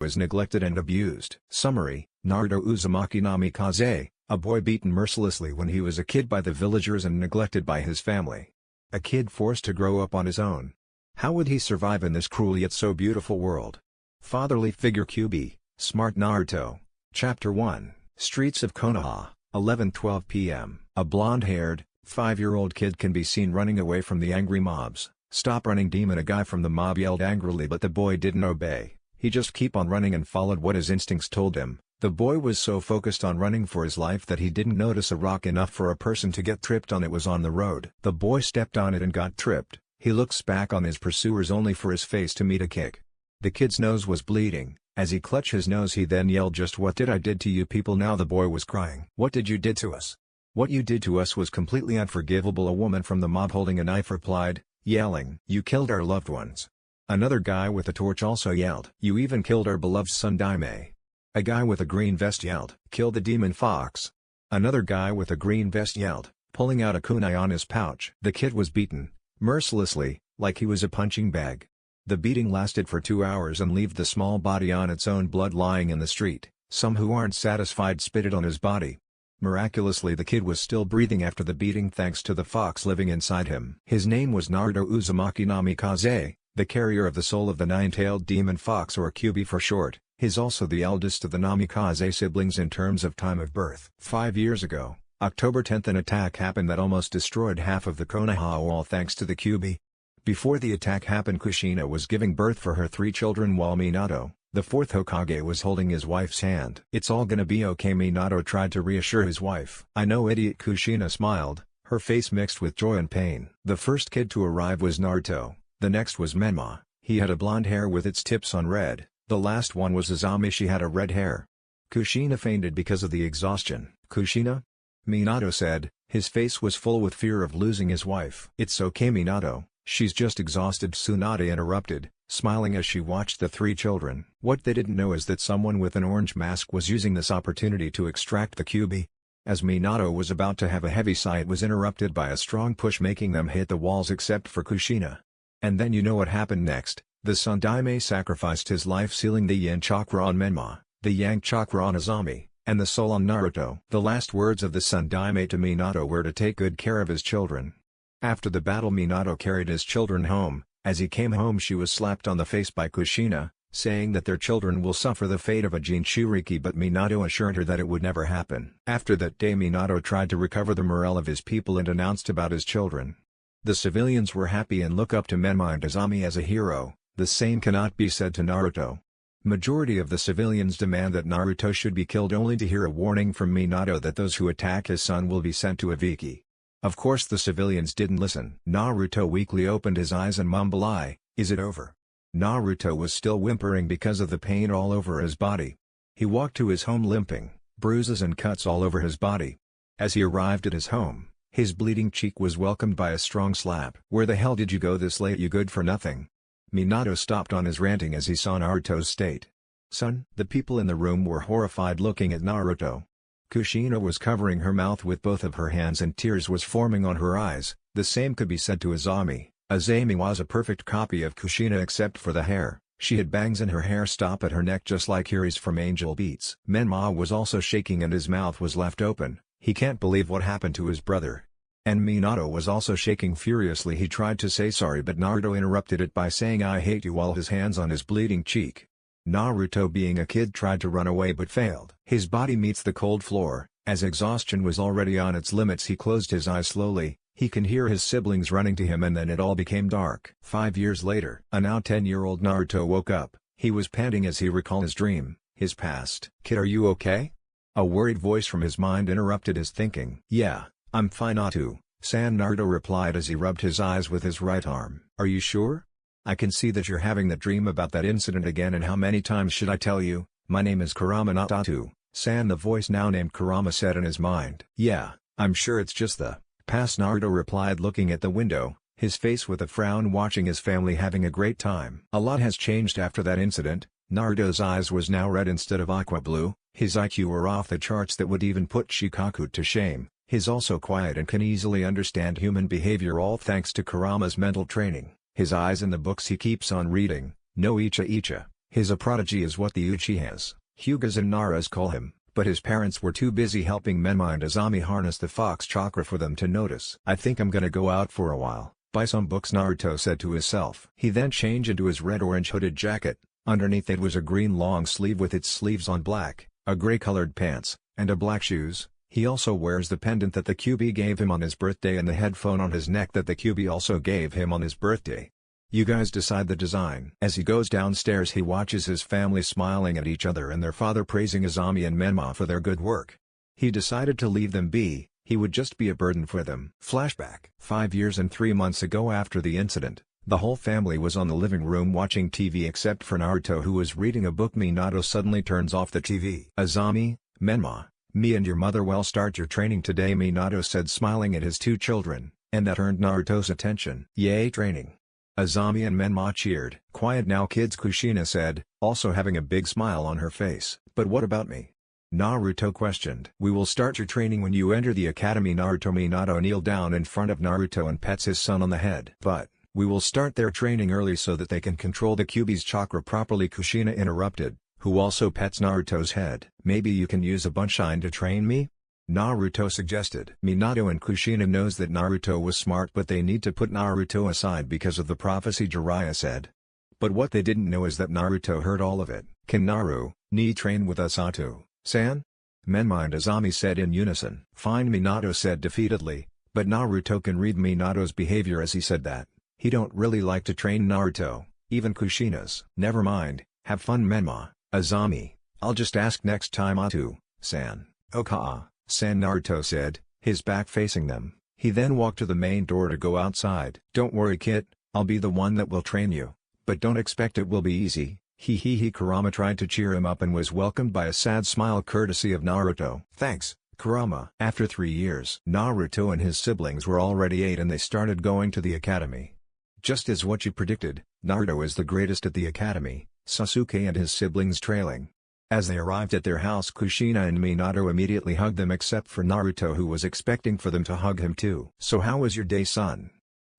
was neglected and abused. Summary: Naruto Uzumaki Namikaze, a boy beaten mercilessly when he was a kid by the villagers and neglected by his family. A kid forced to grow up on his own. How would he survive in this cruel yet so beautiful world? Fatherly figure QB, Smart Naruto. Chapter 1, Streets of Konoha, 11:12 p.m. A blonde-haired, 5-year-old kid can be seen running away from the angry mobs. "Stop running, demon!" a guy from the mob yelled angrily, but the boy didn't obey. He just kept on running and followed what his instincts told him. The boy was so focused on running for his life that he didn't notice a rock enough for a person to get tripped on. It was on the road. The boy stepped on it and got tripped. He looks back on his pursuers only for his face to meet a kick. The kid's nose was bleeding. As he clutched his nose, he then yelled, "Just what did I did to you people?" Now the boy was crying. "What did you did to us? What you did to us was completely unforgivable," a woman from the mob holding a knife replied, yelling, "You killed our loved ones." Another guy with a torch also yelled, "You even killed our beloved son Daime." A guy with a green vest yelled, "Kill the demon fox." Another guy with a green vest yelled, pulling out a kunai on his pouch. The kid was beaten, mercilessly, like he was a punching bag. The beating lasted for 2 hours and left the small body on its own blood lying in the street. Some who aren't satisfied spitted on his body. Miraculously, the kid was still breathing after the beating thanks to the fox living inside him. His name was Naruto Uzumaki Namikaze, the carrier of the soul of the nine-tailed demon fox, or QB for short. He's also the eldest of the Namikaze siblings in terms of time of birth. 5 years ago, October 10th, an attack happened that almost destroyed half of the Konoha wall thanks to the QB. Before the attack happened, Kushina was giving birth for her 3 children while Minato, the 4th Hokage, was holding his wife's hand. "It's all gonna be okay," Minato tried to reassure his wife. "I know, idiot," Kushina smiled, her face mixed with joy and pain. The first kid to arrive was Naruto, the next was Menma. He had a blonde hair with its tips on red. The last one was Izami. She had a red hair. Kushina fainted because of the exhaustion. "Kushina?" Minato said, his face was full with fear of losing his wife. "It's okay, Minato, she's just exhausted," Tsunade interrupted, smiling as she watched the 3 children. What they didn't know is that someone with an orange mask was using this opportunity to extract the QB. As Minato was about to have a heavy sigh, it was interrupted by a strong push, making them hit the walls except for Kushina. And then you know what happened next. The son Daime sacrificed his life, sealing the Yin chakra on Menma, the Yang chakra on Izami, and the soul on Naruto. The last words of the son Daime to Minato were to take good care of his children. After the battle, Minato carried his children home. As he came home, she was slapped on the face by Kushina, saying that their children will suffer the fate of a Jinchuriki, but Minato assured her that it would never happen. After that day, Minato tried to recover the morale of his people and announced about his children. The civilians were happy and look up to Menma and Izami as a hero. The same cannot be said to Naruto. Majority of the civilians demand that Naruto should be killed, only to hear a warning from Minato that those who attack his son will be sent to Ibiki. Of course the civilians didn't listen. Naruto weakly opened his eyes and mumbled, "Is it over?" Naruto was still whimpering because of the pain all over his body. He walked to his home limping, bruises and cuts all over his body. As he arrived at his home, his bleeding cheek was welcomed by a strong slap. "Where the hell did you go this late, you good for nothing?" Minato stopped on his ranting as he saw Naruto's state. "Son?" The people in the room were horrified looking at Naruto. Kushina was covering her mouth with both of her hands and tears was forming on her eyes. The same could be said to Izami. Izami was a perfect copy of Kushina except for the hair. She had bangs and her hair stopped at her neck just like Kiri's from Angel Beats. Menma was also shaking and his mouth was left open. He can't believe what happened to his brother. And Minato was also shaking furiously. He tried to say sorry, but Naruto interrupted it by saying, "I hate you," while his hands on his bleeding cheek. Naruto, being a kid, tried to run away but failed. His body meets the cold floor. As exhaustion was already on its limits, he closed his eyes slowly. He can hear his siblings running to him, and then it all became dark. 5 years later, a now 10-year-old Naruto woke up. He was panting as he recalled his dream, his past. "Kid, are you okay?" A worried voice from his mind interrupted his thinking. "Yeah, I'm fine, Naruto-san," Naruto replied as he rubbed his eyes with his right arm. "Are you sure? I can see that you're having that dream about that incident again, and how many times should I tell you? My name is Kurama, not Atu-san," the voice now named Kurama said in his mind. "Yeah, I'm sure it's just the past," Naruto replied, looking at the window, his face with a frown, watching his family having a great time. A lot has changed after that incident. Naruto's eyes was now red instead of aqua blue. His IQ were off the charts that would even put Shikaku to shame. He's also quiet and can easily understand human behavior, all thanks to Kurama's mental training. His eyes in the books he keeps on reading. No Icha Icha. He's a prodigy is what the Uchihas, Hyugas and Naras call him, but his parents were too busy helping Menma and Azami harness the fox chakra for them to notice. I think I'm gonna go out for a while, buy some books, Naruto said to himself. He then changed into his red-orange hooded jacket. Underneath it was a green long sleeve with its sleeves on black, a gray-colored pants, and a black shoes. He also wears the pendant that the QB gave him on his birthday and the headphone on his neck that the QB also gave him on his birthday. You guys decide the design. As he goes downstairs he watches his family smiling at each other and their father praising Azami and Menma for their good work. He decided to leave them be, he would just be a burden for them. Flashback. 5 years and 3 months ago after the incident, the whole family was on the living room watching TV except for Naruto who was reading a book. Minato suddenly turns off the TV. Azami, Menma, me and your mother will start your training today, Minato said smiling at his two children, and that earned Naruto's attention. Yay training! Azami and Menma cheered. Quiet now kids, Kushina said, also having a big smile on her face. But what about me? Naruto questioned. We will start your training when you enter the academy. Minato kneeled down in front of Naruto and pets his son on the head. But we will start their training early so that they can control the QB's chakra properly, Kushina interrupted, who also pets Naruto's head. Maybe you can use a bunshine to train me? Naruto suggested. Minato and Kushina knows that Naruto was smart but they need to put Naruto aside because of the prophecy, Jiraiya said. But what they didn't know is that Naruto heard all of it. Can ni train with us, Atu-san? Menma and Azami said in unison. Fine, Minato said defeatedly, but Naruto can read Minato's behavior as he said that. He don't really like to train Naruto, even Kushina's. Never mind, have fun Menma, Azami, I'll just ask next time Atu-san. Oka-san, Naruto said, his back facing them. He then walked to the main door to go outside. Don't worry kid, I'll be the one that will train you. But don't expect it will be easy. He Kurama tried to cheer him up and was welcomed by a sad smile courtesy of Naruto. Thanks, Kurama. After 3 years, Naruto and his siblings were already 8 and they started going to the academy. Just as what you predicted, Naruto is the greatest at the academy, Sasuke and his siblings trailing. As they arrived at their house, Kushina and Minato immediately hugged them except for Naruto who was expecting for them to hug him too. So how was your day, son?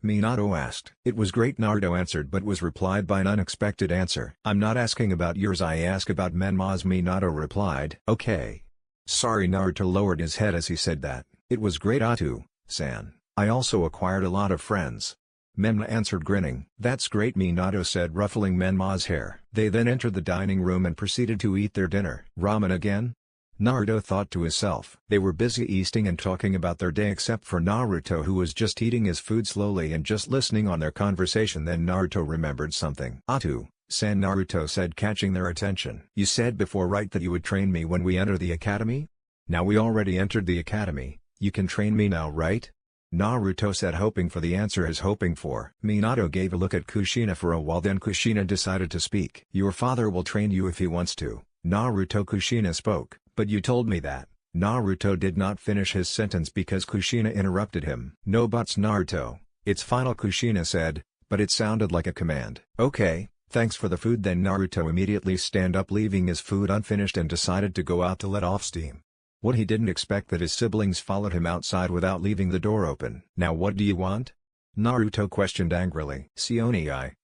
Minato asked. It was great, Naruto answered, but was replied by an unexpected answer. I'm not asking about yours, I ask about Menma's, Minato replied. Okay. Sorry, Naruto lowered his head as he said that. It was great, Atu-san. I also acquired a lot of friends. Menma answered grinning. That's great, Minato said, ruffling Menma's hair. They then entered the dining room and proceeded to eat their dinner. Ramen again? Naruto thought to himself. They were busy eating and talking about their day except for Naruto who was just eating his food slowly and just listening on their conversation. Then Naruto remembered something. Atu-san, Naruto said, catching their attention. You said before, right, that you would train me when we enter the academy? Now we already entered the academy, you can train me now, right? Naruto said, hoping for the answer he's hoping for. Minato gave a look at Kushina for a while, then Kushina decided to speak. Your father will train you if he wants to. Naruto, Kushina spoke. But you told me that. Naruto did not finish his sentence because Kushina interrupted him. No buts, Naruto. It's final, Kushina said, but it sounded like a command. Okay, thanks for the food. Then Naruto immediately stand up, leaving his food unfinished, and decided to go out to let off steam. What he didn't expect that his siblings followed him outside without leaving the door open. Now what do you want? Naruto questioned angrily.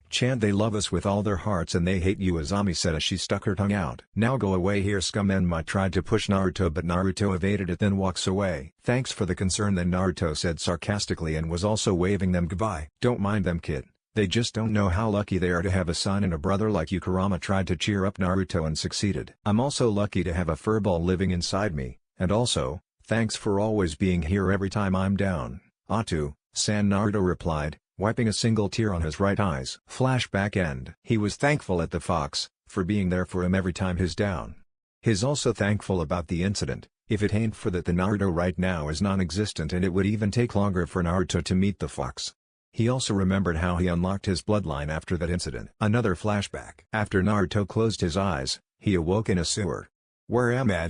Chan, they love us with all their hearts and they hate you, Azami said as she stuck her tongue out. Now go away here, scum. Menma tried to push Naruto but Naruto evaded it, then walks away. Thanks for the concern, then Naruto said sarcastically, and was also waving them goodbye. Don't mind them, kid. They just don't know how lucky they are to have a son and a brother like you. Kurama tried to cheer up Naruto and succeeded. I'm also lucky to have a furball living inside me, and also, thanks for always being here every time I'm down. Atu-san, Naruto replied, wiping a single tear on his right eyes. Flashback end. He was thankful at the fox, for being there for him every time he's down. He's also thankful about the incident. If it ain't for that, the Naruto right now is non-existent and it would even take longer for Naruto to meet the fox. He also remembered how he unlocked his bloodline after that incident. Another flashback. After Naruto closed his eyes, he awoke in a sewer. Where am I?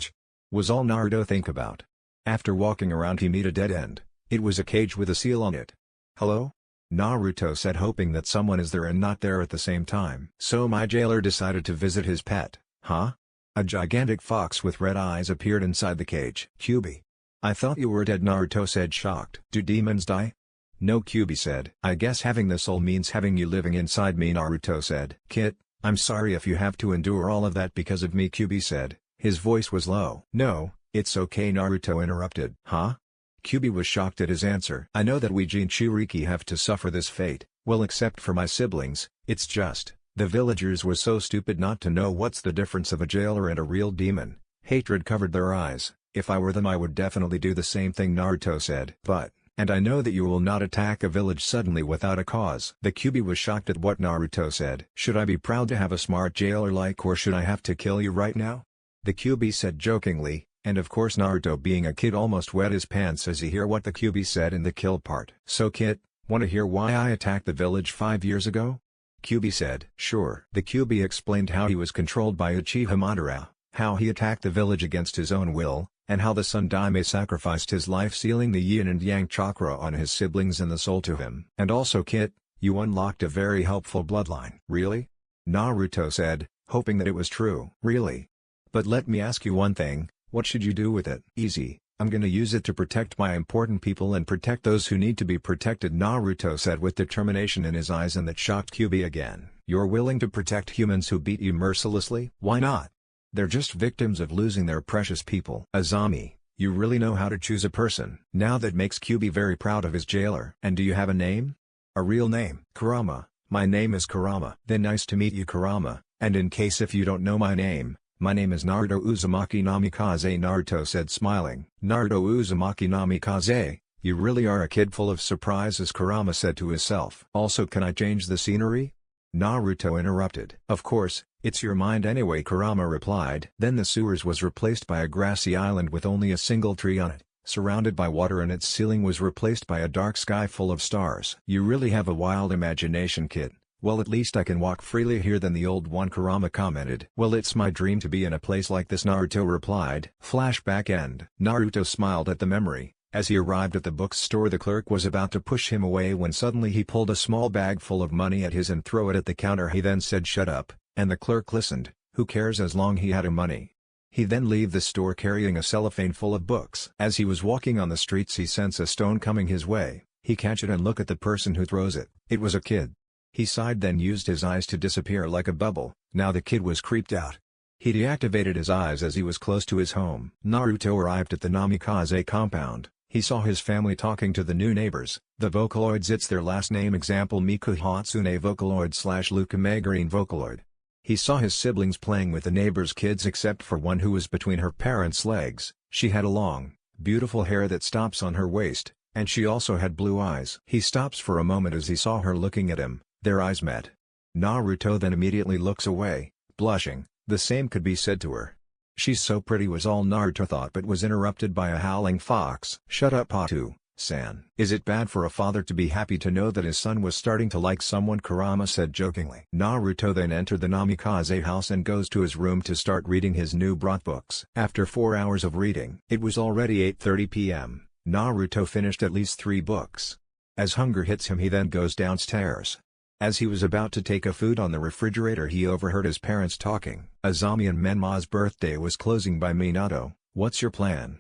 Was all Naruto think about. After walking around he met a dead end. It was a cage with a seal on it. Hello? Naruto said, hoping that someone is there and not there at the same time. So my jailer decided to visit his pet. Huh? A gigantic fox with red eyes appeared inside the cage. Kyubi. I thought you were dead, Naruto said, shocked. Do demons die? No, Kyubi said. I guess having the soul means having you living inside me, Naruto said. Kit, I'm sorry if you have to endure all of that because of me, Kyubi said. His voice was low. No, it's okay, Naruto interrupted. Huh? Kyubi was shocked at his answer. I know that we Jinchuriki have to suffer this fate, well except for my siblings, it's just, the villagers were so stupid not to know what's the difference of a jailer and a real demon. Hatred covered their eyes. If I were them I would definitely do the same thing, Naruto said. And I know that you will not attack a village suddenly without a cause. The Kyubi was shocked at what Naruto said. Should I be proud to have a smart jailer like, or should I have to kill you right now? The Kyubi said jokingly, and of course Naruto being a kid almost wet his pants as he heard what the Kyubi said in the kill part. So kid, wanna hear why I attacked the village 5 years ago? Kyubi said. Sure. The Kyubi explained how he was controlled by Uchiha Madara, how he attacked the village against his own will, and how the Sun Daime sacrificed his life sealing the yin and yang chakra on his siblings and the soul to him. And also kid, you unlocked a very helpful bloodline. Really? Naruto said, hoping that it was true. Really? But let me ask you one thing, what should you do with it? Easy, I'm gonna use it to protect my important people and protect those who need to be protected, Naruto said with determination in his eyes, and that shocked Kyubi again. You're willing to protect humans who beat you mercilessly? Why not? They're just victims of losing their precious people. Azami, you really know how to choose a person. Now that makes Kyubi very proud of his jailer. And do you have a name? A real name? Kurama, my name is Kurama. Then nice to meet you, Kurama, and in case if you don't know my name is Naruto Uzumaki Namikaze, Naruto said smiling. Naruto Uzumaki Namikaze, you really are a kid full of surprises, Kurama said to himself. Also, can I change the scenery? Naruto interrupted. Of course, it's your mind anyway, Kurama replied. Then the sewers was replaced by a grassy island with only a single tree on it, surrounded by water, and its ceiling was replaced by a dark sky full of stars. You really have a wild imagination, kid. Well, at least I can walk freely here than the old one, Kurama commented. Well, it's my dream to be in a place like this, Naruto replied. Flashback end. Naruto smiled at the memory. As he arrived at the bookstore, the clerk was about to push him away when suddenly he pulled a small bag full of money at his and threw it at the counter. He then said, "Shut up," and the clerk listened. Who cares as long he had a money? He then leave the store carrying a cellophane full of books. As he was walking on the streets, he sensed a stone coming his way. He catch it and look at the person who throws it. It was a kid. He sighed, then used his eyes to disappear like a bubble. Now the kid was creeped out. He deactivated his eyes as he was close to his home. Naruto arrived at the Namikaze compound. He saw his family talking to the new neighbors, the Vocaloids. It's their last name, example Miku Hatsune Vocaloid / Luka Megarine Vocaloid. He saw his siblings playing with the neighbors' kids except for one who was between her parents' legs. She had a long, beautiful hair that stops on her waist, and she also had blue eyes. He stops for a moment as he saw her looking at him. Their eyes met. Naruto then immediately looks away, blushing. The same could be said to her. She's so pretty was all Naruto thought, but was interrupted by a howling fox. Shut up, Patu-san. Is it bad for a father to be happy to know that his son was starting to like someone? Kurama said jokingly. Naruto then entered the Namikaze house and goes to his room to start reading his new brought books. After 4 hours of reading, it was already 8:30 p.m. Naruto finished at least 3 books. As hunger hits him, he then goes downstairs. As he was about to take a food on the refrigerator, he overheard his parents talking. Azami and Menma's birthday was closing by Minato. What's your plan?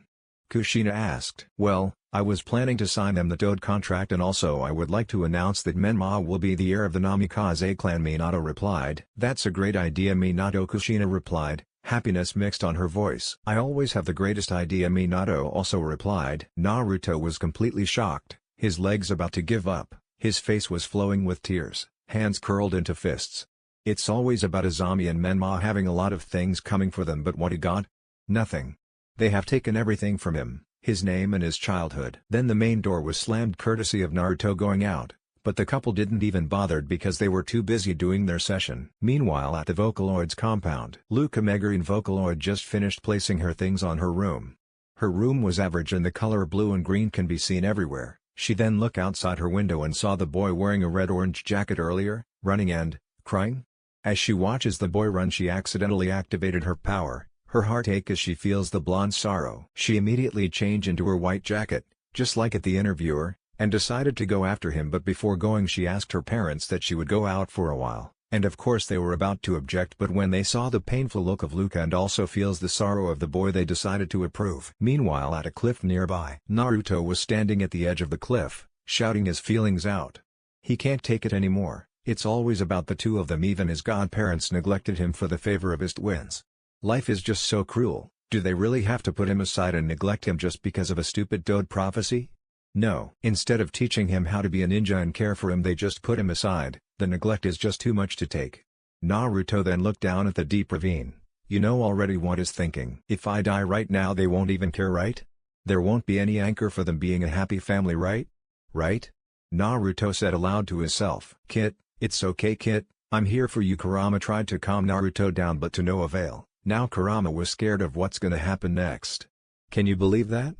Kushina asked. Well, I was planning to sign them the Dode contract, and also I would like to announce that Menma will be the heir of the Namikaze clan, Minato replied. That's a great idea, Minato, Kushina replied, happiness mixed on her voice. I always have the greatest idea, Minato also replied. Naruto was completely shocked, his legs about to give up. His face was flowing with tears, hands curled into fists. It's always about Azami and Menma having a lot of things coming for them, but what he got? Nothing. They have taken everything from him, his name and his childhood. Then the main door was slammed courtesy of Naruto going out, but the couple didn't even bother because they were too busy doing their session. Meanwhile, at the Vocaloid's compound, Luka Megarine Vocaloid just finished placing her things on her room. Her room was average and the color blue and green can be seen everywhere. She then looked outside her window and saw the boy wearing a red-orange jacket earlier, running and crying. As she watches the boy run, she accidentally activated her power. Her heart aches as she feels the blonde sorrow. She immediately changed into her white jacket, just like at the interviewer, and decided to go after him, but before going she asked her parents that she would go out for a while. And of course they were about to object, but when they saw the painful look of Luka and also feels the sorrow of the boy, they decided to approve. Meanwhile, at a cliff nearby, Naruto was standing at the edge of the cliff, shouting his feelings out. He can't take it anymore. It's always about the two of them, even his godparents neglected him for the favor of his twins. Life is just so cruel. Do they really have to put him aside and neglect him just because of a stupid toad prophecy? No. Instead of teaching him how to be a ninja and care for him, they just put him aside. The neglect is just too much to take. Naruto then looked down at the deep ravine. You know already what is thinking. If I die right now, they won't even care, right? There won't be any anchor for them being a happy family, right? Right? Naruto said aloud to himself. Kit, it's okay Kit, I'm here for you. Kurama tried to calm Naruto down but to no avail. Now Kurama was scared of what's gonna happen next. Can you believe that?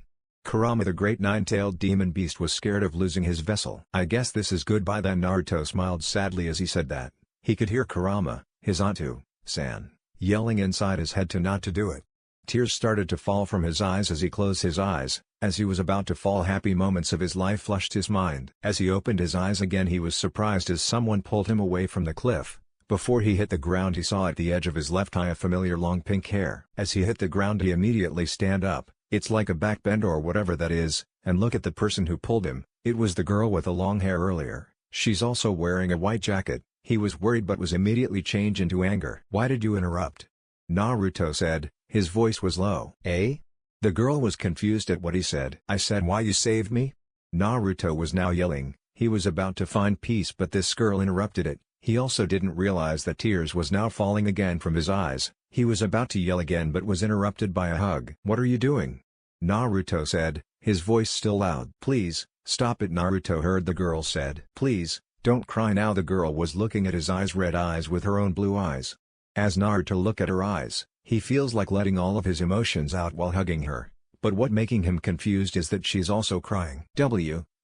Kurama, the great nine-tailed demon beast, was scared of losing his vessel. I guess this is goodbye then. Naruto smiled sadly as he said that. He could hear Kurama, his Anto-san, yelling inside his head to not to do it. Tears started to fall from his eyes as he closed his eyes. As he was about to fall, happy moments of his life flushed his mind. As he opened his eyes again, he was surprised as someone pulled him away from the cliff. Before he hit the ground, he saw at the edge of his left eye a familiar long pink hair. As he hit the ground, he immediately stand up. It's like a backbend or whatever that is, and look at the person who pulled him. It was the girl with the long hair earlier. She's also wearing a white jacket. He was worried but was immediately changed into anger. Why did you interrupt? Naruto said. His voice was low. Eh? The girl was confused at what he said. I said why you saved me? Naruto was now yelling. He was about to find peace but this girl interrupted it. He also didn't realize that tears was now falling again from his eyes. He was about to yell again but was interrupted by a hug. What are you doing? Naruto said, his voice still loud. Please, stop it, Naruto heard the girl said. Please, don't cry now. The girl was looking at his eyes, red eyes with her own blue eyes. As Naruto looked at her eyes, he feels like letting all of his emotions out while hugging her. But what making him confused is that she's also crying.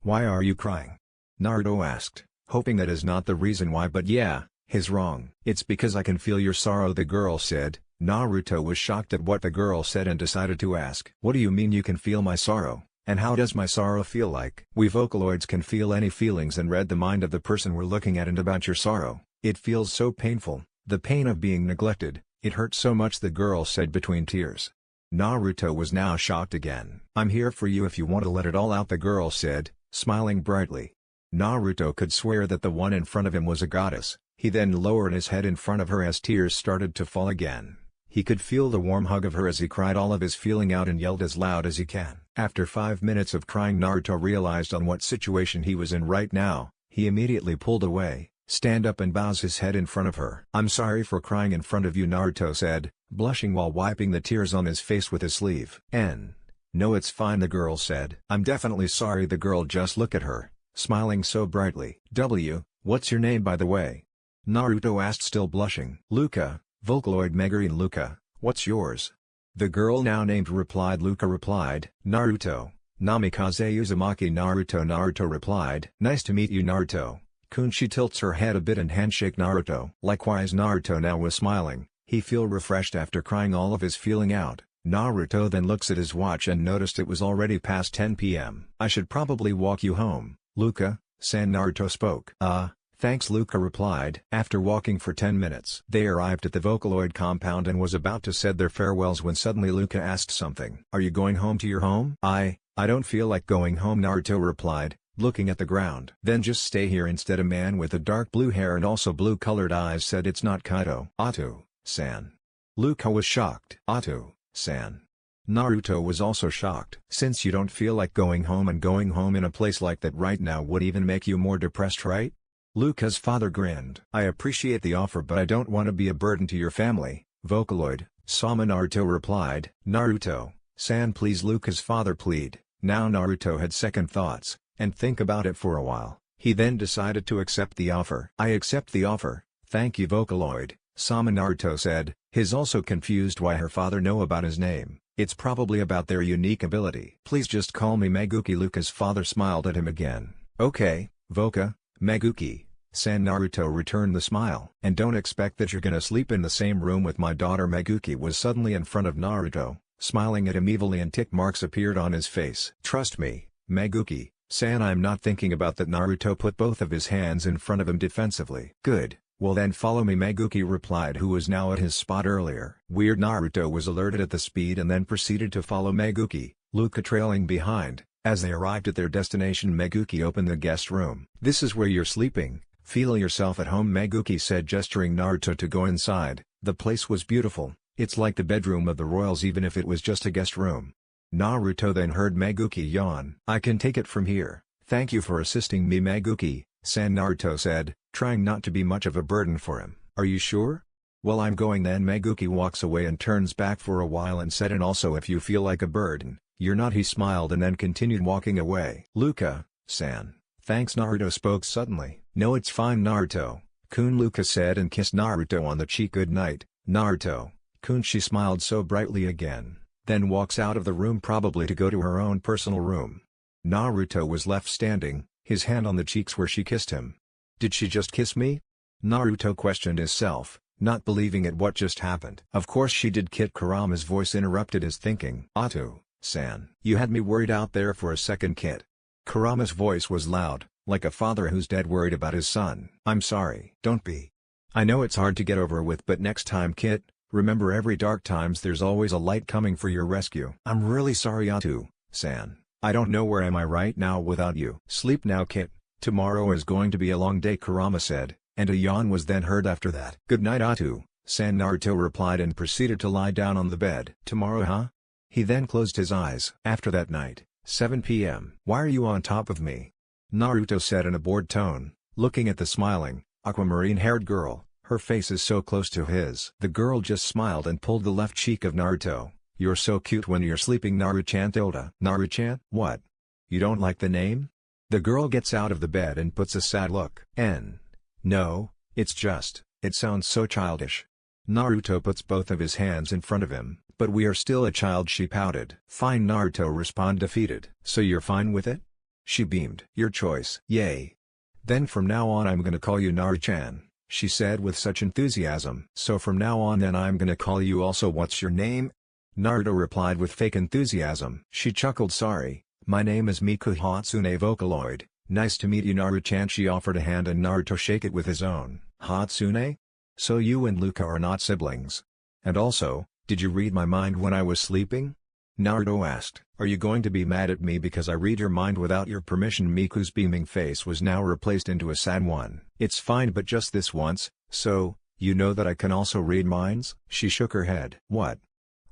Why are you crying? Naruto asked, hoping that is not the reason why, but yeah, he's wrong. It's because I can feel your sorrow, the girl said. Naruto was shocked at what the girl said and decided to ask. What do you mean you can feel my sorrow, and how does my sorrow feel like? We Vocaloids can feel any feelings and read the mind of the person we're looking at. And about your sorrow, it feels so painful, the pain of being neglected, it hurts so much, the girl said between tears. Naruto was now shocked again. I'm here for you if you want to let it all out, the girl said, smiling brightly. Naruto could swear that the one in front of him was a goddess. He then lowered his head in front of her as tears started to fall again. He could feel the warm hug of her as he cried all of his feeling out and yelled as loud as he can. After 5 minutes of crying, Naruto realized on what situation he was in right now. He immediately pulled away, stand up and bows his head in front of her. I'm sorry for crying in front of you, Naruto said, blushing while wiping the tears on his face with his sleeve. No, it's fine, the girl said. I'm definitely sorry. The girl just looked at her, smiling so brightly. What's your name by the way? Naruto asked, still blushing. Luca, Vocaloid Megarine. Luca, what's yours? The girl now named replied. Luca replied. Naruto, Namikaze Uzumaki. Naruto replied. Nice to meet you, Naruto. Kun. She tilts her head a bit and handshake Naruto. Likewise, Naruto now was smiling. He feel refreshed after crying all of his feeling out. Naruto then looks at his watch and noticed it was already past 10 p.m. I should probably walk you home, Luca-san. Naruto spoke. Thanks, Luca replied. After walking for 10 minutes, they arrived at the Vocaloid compound and was about to say their farewells when suddenly Luca asked something. Are you going home to your home? I don't feel like going home, Naruto replied, looking at the ground. Then just stay here instead. A man with a dark blue hair and also blue-colored eyes said. It's not Kaido. Ato-san. Luca was shocked. Ato-san. Naruto was also shocked. Since you don't feel like going home, and going home in a place like that right now would even make you more depressed, right? Luca's father grinned. I appreciate the offer but I don't want to be a burden to your family, Vocaloid, Sama. Naruto replied. Naruto-san, please, Luca's father pleaded. Now Naruto had second thoughts, and think about it for a while. He then decided to accept the offer. I accept the offer, thank you, Vocaloid, Sama. Naruto said, his also confused why her father know about his name. It's probably about their unique ability. Please just call me Meguki. Luca's father smiled at him again. Okay, Voka, Meguki-san. Naruto returned the smile. And don't expect that you're gonna sleep in the same room with my daughter. Meguki was suddenly in front of Naruto, smiling at him evilly, and tick marks appeared on his face. Trust me, Meguki-san, I'm not thinking about that. Naruto put both of his hands in front of him defensively. Good, well then follow me, Meguki replied, who was now at his spot earlier. Weird. Naruto was alerted at the speed and then proceeded to follow Meguki, Luca trailing behind. As they arrived at their destination, Meguki opened the guest room. This is where you're sleeping, Feel yourself at home, Meguki said, gesturing Naruto to go inside. The place was beautiful. It's like the bedroom of the royals even if it was just a guest room. Naruto then heard Meguki yawn. I can take it from here. Thank you for assisting me, Meguki-san, Naruto said, trying not to be much of a burden for him. Are you sure? Well, I'm going then. Meguki walks away and turns back for a while and said, and also if you feel like a burden, you're not. He smiled and then continued walking away. Luka-san. Thanks, Naruto spoke suddenly. No, it's fine, Naruto-kun, Luka said and kissed Naruto on the cheek. Good night, Naruto-kun. She smiled so brightly again, then walks out of the room, probably to go to her own personal room. Naruto was left standing, his hand on the cheeks where she kissed him. Did she just kiss me? Naruto questioned himself, not believing at what just happened. Of course she did. Kit Kurama's voice interrupted his thinking. Atu-san, you had me worried out there for a second. Kit Kurama's voice was loud, like a father who's dead worried about his son. I'm sorry. Don't be. I know it's hard to get over with, but next time, Kit, remember, every dark times there's always a light coming for your rescue. I'm really sorry, Atu-san. I don't know where am I right now without you. Sleep now, Kit. Tomorrow is going to be a long day, Kurama said, and a yawn was then heard after that. Good night, Atu-san, Naruto replied and proceeded to lie down on the bed. Tomorrow, huh? He then closed his eyes. After that night, 7 p.m. Why are you on top of me? Naruto said in a bored tone, looking at the smiling, aquamarine-haired girl. Her face is so close to his. The girl just smiled and pulled the left cheek of Naruto. You're so cute when you're sleeping, Naru-chan. Naru-chan? What? You don't like the name? The girl gets out of the bed and puts a sad look. No, it's just, it sounds so childish. Naruto puts both of his hands in front of him. But we are still a child, she pouted. Fine, Naruto responded, defeated. So you're fine with it? She beamed. Your choice. Yay. Then from now on I'm gonna call you Naru-chan, she said with such enthusiasm. So from now on then I'm gonna call you also. What's your name? Naruto replied with fake enthusiasm. She chuckled. Sorry, my name is Miku Hatsune Vocaloid. Nice to meet you, Naru-chan. She offered a hand and Naruto shake it with his own. Hatsune? So you and Luka are not siblings? And also, did you read my mind when I was sleeping? Naruto asked. Are you going to be mad at me because I read your mind without your permission? Miku's beaming face was now replaced into a sad one. It's fine, but just this once. So, you know that I can also read minds? She shook her head. What?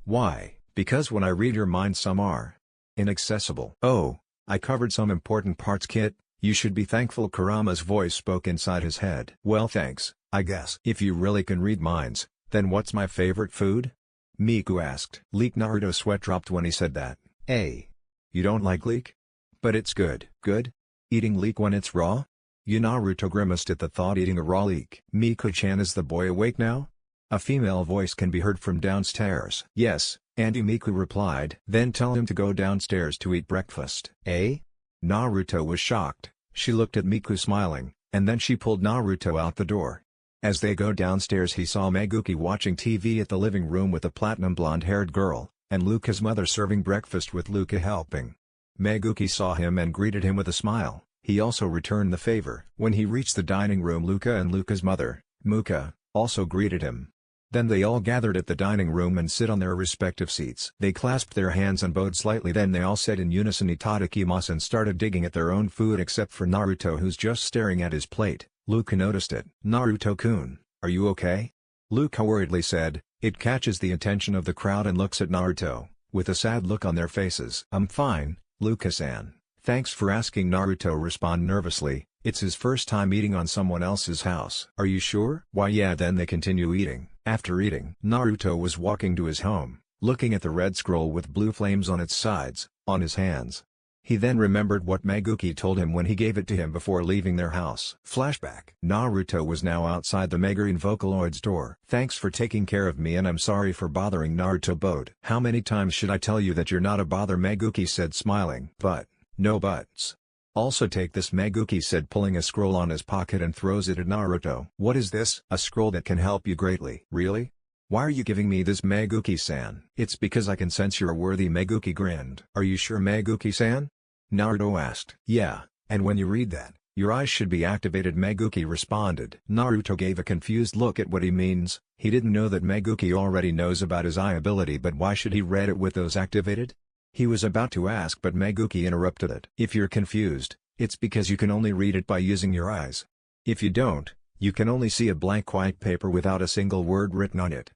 Why? Because when I read your mind some are inaccessible. Oh, I covered some important parts, Kit. You should be thankful. Kurama's voice spoke inside his head. Well, thanks, I guess. If you really can read minds, then what's my favorite food? Miku asked. Leek. Naruto's sweat dropped when he said that. Hey. You don't like leek? But it's good. Good? Eating leek when it's raw? Naruto grimaced at the thought. Eating a raw leek. Miku-chan, is the boy awake now? A female voice can be heard from downstairs. Yes, Andy, Miku replied. Then tell him to go downstairs to eat breakfast. Eh? Naruto was shocked. She looked at Miku smiling, and then she pulled Naruto out the door. As they go downstairs, he saw Meguki watching TV at the living room with a platinum blonde-haired girl, and Luka's mother serving breakfast with Luka helping. Meguki saw him and greeted him with a smile. He also returned the favor. When he reached the dining room, Luka and Luka's mother, Muka, also greeted him. Then they all gathered at the dining room and sit on their respective seats. They clasped their hands and bowed slightly. Then they all said in unison "Itadakimasu" and started digging at their own food, except for Naruto, who's just staring at his plate. Luka noticed it. Naruto-kun, are you okay? Luka worriedly said. It catches the attention of the crowd and looks at Naruto, with a sad look on their faces. I'm fine, Luka-san. Thanks for asking. Naruto responded nervously. It's his first time eating on someone else's house. Are you sure? Why yeah. Then they continue eating. After eating, Naruto was walking to his home, looking at the red scroll with blue flames on its sides, on his hands. He then remembered what Meguki told him when he gave it to him before leaving their house. Flashback. Naruto was now outside the Megurin Vocaloid's door. Thanks for taking care of me and I'm sorry for bothering. Naruto bowed. How many times should I tell you that you're not a bother? Meguki said, smiling. But, no buts. Also take this, Meguki said, pulling a scroll on his pocket and throws it at Naruto. What is this? A scroll that can help you greatly. Really? Why are you giving me this, Meguki-san? It's because I can sense you're worthy. Meguki grinned. Are you sure, Meguki-san? Naruto asked. Yeah, and when you read that, your eyes should be activated, Meguki responded. Naruto gave a confused look at what he means. He didn't know that Meguki already knows about his eye ability, but why should he read it with those activated? He was about to ask, but Meguki interrupted it. If you're confused, it's because you can only read it by using your eyes. If you don't, you can only see a blank white paper without a single word written on it.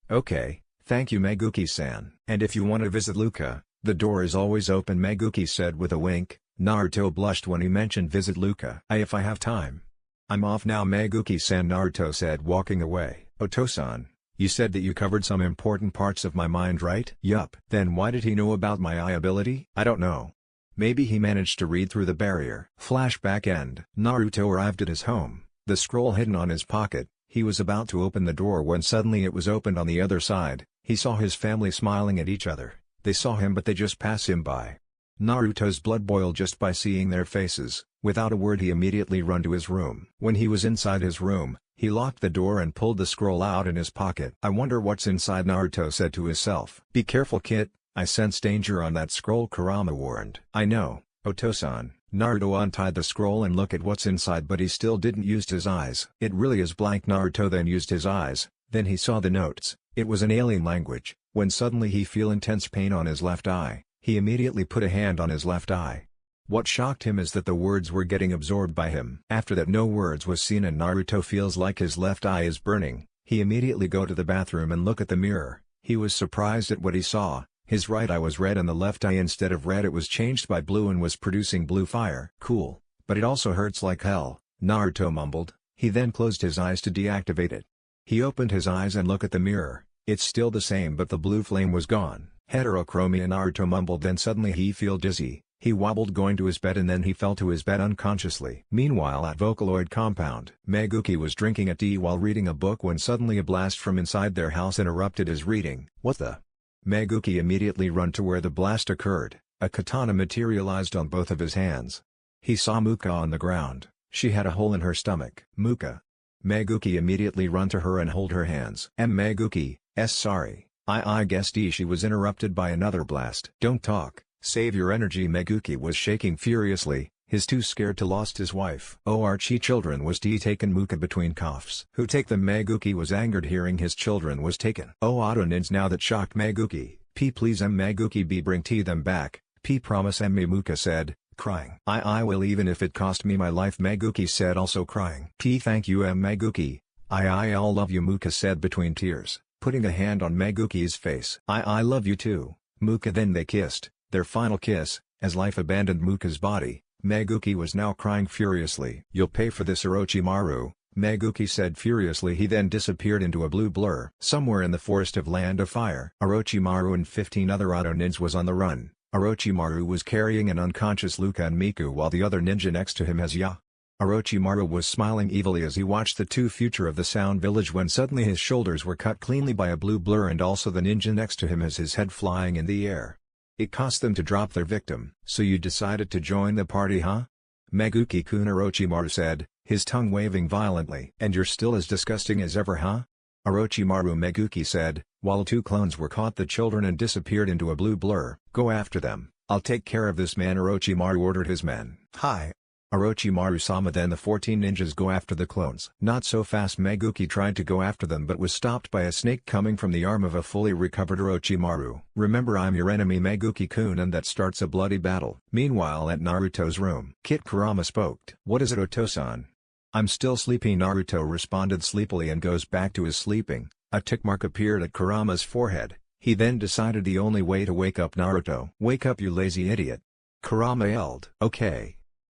Okay, thank you Meguki-san. And if you want to visit Luca, the door is always open Meguki said with a wink. Naruto blushed when he mentioned visit Luca. If I have time. I'm off now Meguki-san Naruto said walking away. Oto-san, you said that you covered some important parts of my mind right? Yup. Then why did he know about my eye ability? I don't know. Maybe he managed to read through the barrier. Flashback end. Naruto arrived at his home, the scroll hidden on his pocket. He was about to open the door when suddenly it was opened on the other side. He saw his family smiling at each other. They saw him but they just pass him by. Naruto's blood boiled just by seeing their faces. Without a word he immediately ran to his room. When he was inside his room, he locked the door and pulled the scroll out in his pocket. I wonder what's inside Naruto said to himself. Be careful kid, I sense danger on that scroll Kurama warned. I know, Oto-san. Naruto untied the scroll and looked at what's inside but he still didn't use his eyes. It really is blank Naruto then used his eyes, then he saw the notes. It was an alien language. When suddenly he feel intense pain on his left eye, he immediately put a hand on his left eye. What shocked him is that the words were getting absorbed by him. After that no words was seen and Naruto feels like his left eye is burning. He immediately go to the bathroom and look at the mirror. He was surprised at what he saw. His right eye was red and the left eye instead of red it was changed by blue and was producing blue fire. Cool, but it also hurts like hell, Naruto mumbled. He then closed his eyes to deactivate it. He opened his eyes and looked at the mirror. It's still the same but the blue flame was gone. Heterochromia Naruto mumbled then suddenly he feel dizzy. He wobbled going to his bed and then he fell to his bed unconsciously. Meanwhile at Vocaloid compound, Meguki was drinking a tea while reading a book when suddenly a blast from inside their house interrupted his reading. What the? Meguki immediately ran to where the blast occurred. A katana materialized on both of his hands. He saw Muka on the ground. She had a hole in her stomach. Muka. Meguki immediately ran to her and hold her hands. Meguki, sorry. I guessed she was interrupted by another blast. Don't talk. Save your energy Meguki was shaking furiously, he's too scared to lost his wife. Archie children was taken Muka between coughs. Who take them Meguki was angered hearing his children was taken. Auto nins now that shocked Meguki. P please Meguki B bring them back, P promise Muka said, crying. I will even if it cost me my life Meguki said also crying. P thank you Meguki, I'll love you Muka said between tears, putting a hand on Meguki's face. I love you too, Muka then they kissed. Their final kiss, as life abandoned Muka's body, Meguki was now crying furiously. You'll pay for this Orochimaru, Meguki said furiously he then disappeared into a blue blur. Somewhere in the forest of Land of Fire. Orochimaru and 15 other Auto ninjas was on the run. Orochimaru was carrying an unconscious Luka and Miku while the other ninja next to him has Ya. Orochimaru was smiling evilly as he watched the two future of the Sound Village when suddenly his shoulders were cut cleanly by a blue blur and also the ninja next to him has his head flying in the air. It cost them to drop their victim. So you decided to join the party huh? Meguki-kun Orochimaru said, his tongue waving violently. And you're still as disgusting as ever huh? Orochimaru Meguki said, while two clones were caught the children and disappeared into a blue blur. Go after them, I'll take care of this man Orochimaru ordered his men. Hi. Orochimaru-sama then the 14 ninjas go after the clones. Not so fast Meguki tried to go after them but was stopped by a snake coming from the arm of a fully recovered Orochimaru. Remember I'm your enemy Meguki-kun and that starts a bloody battle. Meanwhile at Naruto's room. Kit Kurama spoke. What is it Oto-san? I'm still sleepy Naruto responded sleepily and goes back to his sleeping. A tick mark appeared at Kurama's forehead. He then decided the only way to wake up Naruto. Wake up you lazy idiot. Kurama yelled.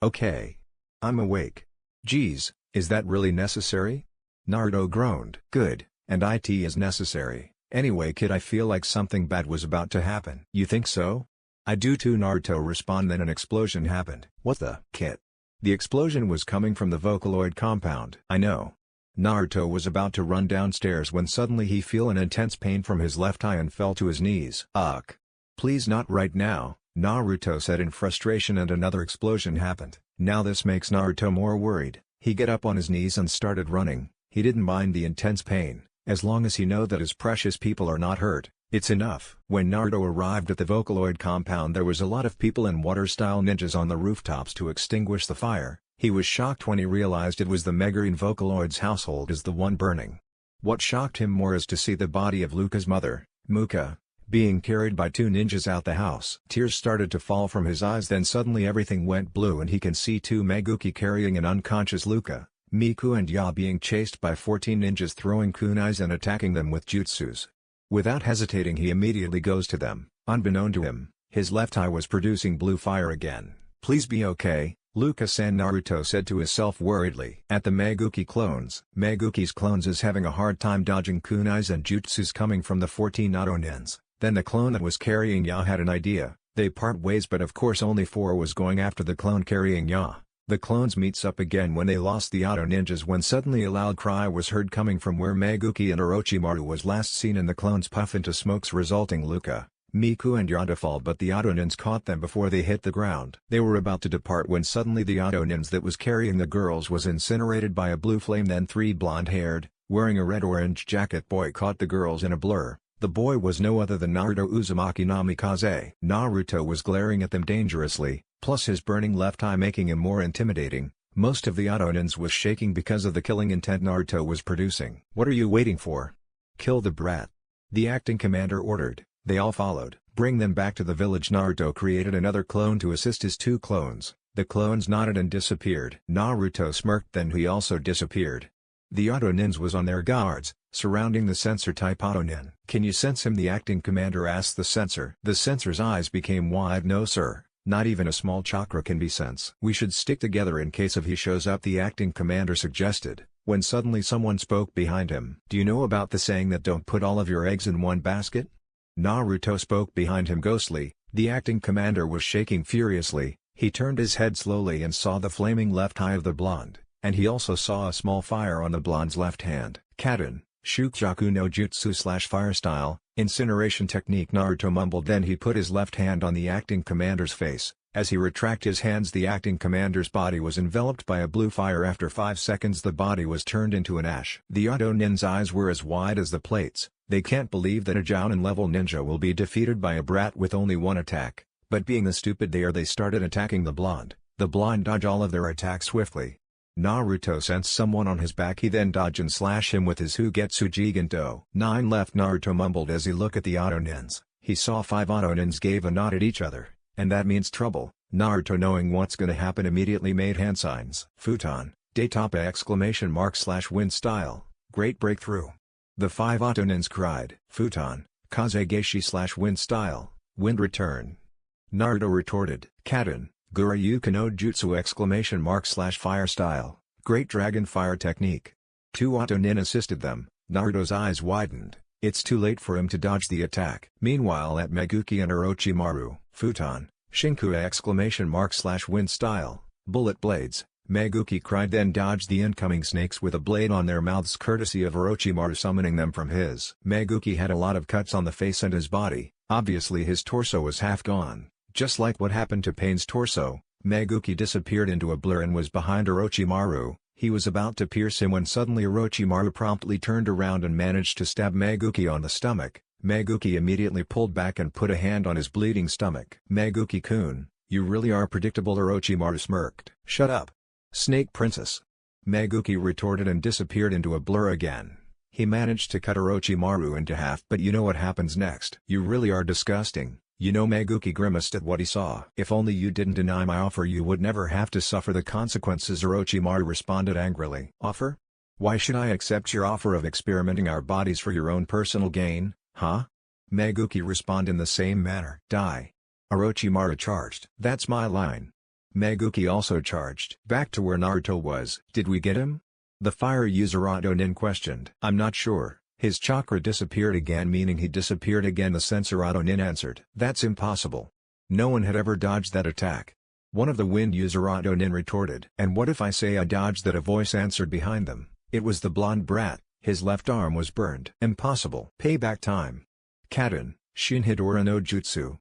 Okay, I'm awake. Geez, is that really necessary? Naruto groaned. Good, and it is necessary. Anyway kid I feel like something bad was about to happen. You think so? I do too Naruto responded then an explosion happened. What the? Kit. The explosion was coming from the Vocaloid compound. I know. Naruto was about to run downstairs when suddenly he feel an intense pain from his left eye and fell to his knees. Ugh. Please not right now. Naruto said in frustration and another explosion happened. Now this makes Naruto more worried. He get up on his knees and started running. He didn't mind the intense pain, as long as he know that his precious people are not hurt, it's enough. When Naruto arrived at the Vocaloid compound there was a lot of people in water-style ninjas on the rooftops to extinguish the fire. He was shocked when he realized it was the Meguin Vocaloid's household is the one burning. What shocked him more is to see the body of Luca's mother, Muka, being carried by two ninjas out the house. Tears started to fall from his eyes then suddenly everything went blue and he can see two Meguki carrying an unconscious Luca. Miku and Ya being chased by 14 ninjas throwing kunais and attacking them with jutsus. Without hesitating he immediately goes to them. Unbeknown to him, his left eye was producing blue fire again. "Please be okay," Luka-san Naruto said to himself worriedly. At the Meguki clones. Meguki's clones is having a hard time dodging kunais and jutsus coming from the 14 Naronins. Then the clone that was carrying Ya had an idea. They part ways, but of course only 4 was going after the clone carrying Ya. The clones meets up again when they lost the Auto Ninjas when suddenly a loud cry was heard coming from where Meguki and Orochimaru was last seen and the clones puff into smokes resulting Luka, Miku and Ya to fall, but the Auto Nins caught them before they hit the ground. They were about to depart when suddenly the Auto Nins that was carrying the girls was incinerated by a blue flame. Then 3 blonde-haired, wearing a red-orange jacket boy caught the girls in a blur. The boy was no other than Naruto Uzumaki Namikaze. Naruto was glaring at them dangerously, plus his burning left eye making him more intimidating. Most of the Autonins was shaking because of the killing intent Naruto was producing. "What are you waiting for? Kill the brat," the acting commander ordered. They all followed. "Bring them back to the village." Naruto created another clone to assist his 2 clones. The clones nodded and disappeared. Naruto smirked, then he also disappeared. The Autonins was on their guards, surrounding the sensor-type Autonin. "Can you sense him?" the acting commander asked the sensor. The sensor's eyes became wide. "No sir, not even a small chakra can be sensed." "We should stick together in case of he shows up," the acting commander suggested, when suddenly someone spoke behind him. "Do you know about the saying that don't put all of your eggs in one basket?" Naruto spoke behind him ghostly. The acting commander was shaking furiously. He turned his head slowly and saw the flaming left eye of the blonde, and he also saw a small fire on the blonde's left hand. "Kaden, Shukaku no Jutsu/Fire Style, Incineration Technique," Naruto mumbled. Then he put his left hand on the acting commander's face. As he retracted his hands, the acting commander's body was enveloped by a blue fire. After 5 seconds the body was turned into an ash. The Auto-nin's eyes were as wide as the plates. They can't believe that a Jounin-level ninja will be defeated by a brat with only 1 attack, but being the stupid they are, they started attacking the blonde. The blonde dodged all of their attacks swiftly. Naruto sensed someone on his back. He then dodged and slashed him with his Hugetsu Jigento. 9 left, Naruto mumbled as he looked at the Auto-nins. He saw 5 Auto-nins gave a nod at each other, and that means trouble. Naruto, knowing what's gonna happen, immediately made hand signs. "Futon, Daytoppa!" /wind style, great breakthrough. The 5 Auto-nins cried. "Futon, Kazegeshi!/wind style, wind return." Naruto retorted. "Kaden, Gurayuka no Jutsu!" !/fire style, great dragon fire technique. 2 Auto-nin assisted them. Naruto's eyes widened. It's too late for him to dodge the attack. Meanwhile at Meguki and Orochimaru, "Futon, Shinku!" /wind style, bullet blades." Meguki cried, then dodged the incoming snakes with a blade on their mouths courtesy of Orochimaru summoning them from his. Meguki had a lot of cuts on the face and his body. Obviously his torso was half gone. Just like what happened to Pain's torso, Meguki disappeared into a blur and was behind Orochimaru. He was about to pierce him when suddenly Orochimaru promptly turned around and managed to stab Meguki on the stomach. Meguki immediately pulled back and put a hand on his bleeding stomach. "Meguki-kun, you really are predictable," Orochimaru smirked. "Shut up, Snake Princess!" Meguki retorted and disappeared into a blur again. He managed to cut Orochimaru into half, but you know what happens next. "You really are disgusting." Meguki grimaced at what he saw. "If only you didn't deny my offer, you would never have to suffer the consequences," Orochimaru responded angrily. "Offer? Why should I accept your offer of experimenting our bodies for your own personal gain, huh?" Meguki responded in the same manner. "Die!" Orochimaru charged. "That's my line." Meguki also charged. Back to where Naruto was. "Did we get him?" the fire user Auto-nin questioned. "I'm not sure. His chakra disappeared again," meaning he disappeared again, the sensor Auto-nin answered. "That's impossible. No one had ever dodged that attack." One of the wind user Auto-nin retorted. "And what if I say I dodged that?" a voice answered behind them. It was the blonde brat. His left arm was burned. "Impossible." Payback time. Kaden, Shinhidora no Jutsu.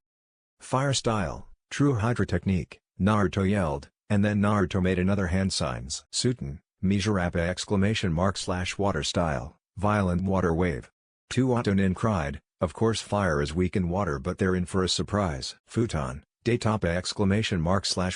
Fire style, true Hydra technique, Naruto yelled, and then Naruto made another hand signs. "Suten, Mizurappa!" /water style, violent water wave. 2 Auto-nin cried, "Of course fire is weak in water, but they're in for a surprise." "Futon, Daytoppa!"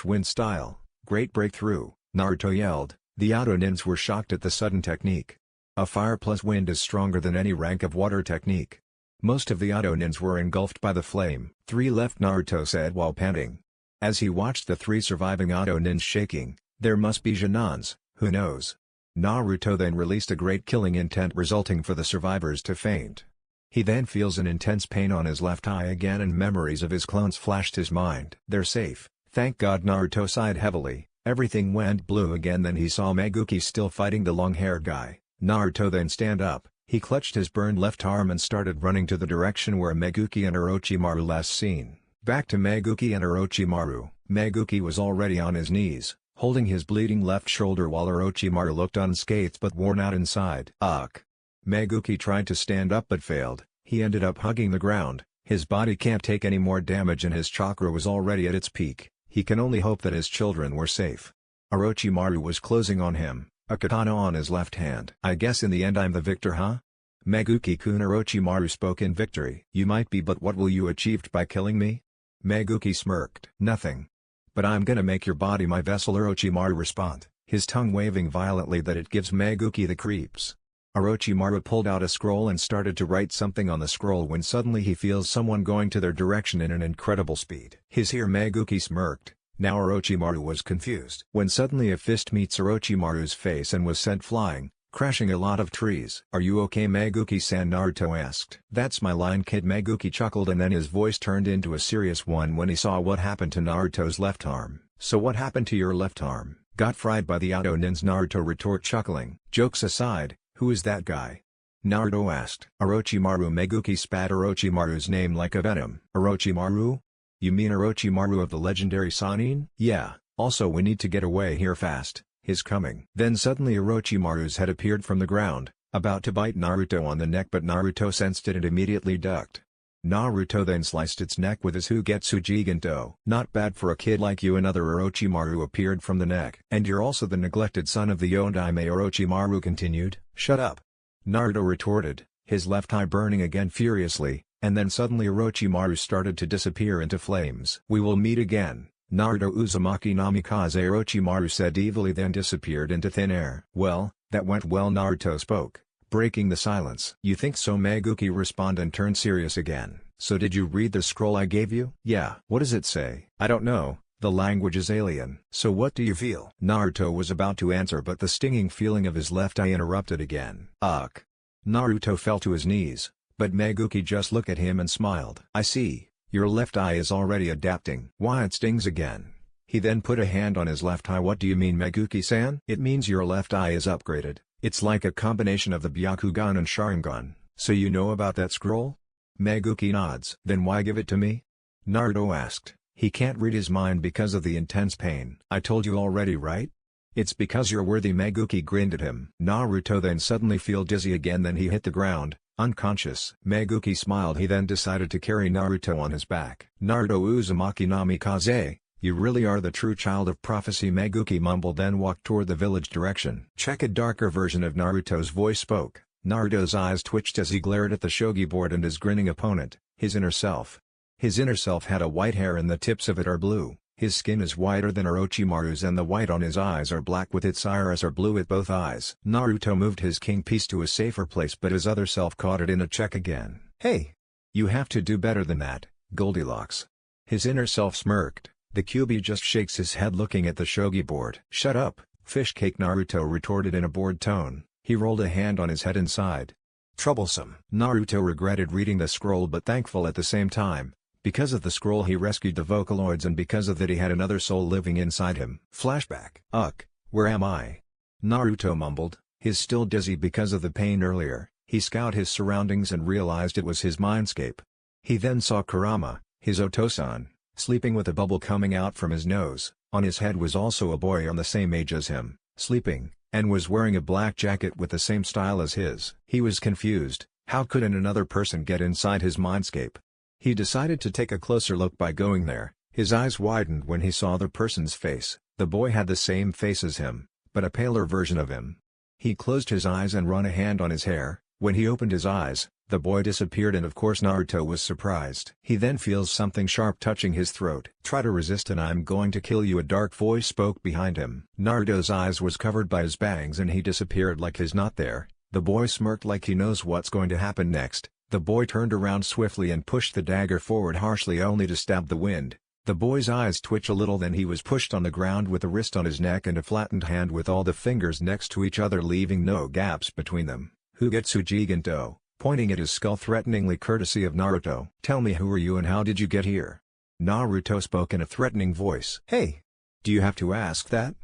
/wind style, great breakthrough," Naruto yelled. The Auto-nins were shocked at the sudden technique. A fire plus wind is stronger than any rank of water technique. Most of the Auto-nins were engulfed by the flame. 3 left, Naruto said while panting. As he watched the 3 surviving Auto-nins shaking, there must be Genons, who knows? Naruto then released a great killing intent resulting for the survivors to faint. He then feels an intense pain on his left eye again and memories of his clones flashed his mind. They're safe, thank God. Naruto sighed heavily, everything went blue again. Then he saw Meguki still fighting the long-haired guy. Naruto then stand up, he clutched his burned left arm and started running to the direction where Meguki and Orochimaru last seen. Back to Meguki and Orochimaru. Meguki was already on his knees, holding his bleeding left shoulder while Orochimaru looked unscathed but worn out inside. Ugh. Meguki tried to stand up but failed, he ended up hugging the ground, his body can't take any more damage and his chakra was already at its peak, he can only hope that his children were safe. Orochimaru was closing on him, a katana on his left hand. I guess in the end I'm the victor, huh? Meguki-kun. Orochimaru spoke in victory. You might be, but what will you achieved by killing me? Meguki smirked. Nothing. But I'm gonna make your body my vessel. Orochimaru responded, his tongue waving violently that it gives Meguki the creeps. Orochimaru pulled out a scroll and started to write something on the scroll when suddenly he feels someone going to their direction in an incredible speed. His ear. Meguki smirked. Now Orochimaru was confused when suddenly a fist meets Orochimaru's face and was sent flying, crashing a lot of trees. Are you okay, Meguki-san? Naruto asked. That's my line, kid. Meguki chuckled and then his voice turned into a serious one when he saw what happened to Naruto's left arm. So what happened to your left arm? Got fried by the Auto Nins? Naruto retort chuckling. Jokes aside, who is that guy? Naruto asked. Orochimaru. Meguki spat Orochimaru's name like a venom. Orochimaru? You mean Orochimaru of the legendary Sannin? Yeah, also we need to get away here fast, he's coming. Then suddenly Orochimaru's head appeared from the ground, about to bite Naruto on the neck, but Naruto sensed it and immediately ducked. Naruto then sliced its neck with his Hugetsu Jigento. Not bad for a kid like you. Another Orochimaru appeared from the neck. And you're also the neglected son of the Yondaime, Orochimaru continued. Shut up. Naruto retorted, his left eye burning again furiously, and then suddenly Orochimaru started to disappear into flames. We will meet again, Naruto Uzumaki Namikaze, Orochimaru said evilly, then disappeared into thin air. Well, that went well, Naruto spoke, breaking the silence. You think so? Meguki responded and turned serious again. So did you read the scroll I gave you? Yeah. What does it say? I don't know, the language is alien. So what do you feel? Naruto was about to answer but the stinging feeling of his left eye interrupted again. Ugh. Naruto fell to his knees, but Meguki just looked at him and smiled. I see, your left eye is already adapting. Why, it stings again. He then put a hand on his left eye. What do you mean, Meguki-san? It means your left eye is upgraded. It's like a combination of the Byakugan and Sharingan. So you know about that scroll? Meguki nods. Then why give it to me? Naruto asked. He can't read his mind because of the intense pain. I told you already, right? It's because you're worthy. Meguki grinned at him. Naruto then suddenly feel dizzy again, then he hit the ground, unconscious. Meguki smiled. He then decided to carry Naruto on his back. Naruto Uzumaki Namikaze, you really are the true child of prophecy, Meguki mumbled, then walked toward the village direction. Check. A darker version of Naruto's voice spoke. Naruto's eyes twitched as he glared at the shogi board and his grinning opponent, his inner self. His inner self had a white hair and the tips of it are blue. His skin is whiter than Orochimaru's and the white on his eyes are black with its iris are blue at both eyes. Naruto moved his king piece to a safer place but his other self caught it in a check again. Hey! You have to do better than that, Goldilocks. His inner self smirked. The Kyuubi just shakes his head looking at the shogi board. Shut up, fish cake, Naruto retorted in a bored tone. He rolled a hand on his head and sighed. Troublesome. Naruto regretted reading the scroll but thankful at the same time. Because of the scroll he rescued the Vocaloids and because of that he had another soul living inside him. Flashback. Ugh, where am I? Naruto mumbled, he's still dizzy because of the pain earlier. He scouted his surroundings and realized it was his mindscape. He then saw Kurama, his Otosan, sleeping with a bubble coming out from his nose. On his head was also a boy on the same age as him, sleeping, and was wearing a black jacket with the same style as his. He was confused. How could another person get inside his mindscape? He decided to take a closer look by going there. His eyes widened when he saw the person's face. The boy had the same face as him, but a paler version of him. He closed his eyes and ran a hand on his hair. When he opened his eyes, the boy disappeared and of course Naruto was surprised. He then feels something sharp touching his throat. Try to resist and I'm going to kill you, a dark voice spoke behind him. Naruto's eyes was covered by his bangs and he disappeared like he's not there. The boy smirked like he knows what's going to happen next. The boy turned around swiftly and pushed the dagger forward harshly only to stab the wind. The boy's eyes twitch a little, then he was pushed on the ground with a wrist on his neck and a flattened hand with all the fingers next to each other leaving no gaps between them. Hugetsu Giganto, pointing at his skull threateningly courtesy of Naruto. Tell me, who are you and how did you get here? Naruto spoke in a threatening voice. Hey! Do you have to ask that?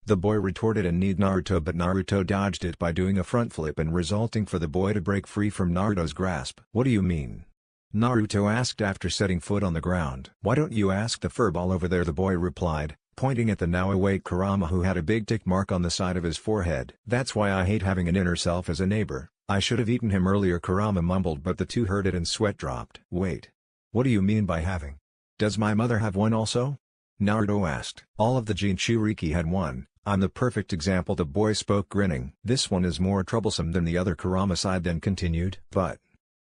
The boy retorted and kneed Naruto, but Naruto dodged it by doing a front flip and resulting for the boy to break free from Naruto's grasp. What do you mean? Naruto asked after setting foot on the ground. Why don't you ask the furball over there, the boy replied, pointing at the now awake Kurama who had a big tick mark on the side of his forehead. That's why I hate having an inner self as a neighbor. I should have eaten him earlier, Kurama mumbled, but the two heard it and sweat dropped. Wait. What do you mean by having? Does my mother have one also? Naruto asked. All of the Jinchuriki had one. I'm the perfect example, the boy spoke grinning. This one is more troublesome than the other, Kurama sighed then continued. But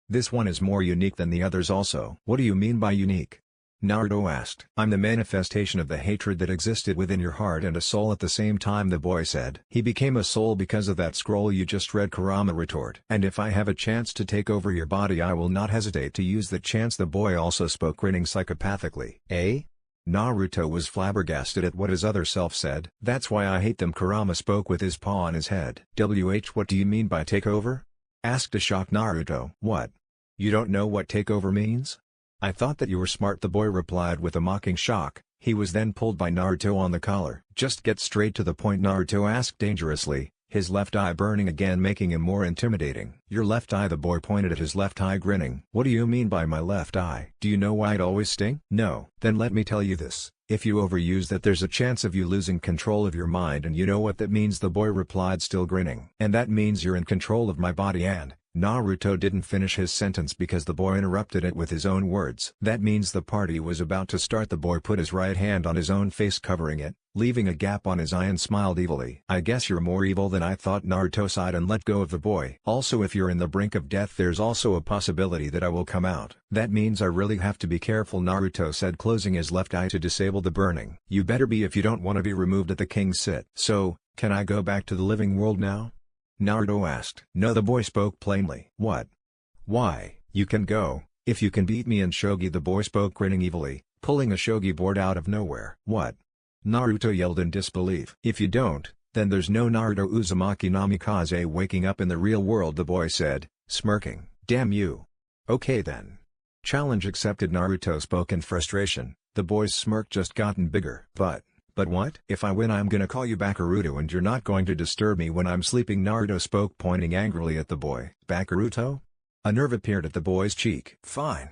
this one is more unique than the others also. What do you mean by unique? Naruto asked. I'm the manifestation of the hatred that existed within your heart and a soul at the same time, the boy said. He became a soul because of that scroll you just read, Kurama retort. And if I have a chance to take over your body, I will not hesitate to use the chance, the boy also spoke, grinning psychopathically. Eh? Naruto was flabbergasted at what his other self said. That's why I hate them, Kurama spoke with his paw on his head. What do you mean by take over? Asked a shocked Naruto. What? You don't know what takeover means? I thought that you were smart, the boy replied with a mocking shock. He was then pulled by Naruto on the collar. Just get straight to the point, Naruto asked dangerously, his left eye burning again, making him more intimidating. Your left eye, the boy pointed at his left eye, grinning. What do you mean by my left eye? Do you know why it always stings? No. Then let me tell you this. If you overuse that, there's a chance of you losing control of your mind, and you know what that means, the boy replied, still grinning. And that means you're in control of my body and... Naruto didn't finish his sentence because the boy interrupted it with his own words. That means the party was about to start. The boy put his right hand on his own face, covering it, leaving a gap on his eye, and smiled evilly. I guess you're more evil than I thought, Naruto sighed and let go of the boy. Also, if you're in the brink of death, there's also a possibility that I will come out. That means I really have to be careful, Naruto said, closing his left eye to disable the burning. You better be if you don't want to be removed at the king's sit. So, can I go back to the living world now? Naruto asked. No, the boy spoke plainly. What? Why, you can go, if you can beat me in shogi, the boy spoke, grinning evilly, pulling a shogi board out of nowhere. What? Naruto yelled in disbelief. If you don't, then there's no Naruto Uzumaki Namikaze waking up in the real world, the boy said, smirking. Damn you. Okay then. Challenge accepted, Naruto spoke in frustration, the boy's smirk just gotten bigger. But what? If I win, I'm gonna call you Bakuruto and you're not going to disturb me when I'm sleeping, Naruto spoke, pointing angrily at the boy. Bakuruto? A nerve appeared at the boy's cheek. Fine.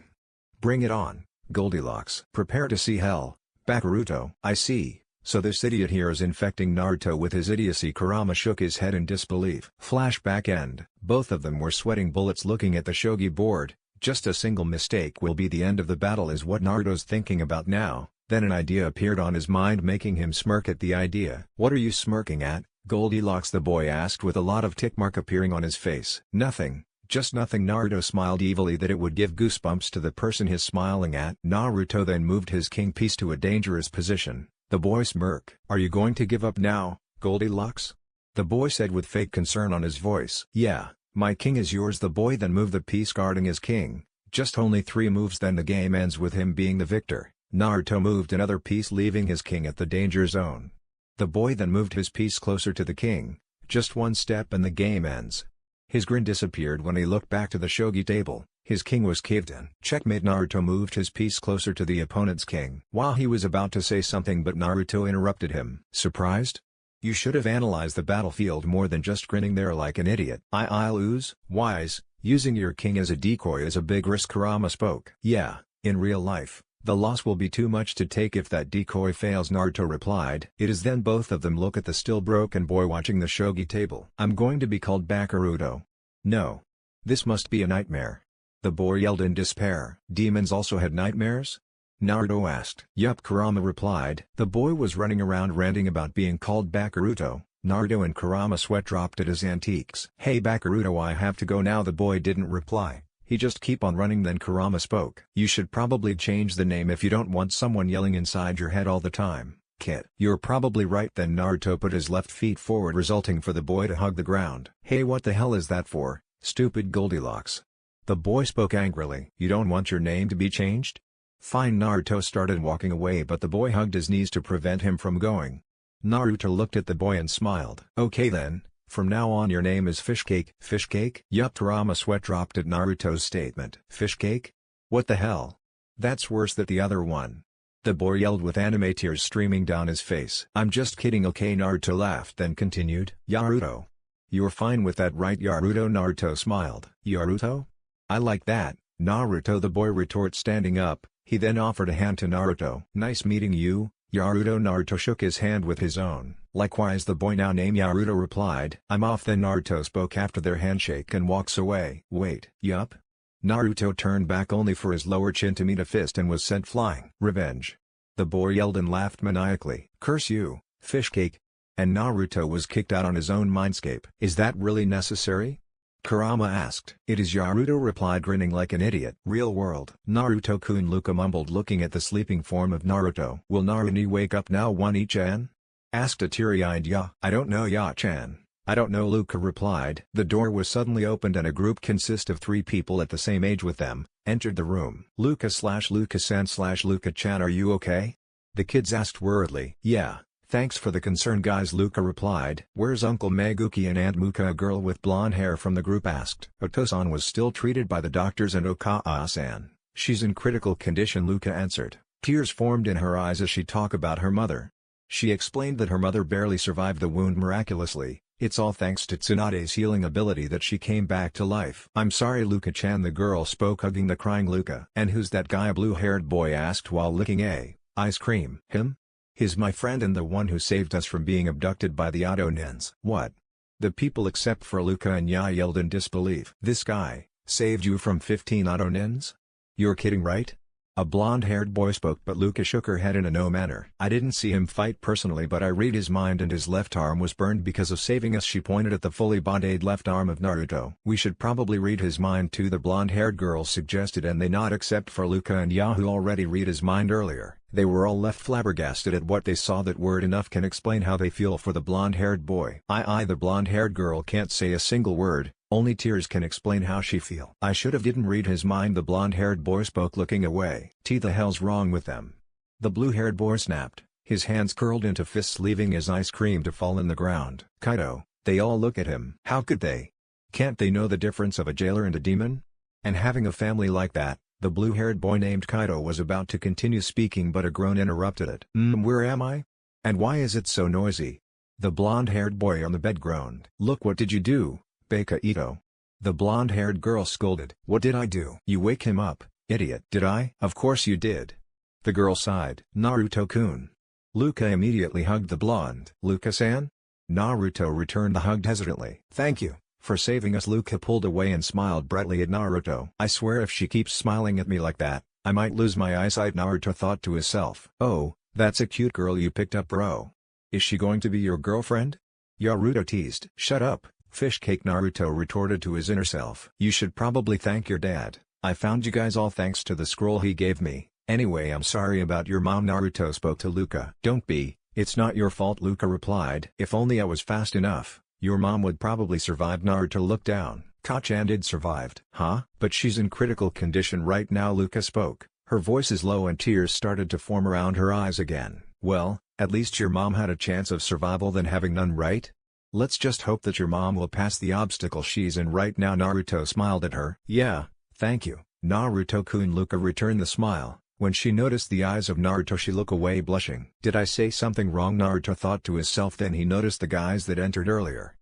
Bring it on, Goldilocks. Prepare to see hell, Bakuruto. I see, so this idiot here is infecting Naruto with his idiocy. Kurama shook his head in disbelief. Flashback end. Both of them were sweating bullets looking at the shogi board. Just a single mistake will be the end of the battle is what Naruto's thinking about now. Then an idea appeared on his mind, making him smirk at the idea. What are you smirking at, Goldilocks? the boy asked with a lot of tick mark appearing on his face. Nothing, just nothing. Naruto smiled evilly that it would give goosebumps to the person he's smiling at. Naruto then moved his king piece to a dangerous position. The boy smirked. Are you going to give up now, Goldilocks? The boy said with fake concern on his voice. Yeah, my king is yours. The boy then moved the piece guarding his king. Just only 3 moves, then the game ends with him being the victor. Naruto moved another piece, leaving his king at the danger zone. The boy then moved his piece closer to the king. Just 1 step and the game ends. His grin disappeared when he looked back to the shogi table. His king was caved in. Checkmate. Naruto moved his piece closer to the opponent's king. While he was about to say something, but Naruto interrupted him. Surprised? You should have analyzed the battlefield more than just grinning there like an idiot. I'll lose. Wise, using your king as a decoy is a big risk, Kurama spoke. Yeah, in real life, the loss will be too much to take if that decoy fails, Naruto replied. It is then both of them look at the still broken boy watching the shogi table. I'm going to be called Bakuruto. No. This must be a nightmare. The boy yelled in despair. Demons also had nightmares? Naruto asked. Yup, Kurama replied. The boy was running around ranting about being called Bakuruto. Naruto and Kurama sweat dropped at his antics. Hey Bakuruto, I have to go now. The boy didn't reply. He just keep on running. Then Kurama spoke. You should probably change the name if you don't want someone yelling inside your head all the time, kid. You're probably right. Then Naruto put his left feet forward, resulting for the boy to hug the ground. Hey, what the hell is that for, stupid Goldilocks? The boy spoke angrily. You don't want your name to be changed? Fine. Naruto started walking away, but the boy hugged his knees to prevent him from going. Naruto looked at the boy and smiled. Okay then, from now on your name is Fishcake. Fishcake? Yup. Kurama sweat dropped at Naruto's statement. Fishcake? What the hell? That's worse than the other one. The boy yelled with anime tears streaming down his face. I'm just kidding, okay. Naruto laughed then continued. Yaruto. You're fine with that, right? Yaruto. Naruto smiled. Yaruto? I like that, Naruto, the boy retorted standing up. He then offered a hand to Naruto. Nice meeting you, Yaruto. Naruto shook his hand with his own. Likewise, the boy now named Yaruto replied. I'm off then. Naruto spoke after their handshake and walks away. Wait. Yup. Naruto turned back only for his lower chin to meet a fist and was sent flying. Revenge. The boy yelled and laughed maniacally. Curse you, Fishcake. And Naruto was kicked out on his own mindscape. Is that really necessary? Kurama asked. It is, Yaruto replied, grinning like an idiot. Real world. Naruto-kun, Luka mumbled, looking at the sleeping form of Naruto. Will Naruni wake up now, Wani-chan? Asked a teary-eyed Ya. I don't know, Ya-chan. I don't know, Luka replied. The door was suddenly opened and a group consist of 3 people at the same age with them entered the room. Luka/Luka-san/Luka-chan, are you okay? The kids asked worriedly. Yeah. Thanks for the concern, guys, Luka replied. Where's Uncle Meguki and Aunt Muka? A girl with blonde hair from the group asked. Otosan was still treated by the doctors and Okaa-san. She's in critical condition, Luka answered. Tears formed in her eyes as she talked about her mother. She explained that her mother barely survived the wound miraculously. It's all thanks to Tsunade's healing ability that she came back to life. I'm sorry, Luka-chan, the girl spoke, hugging the crying Luka. And who's that guy? A blue-haired boy asked while licking a ice cream. Him? He's my friend and the one who saved us from being abducted by the Auto Nins. What? The people except for Luka and Ya yelled in disbelief. This guy saved you from 15 Auto Nins? You're kidding, right? A blonde-haired boy spoke, but Luka shook her head in a no manner. I didn't see him fight personally, but I read his mind and his left arm was burned because of saving us. She pointed at the fully bonded left arm of Naruto. We should probably read his mind too, the blonde-haired girl suggested, and they not except for Luka and Ya, who already read his mind earlier. They were all left flabbergasted at what they saw. That word enough can explain how they feel for the blonde-haired boy. The blonde-haired girl can't say a single word. Only tears can explain how she feel. I should have didn't read his mind, the blonde-haired boy spoke, looking away. The hell's wrong with them? The blue-haired boy snapped, his hands curled into fists, leaving his ice cream to fall in the ground. Kaido, they all look at him. How could they? Can't they know the difference of a jailer and a demon? And having a family like that? The blue-haired boy named Kaido was about to continue speaking, but a groan interrupted it. Where am I? And why is it so noisy? The blonde-haired boy on the bed groaned. Look, what did you do, Baika Ito? The blonde-haired girl scolded. What did I do? You wake him up, idiot. Did I? Of course you did. The girl sighed. Naruto-kun. Luka immediately hugged the blonde. Luka-san? Naruto returned the hug hesitantly. Thank you for saving us. Luka pulled away and smiled brightly at Naruto. I swear if she keeps smiling at me like that, I might lose my eyesight, Naruto thought to himself. Oh, that's a cute girl you picked up, bro. Is she going to be your girlfriend? Naruto teased. Shut up, Fishcake, Naruto retorted to his inner self. You should probably thank your dad. I found you guys all thanks to the scroll he gave me. Anyway, I'm sorry about your mom, Naruto spoke to Luka. Don't be, it's not your fault, Luka replied. If only I was fast enough, your mom would probably survive. Naruto looked down. Kachan did survived. Huh? But she's in critical condition right now, Luka spoke. Her voice is low and tears started to form around her eyes again. Well, at least your mom had a chance of survival than having none, right? Let's just hope that your mom will pass the obstacle she's in right now. Naruto smiled at her. Yeah, thank you, Naruto-kun. Luka returned the smile. When she noticed the eyes of Naruto, she looked away blushing. Did I say something wrong? Naruto thought to himself. Then he noticed the guys that entered earlier.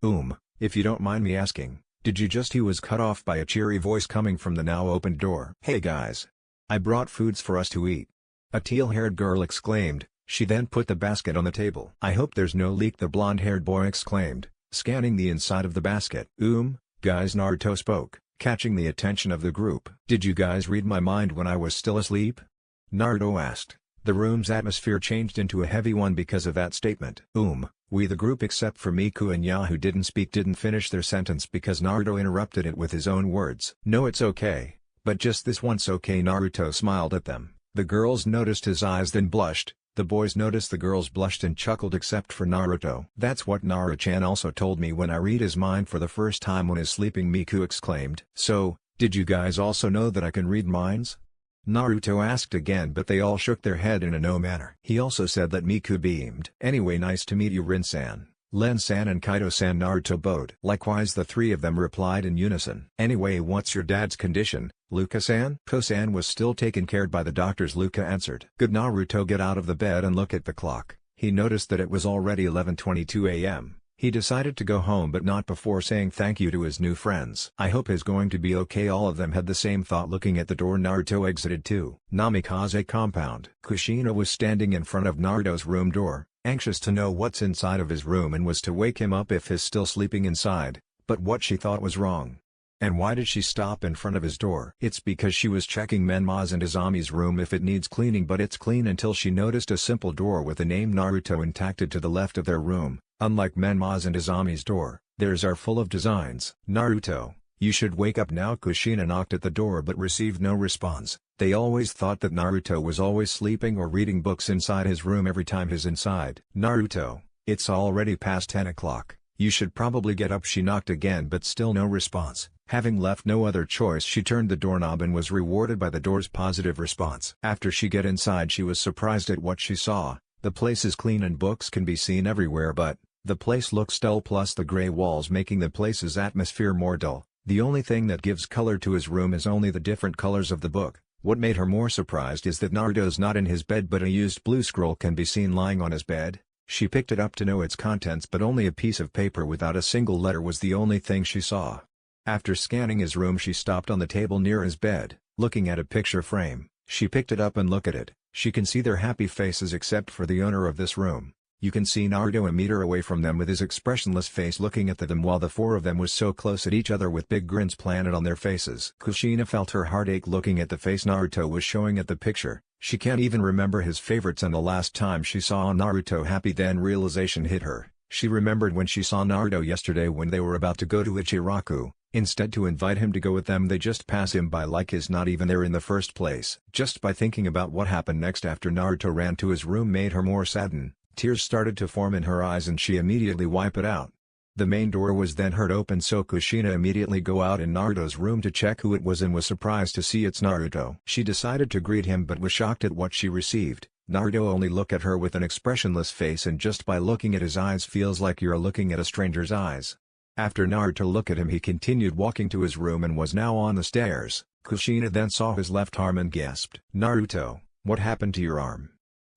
If you don't mind me asking, did you just? He was cut off by a cheery voice coming from the now opened door. Hey guys. I brought foods for us to eat. A teal-haired girl exclaimed. She then put the basket on the table. I hope there's no leak, the blonde-haired boy exclaimed, scanning the inside of the basket. Guys, Naruto spoke, catching the attention of the group. Did you guys read my mind when I was still asleep? Naruto asked. The room's atmosphere changed into a heavy one because of that statement. We, the group except for Miku and Ya, who didn't speak, didn't finish their sentence because Naruto interrupted it with his own words. No, it's okay. But just this once, okay? Naruto smiled at them. The girls noticed his eyes, then blushed. The boys noticed the girls blushed and chuckled except for Naruto. That's what Naruto-chan also told me when I read his mind for the first time when he's sleeping, Miku exclaimed. So, did you guys also know that I can read minds? Naruto asked again, but they all shook their head in a no manner. He also said that Miku beamed. "Anyway, nice to meet you, Rin-san, Len-san and Kaido-san," Naruto bowed. Likewise the three of them replied in unison. "Anyway, what's your dad's condition, Luka-san?" "Ko-san was still taken care of by the doctors," Luka answered. "Good." Naruto get out of the bed and look at the clock. He noticed that it was already 11:22 a.m. He decided to go home, but not before saying thank you to his new friends. "I hope he's going to be okay." All of them had the same thought. Looking at the door, Naruto exited too. Namikaze compound. Kushina was standing in front of Naruto's room door, anxious to know what's inside of his room and was to wake him up if he's still sleeping inside, but what she thought was wrong. And why did she stop in front of his door? It's because she was checking Menma's and Izami's room if it needs cleaning, but it's clean until she noticed a simple door with the name Naruto intact to the left of their room. Unlike Menma's and Izami's door, theirs are full of designs. "Naruto, you should wake up now." Kushina knocked at the door but received no response. They always thought that Naruto was always sleeping or reading books inside his room every time he's inside. "Naruto, it's already past 10 o'clock. You should probably get up." She knocked again but still no response. Having left no other choice, she turned the doorknob and was rewarded by the door's positive response. After she got inside, she was surprised at what she saw. The place is clean and books can be seen everywhere, but the place looks dull, plus the gray walls making the place's atmosphere more dull. The only thing that gives color to his room is only the different colors of the book. What made her more surprised is that Naruto's not in his bed, but a used blue scroll can be seen lying on his bed. She picked it up to know its contents, but only a piece of paper without a single letter was the only thing she saw. After scanning his room, she stopped on the table near his bed, looking at a picture frame. She picked it up and looked at it. She can see their happy faces except for the owner of this room. You can see Naruto a meter away from them with his expressionless face looking at them, while the four of them was so close at each other with big grins planted on their faces. Kushina felt her heartache looking at the face Naruto was showing at the picture. She can't even remember his favorites and the last time she saw Naruto happy. Then realization hit her. She remembered when she saw Naruto yesterday when they were about to go to Ichiraku. Instead to invite him to go with them, they just pass him by like he's not even there in the first place. Just by thinking about what happened next after Naruto ran to his room made her more saddened. Tears started to form in her eyes and she immediately wiped it out. The main door was then heard open, so Kushina immediately go out in Naruto's room to check who it was and was surprised to see it's Naruto. She decided to greet him but was shocked at what she received. Naruto only looked at her with an expressionless face, and just by looking at his eyes feels like you're looking at a stranger's eyes. After Naruto looked at him, he continued walking to his room and was now on the stairs. Kushina then saw his left arm and gasped. "Naruto, what happened to your arm?"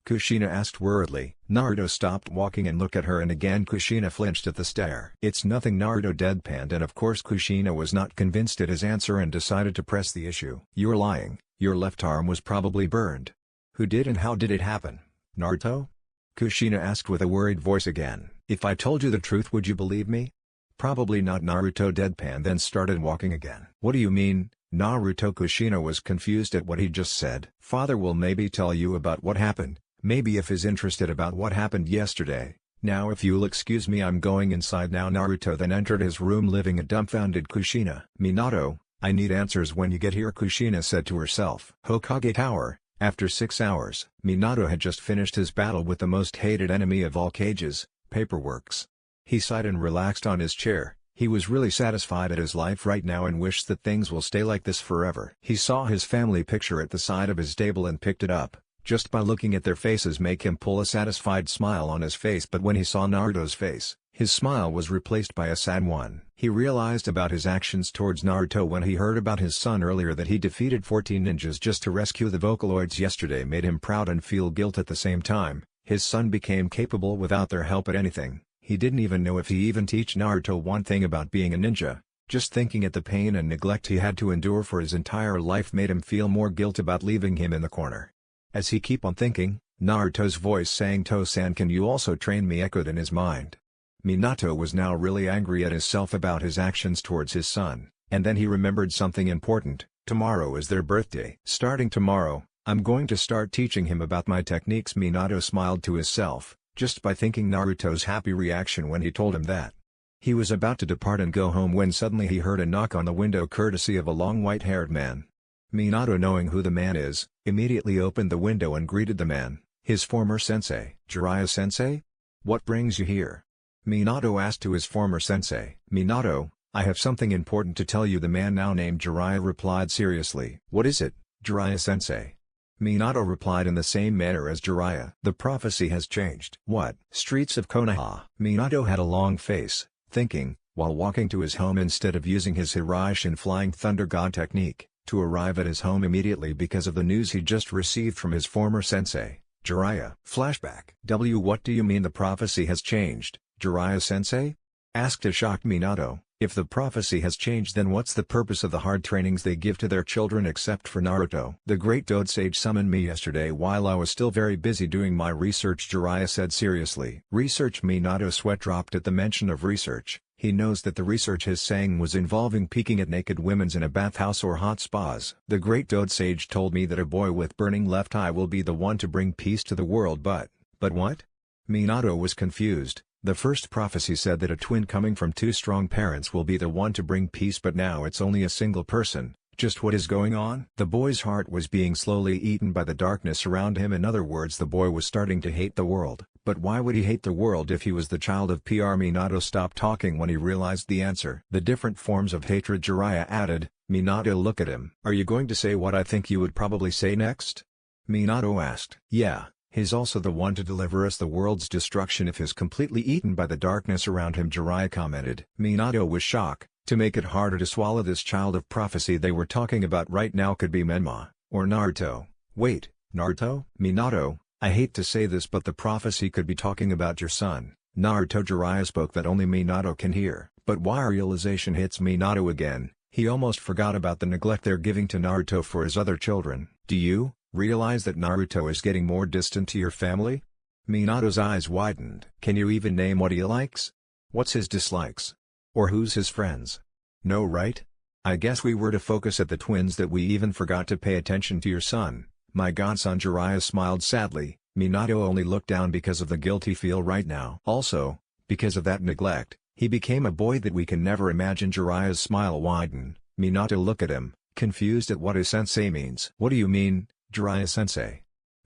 Kushina asked worriedly. Naruto stopped walking and looked at her, and again Kushina flinched at the stare. "It's nothing," Naruto deadpanned, and of course Kushina was not convinced at his answer and decided to press the issue. "You're lying. Your left arm was probably burned." "Who did and how did it happen? Naruto?" Kushina asked with a worried voice again. "If I told you the truth, would you believe me?" "Probably not," Naruto deadpanned, then started walking again. "What do you mean, Naruto?" Kushina was confused at what he just said. "Father will maybe tell you about what happened, maybe if he's interested about what happened yesterday. Now if you'll excuse me, I'm going inside now." Naruto then entered his room, leaving a dumbfounded Kushina. "Minato, I need answers when you get here," Kushina said to herself. Hokage Tower. After 6 hours, Minato had just finished his battle with the most hated enemy of all cages, Paperworks. He sighed and relaxed on his chair. He was really satisfied at his life right now and wished that things will stay like this forever. He saw his family picture at the side of his table and picked it up. Just by looking at their faces make him pull a satisfied smile on his face, but when he saw Naruto's face, his smile was replaced by a sad one. He realized about his actions towards Naruto when he heard about his son earlier. That he defeated 14 ninjas just to rescue the Vocaloids yesterday made him proud and feel guilt at the same time. His son became capable without their help at anything. He didn't even know if he even teach Naruto one thing about being a ninja. Just thinking at the pain and neglect he had to endure for his entire life made him feel more guilt about leaving him in the corner. As he kept on thinking, Naruto's voice saying "To-san, can you also train me?" echoed in his mind. Minato was now really angry at himself about his actions towards his son, and then he remembered something important. Tomorrow is their birthday. Starting tomorrow, I'm going to start teaching him about my techniques. Minato smiled to himself, just by thinking Naruto's happy reaction when he told him that. He was about to depart and go home when suddenly he heard a knock on the window courtesy of a long white-haired man. Minato, knowing who the man is, immediately opened the window and greeted the man, his former sensei. "Jiraiya-sensei? What brings you here?" Minato asked to his former sensei. "Minato, I have something important to tell you," the man now named Jiraiya replied seriously. "What is it?" Jiraiya-sensei. Minato replied in the same manner as Jiraiya. The prophecy has changed. What? Streets of Konoha. Minato had a long face, thinking, while walking to his home instead of using his Hiraishin Flying Thunder God technique, to arrive at his home immediately because of the news he just received from his former sensei, Jiraiya. Flashback. What do you mean the prophecy has changed, Jiraiya-sensei? Asked a shocked Minato. If the prophecy has changed, then what's the purpose of the hard trainings they give to their children except for Naruto? The great Dode Sage summoned me yesterday while I was still very busy doing my research, Jiraiya said seriously. Research? Minato's sweat dropped at the mention of research. He knows that the research he's saying was involving peeking at naked women's in a bathhouse or hot spas. The great Dode Sage told me that a boy with burning left eye will be the one to bring peace to the world, but what? Minato was confused. The first prophecy said that a twin coming from two strong parents will be the one to bring peace, but now it's only a single person. Just what is going on? The boy's heart was being slowly eaten by the darkness around him. In other words, the boy was starting to hate the world. But why would he hate the world if he was the child of PR? Minato stopped talking when he realized the answer. The different forms of hatred, Jiraiya added. Minato, look at him. Are you going to say what I think you would probably say next? Minato asked. Yeah. He's also the one to deliver us the world's destruction if he's completely eaten by the darkness around him, Jiraiya commented. Minato was shocked. To make it harder to swallow, this child of prophecy they were talking about right now could be Menma, or Naruto. Wait, Naruto? Minato, I hate to say this, but the prophecy could be talking about your son, Naruto. Jiraiya spoke that only Minato can hear, but why realization hits Minato again. He almost forgot about the neglect they're giving to Naruto for his other children. Do you realize that Naruto is getting more distant to your family? Minato's eyes widened. Can you even name what he likes? What's his dislikes? Or who's his friends? No, right? I guess we were to focus at the twins that we even forgot to pay attention to your son, my godson. Jiraiya smiled sadly. Minato only looked down because of the guilt he feel right now. Also, because of that neglect, he became a boy that we can never imagine. Jiraiya's smile widened. Minato looked at him, confused at what his sensei means. What do you mean, Jiraiya-sensei?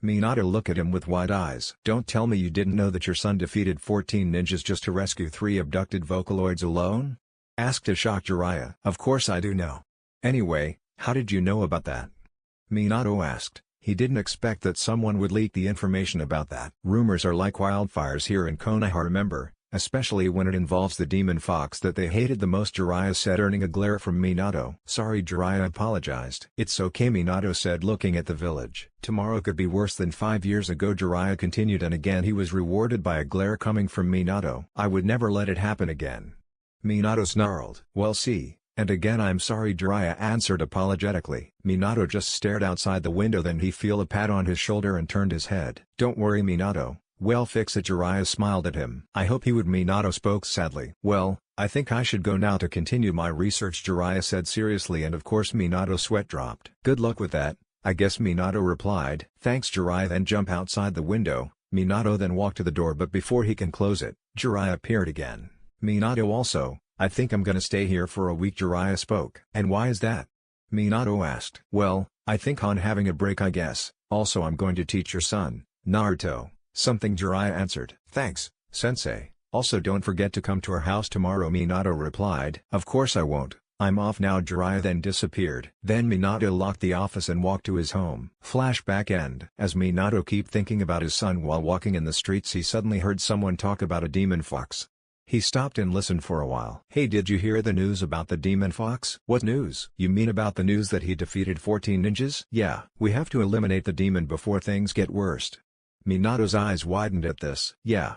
Minato looked at him with wide eyes. Don't tell me you didn't know that your son defeated 14 ninjas just to rescue 3 abducted Vocaloids alone? Asked a shocked Jiraiya. Of course I do know. Anyway, how did you know about that? Minato asked. He didn't expect that someone would leak the information about that. Rumors are like wildfires here in Konoha, remember, especially when it involves the demon fox that they hated the most, Jiraiya said, earning a glare from Minato. Sorry, Jiraiya apologized. It's okay, Minato said, looking at the village. Tomorrow could be worse than 5 years ago, Jiraiya continued, and again he was rewarded by a glare coming from Minato. I would never let it happen again. Minato snarled. Well, see, and again I'm sorry, Jiraiya answered apologetically. Minato just stared outside the window, then he felt a pat on his shoulder and turned his head. Don't worry, Minato. Well, fix it. Jiraiya smiled at him. I hope he would. Minato spoke sadly. Well, I think I should go now to continue my research, Jiraiya said seriously, and of course Minato's sweat dropped. Good luck with that, I guess, Minato replied. Thanks. Jiraiya then jumped outside the window. Minato then walked to the door, but before he can close it, Jiraiya appeared again. Minato also, I think I'm gonna stay here for a week, Jiraiya spoke. And why is that? Minato asked. Well, I think on having a break, I guess. Also, I'm going to teach your son, Naruto, something, Jiraiya answered. Thanks, sensei. Also, don't forget to come to our house tomorrow, Minato replied. Of course I won't. I'm off now. Jiraiya then disappeared. Then Minato locked the office and walked to his home. Flashback end. As Minato kept thinking about his son while walking in the streets, he suddenly heard someone talk about a demon fox. He stopped and listened for a while. Hey, did you hear the news about the demon fox? What news? You mean about the news that he defeated 14 ninjas? Yeah, we have to eliminate the demon before things get worse. Minato's eyes widened at this. Yeah.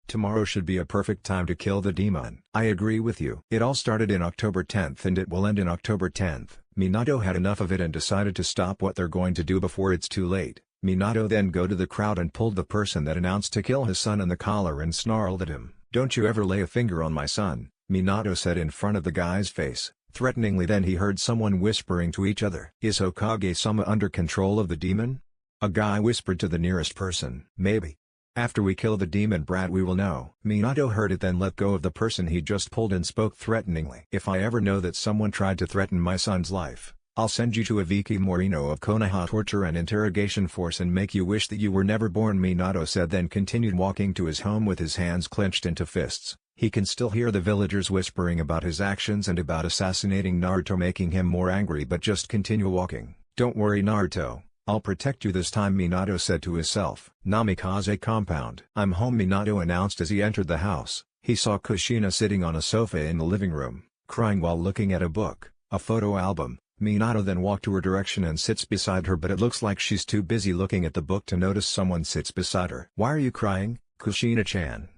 Tomorrow should be a perfect time to kill the demon. I agree with you. It all started in October 10th and it will end in October 10th. Minato had enough of it and decided to stop what they're going to do before it's too late. Minato then go to the crowd and pulled the person that announced to kill his son in the collar and snarled at him. Don't you ever lay a finger on my son, Minato said in front of the guy's face, threateningly. Then he heard someone whispering to each other. Is Hokage-sama under control of the demon? A guy whispered to the nearest person. Maybe. After we kill the demon brat we will know. Minato heard it, then let go of the person he just pulled and spoke threateningly. If I ever know that someone tried to threaten my son's life, I'll send you to a Viki Morino of Konoha torture and interrogation force and make you wish that you were never born, Minato said, then continued walking to his home with his hands clenched into fists. He can still hear the villagers whispering about his actions and about assassinating Naruto, making him more angry, but just continue walking. Don't worry Naruto, I'll protect you this time Minato said to himself. Namikaze compound. I'm home Minato announced as he entered the house. He saw Kushina sitting on a sofa in the living room, crying while looking at a book, a photo album. Minato then walked to her direction and sits beside her, but it looks like she's too busy looking at the book to notice someone sits beside her. Why are you crying, Kushina-chan?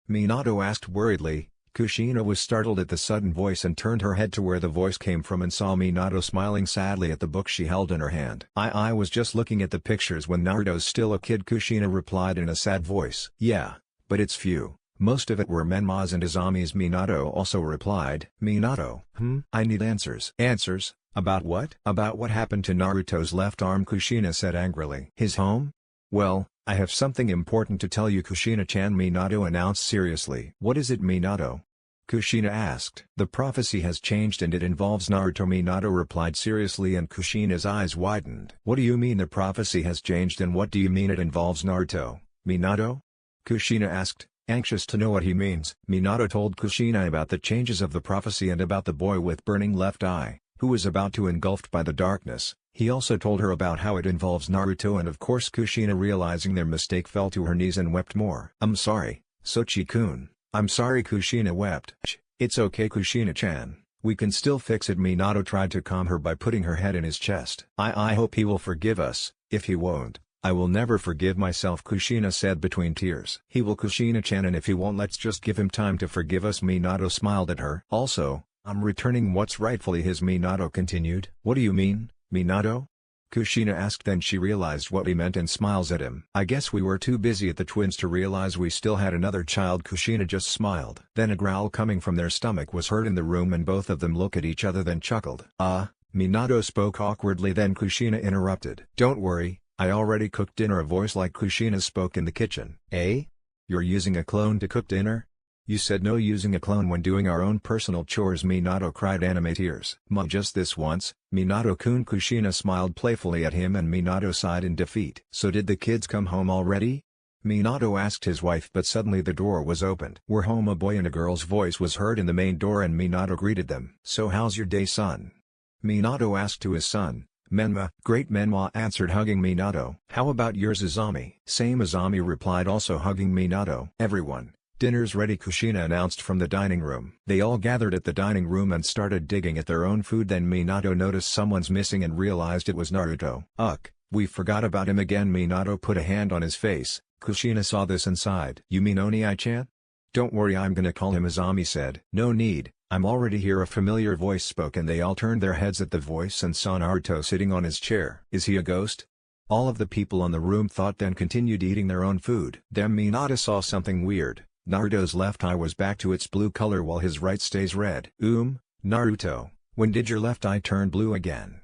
Minato asked worriedly. Kushina was startled at the sudden voice and turned her head to where the voice came from and saw Minato smiling sadly at the book she held in her hand. I was just looking at the pictures when Naruto's still a kid, Kushina replied in a sad voice. Yeah, but it's few. Most of it were Menma's and Izami's, Minato also replied. Minato, I need answers. Answers? About what? About what happened to Naruto's left arm, Kushina said angrily. His home? Well, I have something important to tell you, Kushina-chan, Minato announced seriously. What is it, Minato? Kushina asked. The prophecy has changed and it involves Naruto, Minato replied seriously, and Kushina's eyes widened. What do you mean the prophecy has changed and what do you mean it involves Naruto, Minato? Kushina asked, anxious to know what he means. Minato told Kushina about the changes of the prophecy and about the boy with burning left eye, who was about to engulfed by the darkness. He also told her about how it involves Naruto, and of course Kushina, realizing their mistake, fell to her knees and wept more. I'm sorry, Sochi-kun. I'm sorry, Kushina wept. It's okay, Kushina-chan. We can still fix it. Minato tried to calm her by putting her head in his chest. I hope he will forgive us. If he won't, I will never forgive myself, Kushina said between tears. He will, Kushina-chan, and if he won't, let's just give him time to forgive us. Minato smiled at her. Also, I'm returning what's rightfully his, Minato continued. What do you mean, Minato? Kushina asked, then she realized what he meant and smiles at him. I guess we were too busy at the twins to realize we still had another child. Kushina just smiled. Then a growl coming from their stomach was heard in the room and both of them looked at each other then chuckled. Minato spoke awkwardly, then Kushina interrupted. Don't worry, I already cooked dinner. A voice like Kushina's spoke in the kitchen. Eh? You're using a clone to cook dinner? You said no using a clone when doing our own personal chores, Minato cried, anime tears. Just this once, Minato-kun. Kushina smiled playfully at him and Minato sighed in defeat. So did the kids come home already? Minato asked his wife, but suddenly the door was opened. We're home. A boy and a girl's voice was heard in the main door and Minato greeted them. So how's your day, son? Minato asked to his son. Menma. Great, Menma answered, hugging Minato. How about yours, Izami? Same, Izami replied, also hugging Minato. Everyone, dinner's ready, Kushina announced from the dining room. They all gathered at the dining room and started digging at their own food. Then Minato noticed someone's missing and realized it was Naruto. We forgot about him again. Minato put a hand on his face. Kushina saw this and sighed. You mean Oni-chan? Don't worry, I'm gonna call him, Izami said. No need, I'm already here. A familiar voice spoke and they all turned their heads at the voice and saw Naruto sitting on his chair. Is he a ghost? All of the people on the room thought, then continued eating their own food. Then Minato saw something weird. Naruto's left eye was back to its blue color while his right stays red. Naruto, when did your left eye turn blue again?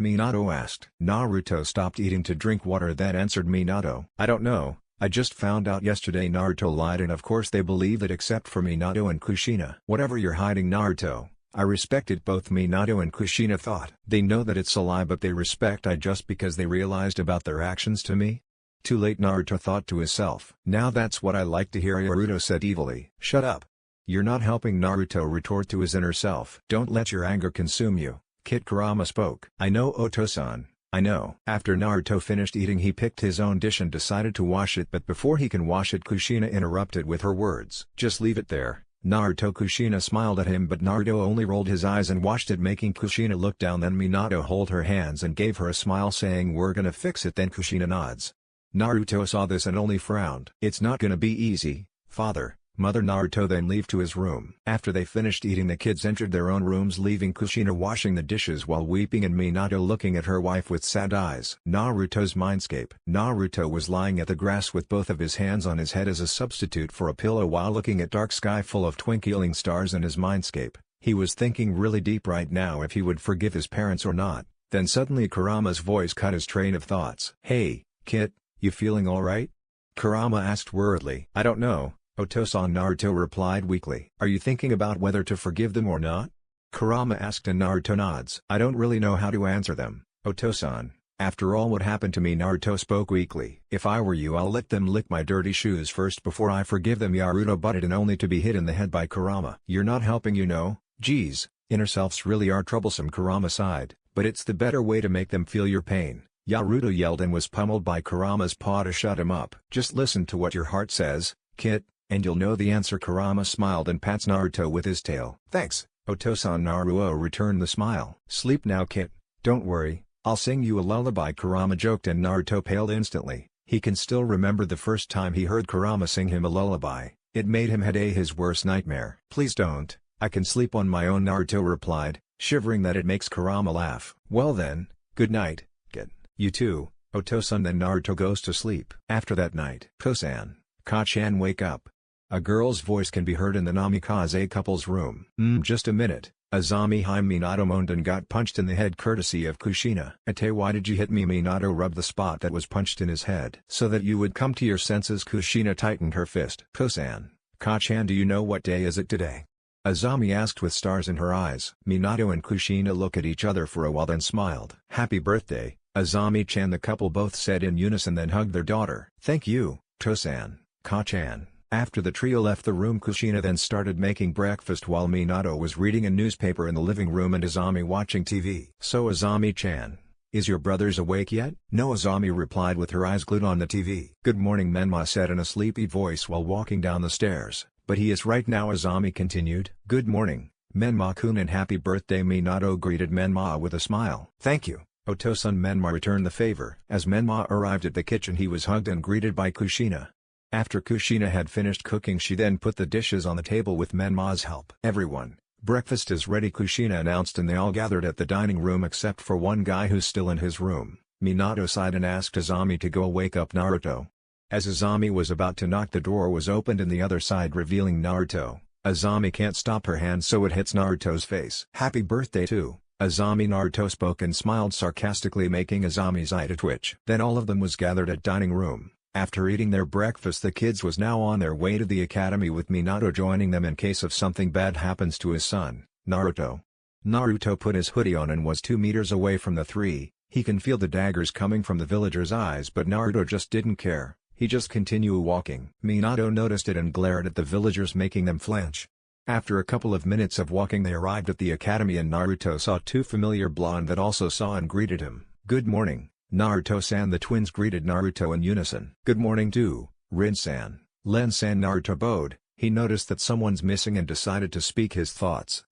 Minato asked. Naruto stopped eating to drink water, then answered Minato. I don't know, I just found out yesterday. Naruto lied, and of course they believed it except for Minato and Kushina. Whatever you're hiding, Naruto, I respect it, both Minato and Kushina thought. They know that it's a lie, but they respect I just because they realized about their actions to me. Too late, Naruto thought to himself. Now that's what I like to hear, Naruto said evilly. Shut up. You're not helping, Naruto retorted to his inner self. Don't let your anger consume you. Kid Kurama spoke. I know, Oto-san, I know. After Naruto finished eating, he picked his own dish and decided to wash it, but before he can wash it, Kushina interrupted with her words. Just leave it there, Naruto. Kushina smiled at him, but Naruto only rolled his eyes and washed it, making Kushina look down. Then Minato held her hands and gave her a smile, saying, we're gonna fix it. Then Kushina nods. Naruto saw this and only frowned. It's not gonna be easy, father, mother. Naruto then left to his room. After they finished eating, the kids entered their own rooms, leaving Kushina washing the dishes while weeping and Minato looking at her wife with sad eyes. Naruto's mindscape. Naruto was lying at the grass with both of his hands on his head as a substitute for a pillow while looking at dark sky full of twinkling stars in his mindscape. He was thinking really deep right now if he would forgive his parents or not. Then suddenly Kurama's voice cut his train of thoughts. Hey, kid, you feeling alright? Kurama asked worriedly. I don't know, Oto-san, Naruto replied weakly. Are you thinking about whether to forgive them or not? Kurama asked and Naruto nods. I don't really know how to answer them, Oto-san. After all what happened to me, Naruto spoke weakly. If I were you, I'll let them lick my dirty shoes first before I forgive them, Naruto butted in, only to be hit in the head by Kurama. You're not helping, you know. Geez, inner selves really are troublesome, Kurama sighed. but it's the better way to make them feel your pain. Naruto yelled and was pummeled by Kurama's paw to shut him up. Just listen to what your heart says, kid, and you'll know the answer. Kurama smiled and pats Naruto with his tail. Thanks, Otosan. Naruto returned the smile. Sleep now, kid. Don't worry, I'll sing you a lullaby. Kurama joked and Naruto paled instantly. He can still remember the first time he heard Kurama sing him a lullaby. It made him headache his worst nightmare. Please don't, I can sleep on my own, Naruto replied, shivering that it makes Kurama laugh. Well then, good night, kid. You too, Otosan. Then Naruto goes to sleep. After that night, Kosan, Kachan, wake up. A girl's voice can be heard in the Namikaze couple's room. Just a minute. Azami Haim. Minato moaned and got punched in the head courtesy of Kushina. Ate, why did you hit me? Minato rubbed the spot that was punched in his head. So that you would come to your senses. Kushina tightened her fist. Kosan, Kachan, do you know what day is it today? Azami asked with stars in her eyes. Minato and Kushina looked at each other for a while then smiled. Happy birthday, Azami-chan. The couple both said in unison then hugged their daughter. Thank you, Kosan, Kachan. After the trio left the room, Kushina then started making breakfast while Minato was reading a newspaper in the living room and Azami watching TV. So Azami-chan, is your brothers awake yet? No, Azami replied with her eyes glued on the TV. Good morning, Menma said in a sleepy voice while walking down the stairs. But he is right now, Azami continued. Good morning, Menma-kun, and happy birthday. Minato greeted Menma with a smile. Thank you, Otosan. Menma returned the favor. As Menma arrived at the kitchen, he was hugged and greeted by Kushina. After Kushina had finished cooking, she then put the dishes on the table with Menma's help. Everyone, breakfast is ready, Kushina announced, and they all gathered at the dining room except for one guy who's still in his room. Minato sighed and asked Azami to go wake up Naruto. As Azami was about to knock, the door was opened in the other side revealing Naruto. Azami can't stop her hand, so it hits Naruto's face. Happy birthday too, Azami. Naruto spoke and smiled sarcastically, making Azami's eye to twitch. Then all of them was gathered at dining room. After eating their breakfast, the kids was now on their way to the academy with Minato joining them in case of something bad happens to his son, Naruto. Naruto put his hoodie on and was 2 meters away from the three. He can feel the daggers coming from the villagers' eyes, but Naruto just didn't care. He just continued walking. Minato noticed it and glared at the villagers, making them flinch. After a couple of minutes of walking, they arrived at the academy and Naruto saw two familiar blonde that also saw and greeted him. Good morning, Naruto-san. The twins greeted Naruto in unison. Good morning too, Rin-san. Len-san. Naruto bowed. He noticed that someone's missing and decided to speak his thoughts.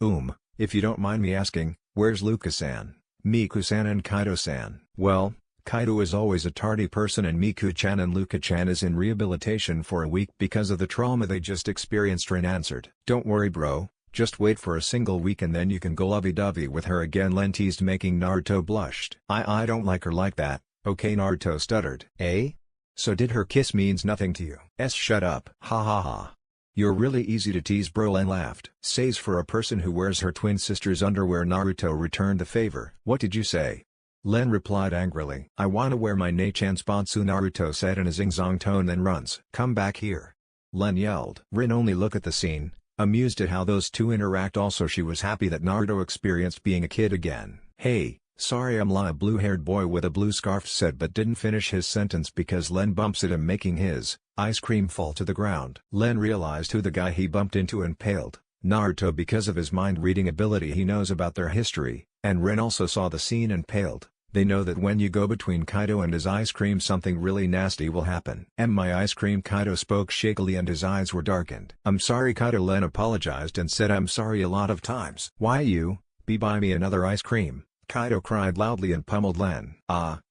If you don't mind me asking, where's Luka-san, Miku-san and Kaido-san? Well, Kaido is always a tardy person and Miku-chan and Luka-chan is in rehabilitation for a week because of the trauma they just experienced, Rin answered. Don't worry bro, just wait for a single week and then you can go lovey-dovey with her again, Len teased, making Naruto blushed. I don't like her like that, okay, Naruto stuttered. Eh? So did her kiss means nothing to you? Shut up. Ha ha ha. You're really easy to tease bro, Len laughed. Says for a person who wears her twin sister's underwear. Naruto returned the favor. What did you say? Len replied angrily. I wanna wear my Nei-chan's Bansu, Naruto said in a zing-zong tone, then runs. Come back here, Len yelled. Rin only looked at the scene, amused at how those two interact. Also she was happy that Naruto experienced being a kid again. Hey, sorry I'm a blue-haired boy with a blue scarf said, but didn't finish his sentence because Len bumps at him, making his ice cream fall to the ground. Len realized who the guy he bumped into and paled Naruto because of his mind-reading ability. He knows about their history, and Rin also saw the scene and paled. They know that when you go between Kaido and his ice cream, something really nasty will happen. My ice cream, Kaido spoke shakily and his eyes were darkened. I'm sorry, Kaido. Len apologized and said I'm sorry a lot of times. Why you, buy me another ice cream, Kaido cried loudly and pummeled Len.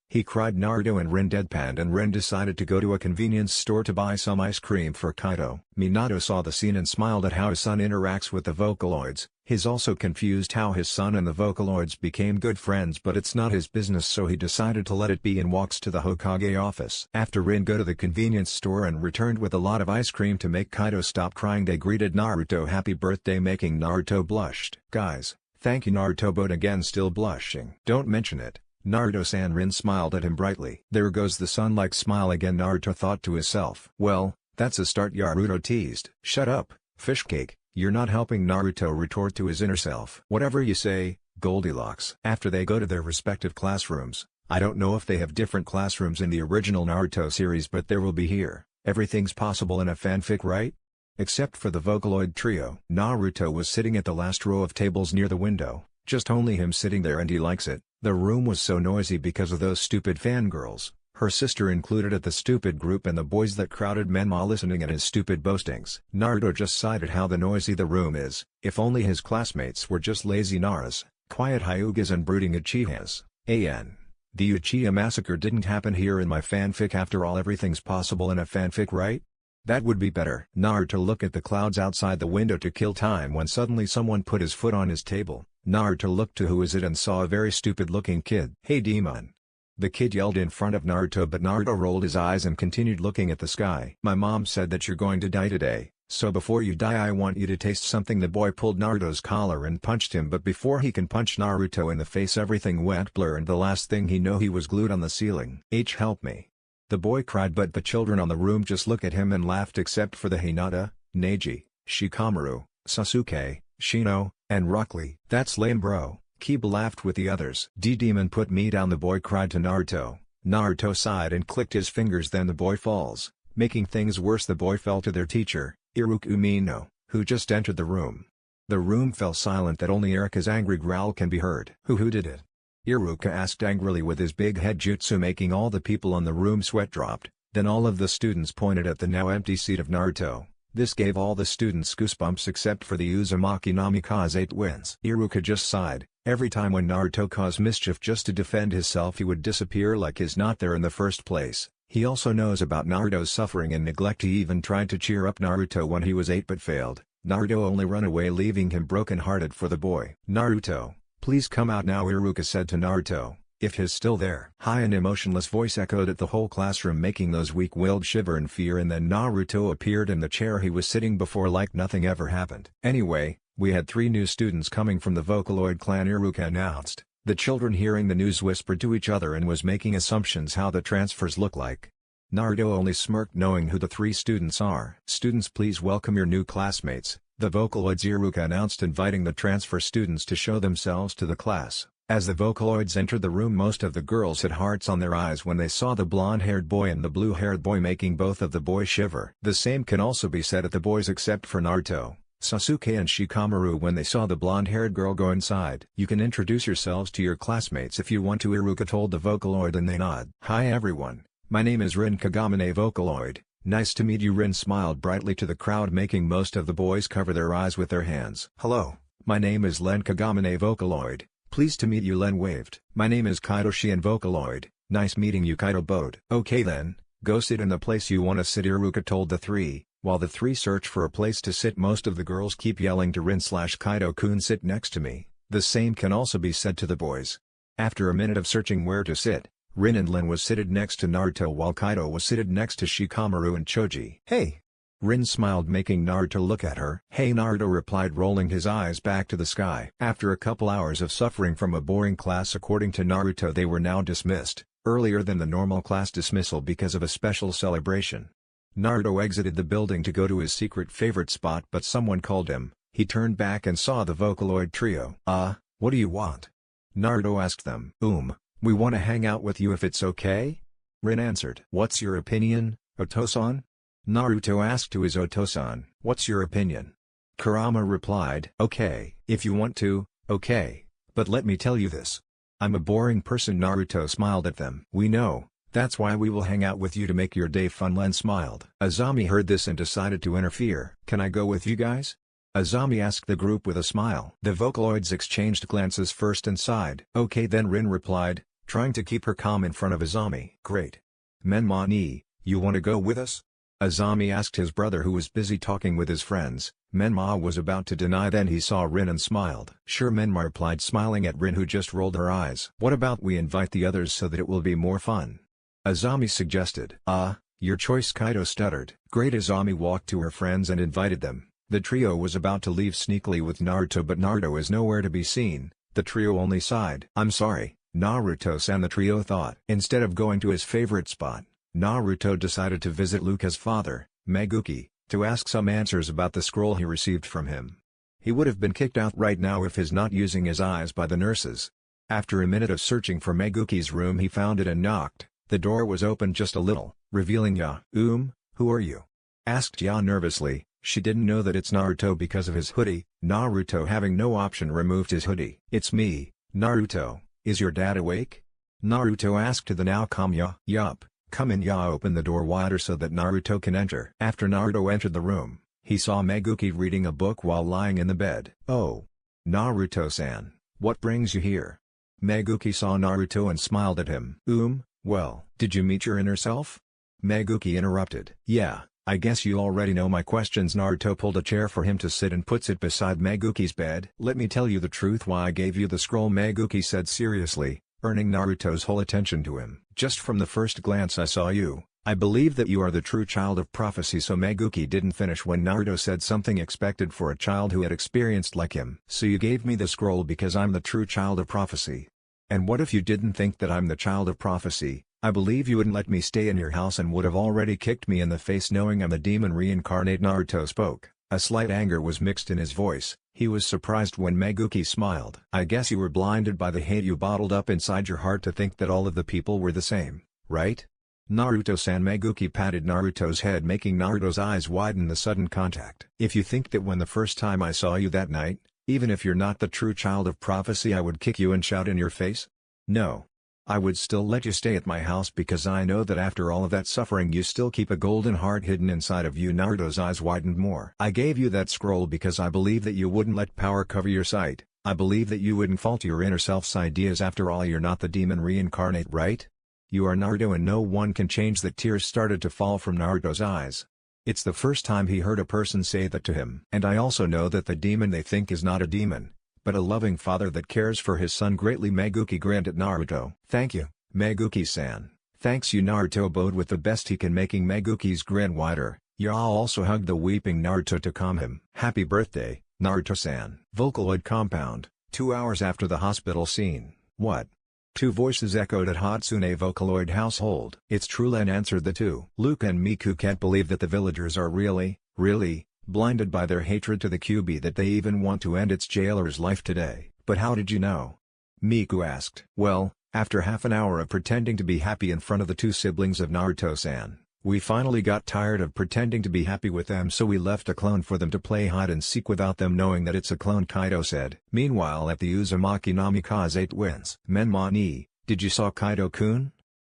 He cried. Naruto and Rin deadpanned and Rin decided to go to a convenience store to buy some ice cream for Kaido. Minato saw the scene and smiled at how his son interacts with the Vocaloids. He's also confused how his son and the Vocaloids became good friends, but it's not his business, so he decided to let it be and walks to the Hokage office. After Rin go to the convenience store and returned with a lot of ice cream to make Kaido stop crying, they greeted Naruto happy birthday, making Naruto blushed. Guys, thank you, Naruto bowed again, still blushing. Don't mention it, Naruto-san. Rin smiled at him brightly. There goes the sun-like smile again, Naruto thought to himself. Well, that's a start, Naruto teased. Shut up, fish cake. You're not helping, Naruto retort to his inner self. Whatever you say, Goldilocks. After they go to their respective classrooms, I don't know if they have different classrooms in the original Naruto series, but there will be here. Everything's possible in a fanfic, right? Except for the Vocaloid trio. Naruto was sitting at the last row of tables near the window, just only him sitting there, and he likes it. The room was so noisy because of those stupid fangirls, her sister included at the stupid group and the boys that crowded Menma listening at his stupid boastings. Naruto just cited how the noisy the room is, if only his classmates were just lazy Naras, quiet Hyugas and brooding Uchihas. The Uchiha massacre didn't happen here in my fanfic. After all, everything's possible in a fanfic, right? That would be better. Naruto looked at the clouds outside the window to kill time when suddenly someone put his foot on his table. Naruto looked to who is it and saw a very stupid looking kid. "Hey demon!" The kid yelled in front of Naruto, but Naruto rolled his eyes and continued looking at the sky. "My mom said that you're going to die today, so before you die I want you to taste something." The boy pulled Naruto's collar and punched him, but before he can punch Naruto in the face everything went blur and the last thing he knew he was glued on the ceiling. Help me!" The boy cried, but the children on the room just looked at him and laughed except for the Hinata, Neji, Shikamaru, Sasuke, Shino, and Rock Lee. "That's lame bro." Kiba laughed with the others. "D-Demon put me down," the boy cried to Naruto. Naruto sighed and clicked his fingers, then the boy falls. Making things worse, the boy fell to their teacher, Iruka Umino, who just entered the room. The room fell silent that only Erika's angry growl can be heard. Who did it?" Iruka asked angrily with his big head jutsu, making all the people on the room sweat dropped. Then all of the students pointed at the now empty seat of Naruto. This gave all the students goosebumps except for the Uzumaki Namikaze twins. Iruka just sighed. Every time when Naruto caused mischief just to defend himself, he would disappear like he's not there in the first place. He also knows about Naruto's suffering and neglect. He even tried to cheer up Naruto when he was 8 but failed. Naruto only ran away, leaving him broken-hearted for the boy. "Naruto, please come out now," Iruka said to Naruto, if he's still there. High and emotionless voice echoed at the whole classroom, making those weak-willed shiver in fear, and then Naruto appeared in the chair he was sitting before like nothing ever happened. "Anyway, we had 3 new students coming from the Vocaloid clan," Iruka announced. The children hearing the news whispered to each other and was making assumptions how the transfers look like. Naruto only smirked knowing who the 3 students are. "Students, please welcome your new classmates," the Vocaloids, Iruka announced, inviting the transfer students to show themselves to the class. As the Vocaloids entered the room, most of the girls had hearts on their eyes when they saw the blonde-haired boy and the blue-haired boy, making both of the boys shiver. The same can also be said at the boys except for Naruto, Sasuke and Shikamaru when they saw the blonde-haired girl go inside. "You can introduce yourselves to your classmates if you want to," Iruka told the Vocaloid, and they nod. "Hi everyone, my name is Rin Kagamine Vocaloid. Nice to meet you." Rin smiled brightly to the crowd, making most of the boys cover their eyes with their hands. "Hello, my name is Len Kagamine Vocaloid. Pleased to meet you." Len waved. "My name is Kaido Shien Vocaloid. Nice meeting you." Kaido bowed. "Okay then, go sit in the place you want to sit," Iruka told the 3. While the 3 search for a place to sit, most of the girls keep yelling to Rin/Kaido-kun, "Sit next to me." The same can also be said to the boys. After a minute of searching where to sit, Rin and Len was seated next to Naruto while Kaido was seated next to Shikamaru and Choji. "Hey!" Rin smiled, making Naruto look at her. "Hey!" Naruto replied, rolling his eyes back to the sky. After a couple hours of suffering from a boring class, according to Naruto, they were now dismissed, earlier than the normal class dismissal because of a special celebration. Naruto exited the building to go to his secret favorite spot, but someone called him. He turned back and saw the Vocaloid trio. What do you want?" Naruto asked them. We want to hang out with you if it's okay?" Rin answered. "What's your opinion, Otosan?" Naruto asked to his Otosan. "What's your opinion?" Kurama replied. "Okay. If you want to, okay. But let me tell you this. I'm a boring person." Naruto smiled at them. "We know. That's why we will hang out with you to make your day fun." Len smiled. Azami heard this and decided to interfere. "Can I go with you guys?" Azami asked the group with a smile. The Vocaloids exchanged glances first and sighed. "Okay then," Rin replied, trying to keep her calm in front of Azami. "Great. Menma ni, you want to go with us?" Azami asked his brother, who was busy talking with his friends. Menma was about to deny, then he saw Rin and smiled. "Sure," Menma replied, smiling at Rin, who just rolled her eyes. "What about we invite the others so that it will be more fun?" Azami suggested. Your choice," Kaido stuttered. Great. Azami walked to her friends and invited them. The trio was about to leave sneakily with Naruto, but Naruto is nowhere to be seen. The trio only sighed. "I'm sorry, Naruto-san," the trio thought. Instead of going to his favorite spot, Naruto decided to visit Luca's father, Meguki, to ask some answers about the scroll he received from him. He would have been kicked out right now if he's not using his eyes by the nurses. After a minute of searching for Meguki's room, he found it and knocked. The door was opened just a little, revealing Ya. Who are you?" asked Ya nervously. She didn't know that it's Naruto because of his hoodie. Naruto, having no option, removed his hoodie. "It's me, Naruto. Is your dad awake? Naruto asked to the now calm Ya. Yup, come in. Ya opened the door wider so that Naruto can enter. After Naruto entered the room, he saw Meguki reading a book while lying in the bed. Oh. Naruto-san, what brings you here? Meguki saw Naruto and smiled at him. Well, did you meet your inner self? Meguki interrupted. Yeah, I guess you already know my questions. Naruto pulled a chair for him to sit and puts it beside Meguki's bed. Let me tell you the truth why I gave you the scroll, Meguki said seriously, earning Naruto's whole attention to him. Just from the first glance I saw you, I believe that you are the true child of prophecy. So Meguki didn't finish when Naruto said something expected for a child who had experienced like him. So you gave me the scroll because I'm the true child of prophecy. And what if you didn't think that I'm the child of prophecy? I believe you wouldn't let me stay in your house and would have already kicked me in the face knowing I'm the demon reincarnate. Naruto spoke. A slight anger was mixed in his voice. He was surprised when Meguki smiled. I guess you were blinded by the hate you bottled up inside your heart to think that all of the people were the same, right? Naruto-san. Meguki patted Naruto's head, making Naruto's eyes widen the sudden contact. If you think that when the first time I saw you that night, even if you're not the true child of prophecy, I would kick you and shout in your face? No. I would still let you stay at my house because I know that after all of that suffering you still keep a golden heart hidden inside of you. Naruto's eyes widened more. I gave you that scroll because I believe that you wouldn't let power cover your sight. I believe that you wouldn't fall to your inner self's ideas. After all, you're not the demon reincarnate, right? You are Naruto and no one can change that. Tears started to fall from Naruto's eyes. It's the first time he heard a person say that to him. And I also know that the demon they think is not a demon, but a loving father that cares for his son greatly. Meguki grinned at Naruto. Thank you, Meguki-san. Thanks. You. Naruto bowed with the best he can, making Meguki's grin wider. Ya also hugged the weeping Naruto to calm him. Happy birthday, Naruto-san. Vocaloid compound, 2 hours after the hospital scene. What? Two voices echoed at Hatsune Vocaloid household. It's true, Len answered the two. Luca and Miku can't believe that the villagers are really blinded by their hatred to the QB that they even want to end its jailer's life today. But how did you know? Miku asked. Well, after half an hour of pretending to be happy in front of the two siblings of Naruto-san, we finally got tired of pretending to be happy with them, so we left a clone for them to play hide and seek without them knowing that it's a clone, Kaido said. Meanwhile at the Uzumaki Namikaze Twins. Menma-ni, did you saw Kaido-kun?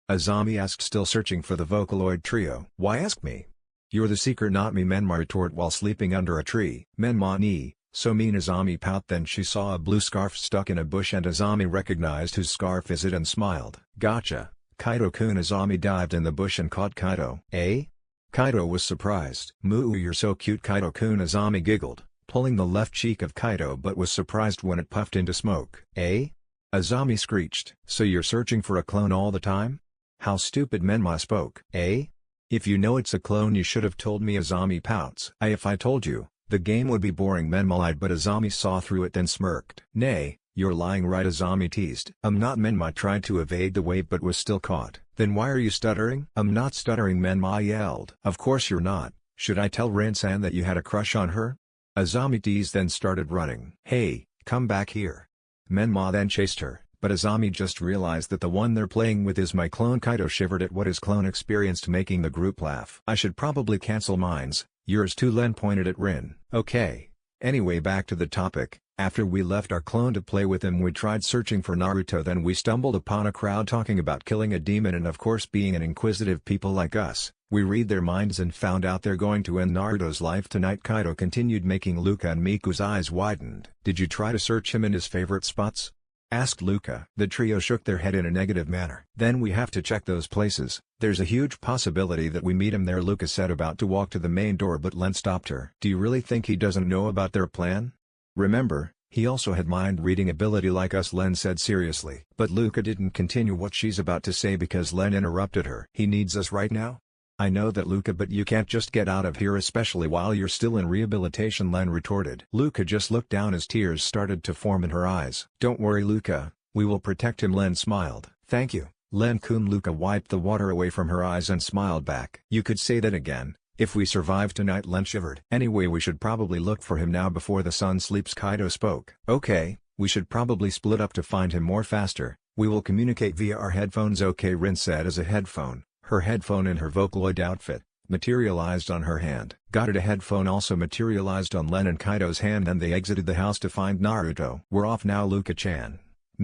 Azami asked, still searching for the Vocaloid trio. Why ask me? You're the seeker, not me, Menma retorted while sleeping under a tree. Menma-ni, so mean. Azami pout. Then she saw a blue scarf stuck in a bush and Azami recognized whose scarf is it and smiled. Gotcha. Kaido-kun. Azami dived in the bush and caught Kaido. Eh? Kaido was surprised. Moo, you're so cute, Kaido-kun. Azami giggled, pulling the left cheek of Kaido, but was surprised when it puffed into smoke. Eh? Azami screeched. So you're searching for a clone all the time? How stupid. Menma spoke. Eh? If you know it's a clone you should have told me. Azami pouts. If I told you, the game would be boring. Menma lied, but Azami saw through it then smirked. Nay. You're lying, right? Azami teased. Not. Menma tried to evade the wave but was still caught. Then why are you stuttering? I'm not stuttering, Menma yelled. Of course you're not. Should I tell Rin-san that you had a crush on her? Azami teased then started running. Hey, come back here. Menma then chased her, but Azami just realized that the one they're playing with is my clone. Kaido shivered at what his clone experienced, making the group laugh. I should probably cancel mines. Yours too, Len pointed at Rin. Okay. Anyway, back to the topic. After we left our clone to play with him, we tried searching for Naruto. Then we stumbled upon a crowd talking about killing a demon, and of course, being an inquisitive people like us, we read their minds and found out they're going to end Naruto's life tonight. Kaido continued, making Luca and Miku's eyes widened. Did you try to search him in his favorite spots? Asked Luca. The trio shook their head in a negative manner. Then we have to check those places. There's a huge possibility that we meet him there, Luca said, about to walk to the main door, but Len stopped her. Do you really think he doesn't know about their plan? Remember, he also had mind-reading ability like us, Len said seriously. But Luca didn't continue what she's about to say because Len interrupted her. He needs us right now? I know that, Luca, but you can't just get out of here, especially while you're still in rehabilitation, Len retorted. Luca just looked down as tears started to form in her eyes. Don't worry, Luca, we will protect him, Len smiled. Thank you, Len-kun. Luca wiped the water away from her eyes and smiled back. You could say that again. If we survive tonight, Len shivered. Anyway, we should probably look for him now before the sun sleeps, Kaido spoke. Okay, we should probably split up to find him more faster. We will communicate via our headphones. Okay, Rin said as a headphone, her headphone in her Vocaloid outfit, materialized on her hand. Got it. A headphone also materialized on Len and Kaido's hand, and they exited the house to find Naruto. We're off now, Luca-chan.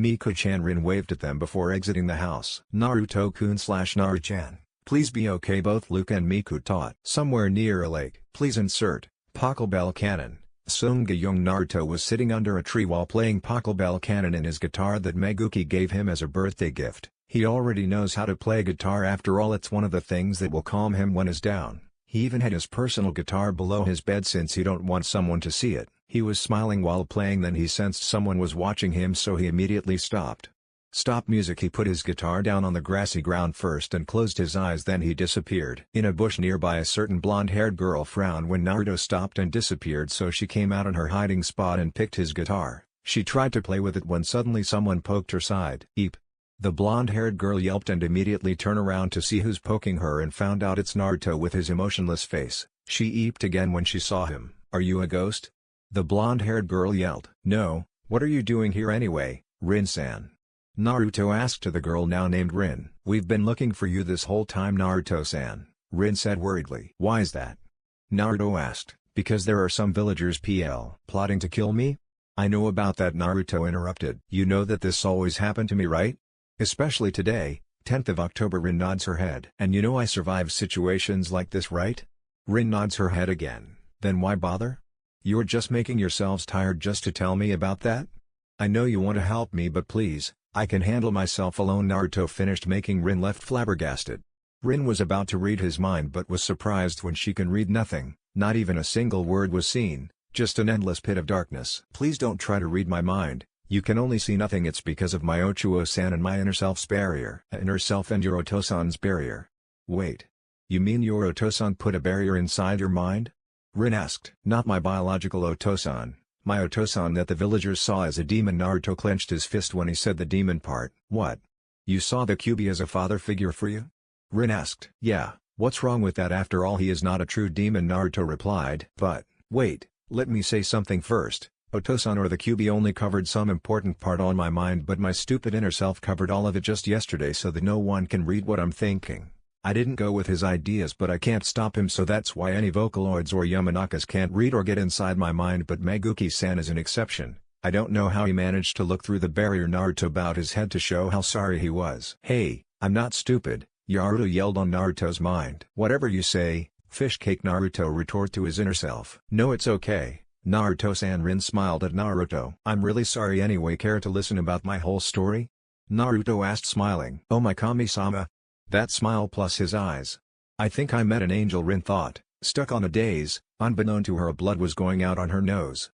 Miku-chan. Rin waved at them before exiting the house. Naruto-kun/Naru-chan, please be okay. Both Luke and Miku taught. Somewhere near a lake. Please insert Pokeball Cannon. Young Naruto was sitting under a tree while playing Pokeball Cannon in his guitar that Meguki gave him as a birthday gift. He already knows how to play guitar. After all, it's one of the things that will calm him when he's down. He even had his personal guitar below his bed since he don't want someone to see it. He was smiling while playing, then he sensed someone was watching him, so he immediately stopped. Stop music. He put his guitar down on the grassy ground first and closed his eyes, then he disappeared. In a bush nearby, a certain blonde-haired girl frowned when Naruto stopped and disappeared, so she came out in her hiding spot and picked his guitar. She tried to play with it when suddenly someone poked her side. Eep. The blonde-haired girl yelped and immediately turned around to see who's poking her and found out it's Naruto with his emotionless face. She eeped again when she saw him. Are you a ghost? The blonde-haired girl yelled. No, what are you doing here anyway, Rin-san? Naruto asked to the girl now named Rin. We've been looking for you this whole time, Naruto-san, Rin said worriedly. Why's that? Naruto asked. Because there are some villagers plotting to kill me? I know about that, Naruto interrupted. You know that this always happened to me, right? Especially today, 10th of October. Rin nods her head. And you know I survive situations like this, right? Rin nods her head again. Then why bother? You're just making yourselves tired just to tell me about that? I know you want to help me, but please, I can handle myself alone. Naruto finished making Rin left flabbergasted. Rin was about to read his mind but was surprised when she can read nothing, not even a single word was seen, just an endless pit of darkness. Please don't try to read my mind. You can only see nothing. It's because of my Ochuo-san and my inner self's barrier. Inner self and your Oto-san's barrier. Wait. You mean your Oto-san put a barrier inside your mind? Rin asked. Not my biological Oto-san. My Oto-san that the villagers saw as a demon. Naruto clenched his fist when he said the demon part. What? You saw the Kyuubi as a father figure for you? Rin asked. Yeah, what's wrong with that? After all, he is not a true demon, Naruto replied. But, wait, let me say something first. Oto-san or the Kyuubi only covered some important part on my mind, but my stupid inner self covered all of it just yesterday so that no one can read what I'm thinking. I didn't go with his ideas, but I can't stop him, so that's why any Vocaloids or Yamanakas can't read or get inside my mind, but Meguki-san is an exception. I don't know how he managed to look through the barrier. Naruto bowed his head to show how sorry he was. Hey, I'm not stupid, Yaruto yelled on Naruto's mind. Whatever you say, fish cake, Naruto retorted to his inner self. No, it's okay, Naruto-san. Rin smiled at Naruto. I'm really sorry anyway. Care to listen about my whole story? Naruto asked, smiling. Oh my Kami-sama. That smile plus his eyes. I think I met an angel, Rin thought, stuck on a daze. Unbeknown to her, blood was going out on her nose.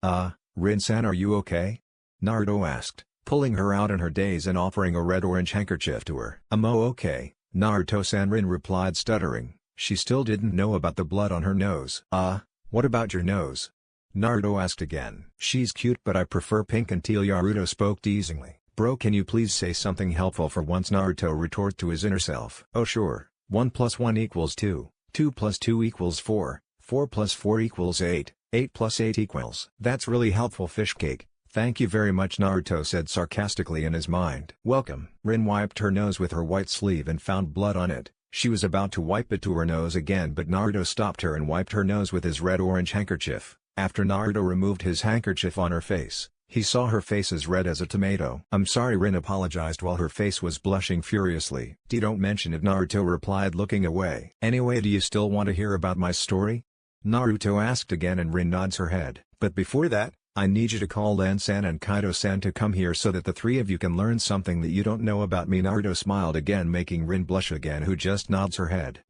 Rin-san, are you okay? Naruto asked, pulling her out in her daze and offering a red-orange handkerchief to her. Okay, Naruto-san, Rin replied, stuttering. She still didn't know about the blood on her nose. What about your nose? Naruto asked again. She's cute, but I prefer pink and teal, Yaruto spoke teasingly. Bro, can you please say something helpful for once? Naruto retorted to his inner self. Oh sure, 1 + 1 = 2, 2 + 2 = 4, 4 + 4 = 8, 8 + 8 = That's really helpful, Fishcake. Thank you very much, Naruto said sarcastically in his mind. Welcome. Rin wiped her nose with her white sleeve and found blood on it. She was about to wipe it to her nose again, but Naruto stopped her and wiped her nose with his red-orange handkerchief. After Naruto removed his handkerchief on her face, he saw her face as red as a tomato. I'm sorry, Rin apologized while her face was blushing furiously. Don't mention it, Naruto replied, looking away. Anyway, do you still want to hear about my story? Naruto asked again, and Rin nods her head. But before that, I need you to call Lan-san and Kaido-san to come here so that the three of you can learn something that you don't know about me. Naruto smiled again, making Rin blush again, who just nods her head.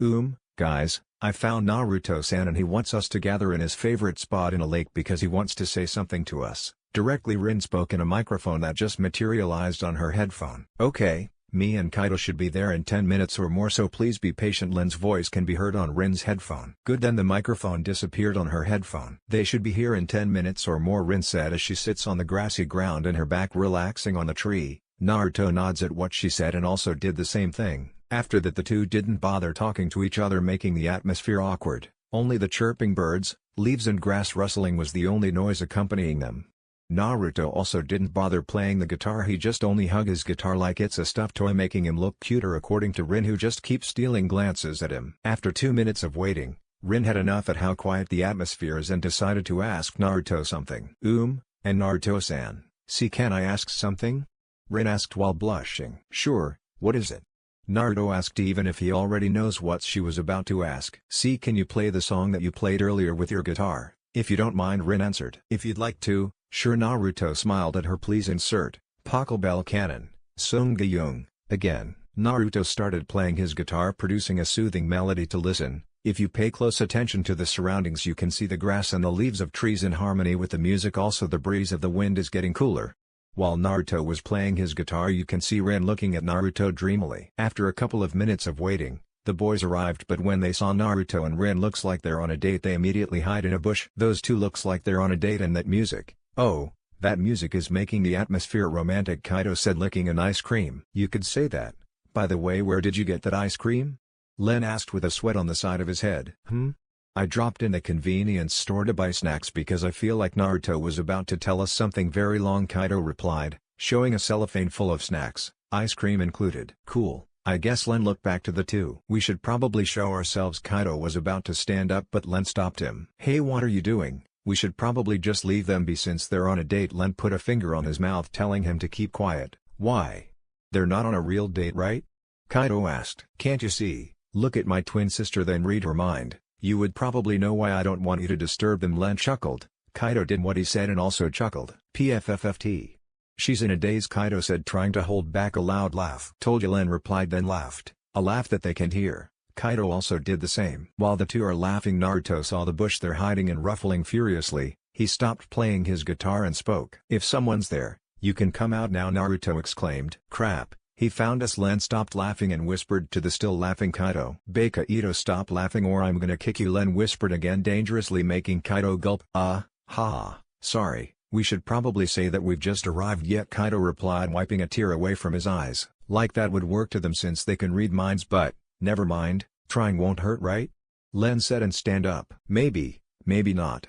Guys, I found Naruto-san and he wants us to gather in his favorite spot in a lake because he wants to say something to us. Directly, Rin spoke in a microphone that just materialized on her headphone. Okay, me and Kaido should be there in 10 minutes or more, so please be patient. Lin's voice can be heard on Rin's headphone. Good, then the microphone disappeared on her headphone. They should be here in 10 minutes or more, Rin said as she sits on the grassy ground and her back relaxing on the tree. Naruto nods at what she said and also did the same thing. After that, the two didn't bother talking to each other, making the atmosphere awkward. Only the chirping birds, leaves and grass rustling was the only noise accompanying them. Naruto also didn't bother playing the guitar, he just only hugged his guitar like it's a stuffed toy, making him look cuter according to Rin, who just keeps stealing glances at him. After 2 minutes of waiting, Rin had enough at how quiet the atmosphere is and decided to ask Naruto something. And Naruto-san, see, can I ask something? Rin asked while blushing. Sure, what is it? Naruto asked even if he already knows what she was about to ask. See, can you play the song that you played earlier with your guitar? If you don't mind, Rin answered. If you'd like to, sure. Naruto smiled at her. Please insert Pokebell Cannon, Sungayung. Again, Naruto started playing his guitar, producing a soothing melody to listen. If you pay close attention to the surroundings, you can see the grass and the leaves of trees in harmony with the music. Also, the breeze of the wind is getting cooler. While Naruto was playing his guitar, you can see Rin looking at Naruto dreamily. After a couple of minutes of waiting, the boys arrived, but when they saw Naruto and Rin looks like they're on a date, they immediately hide in a bush. Those two looks like they're on a date, and that music, oh, that music is making the atmosphere romantic, Kaido said, licking an ice cream. You could say that. By the way, where did you get that ice cream? Len asked with a sweat on the side of his head. I dropped in a convenience store to buy snacks because I feel like Naruto was about to tell us something very long, Kaido replied, showing a cellophane full of snacks, ice cream included. Cool, I guess. Len looked back to the two. We should probably show ourselves. Kaido was about to stand up, but Len stopped him. Hey, what are you doing? We should probably just leave them be since they're on a date. Len put a finger on his mouth, telling him to keep quiet. Why? They're not on a real date, right? Kaido asked. Can't you see? Look at my twin sister, then read her mind. You would probably know why I don't want you to disturb them. Len chuckled. Kaido did what he said and also chuckled. PFFFT. She's in a daze, Kaido said, trying to hold back a loud laugh. Told you, Len replied, then laughed. A laugh that they can't hear. Kaido also did the same. While the two are laughing, Naruto saw the bush they're hiding in ruffling furiously. He stopped playing his guitar and spoke. If someone's there, you can come out now, Naruto exclaimed. Crap. He found us. Len stopped laughing and whispered to the still laughing Kaido. Baker Ito, stop laughing or I'm gonna kick you, Len whispered again, dangerously making Kaido gulp. Sorry, we should probably say that we've just arrived yet, Kaido replied, wiping a tear away from his eyes. Like that would work to them since they can read minds, but, never mind, trying won't hurt, right? Len said, and stand up. Maybe not.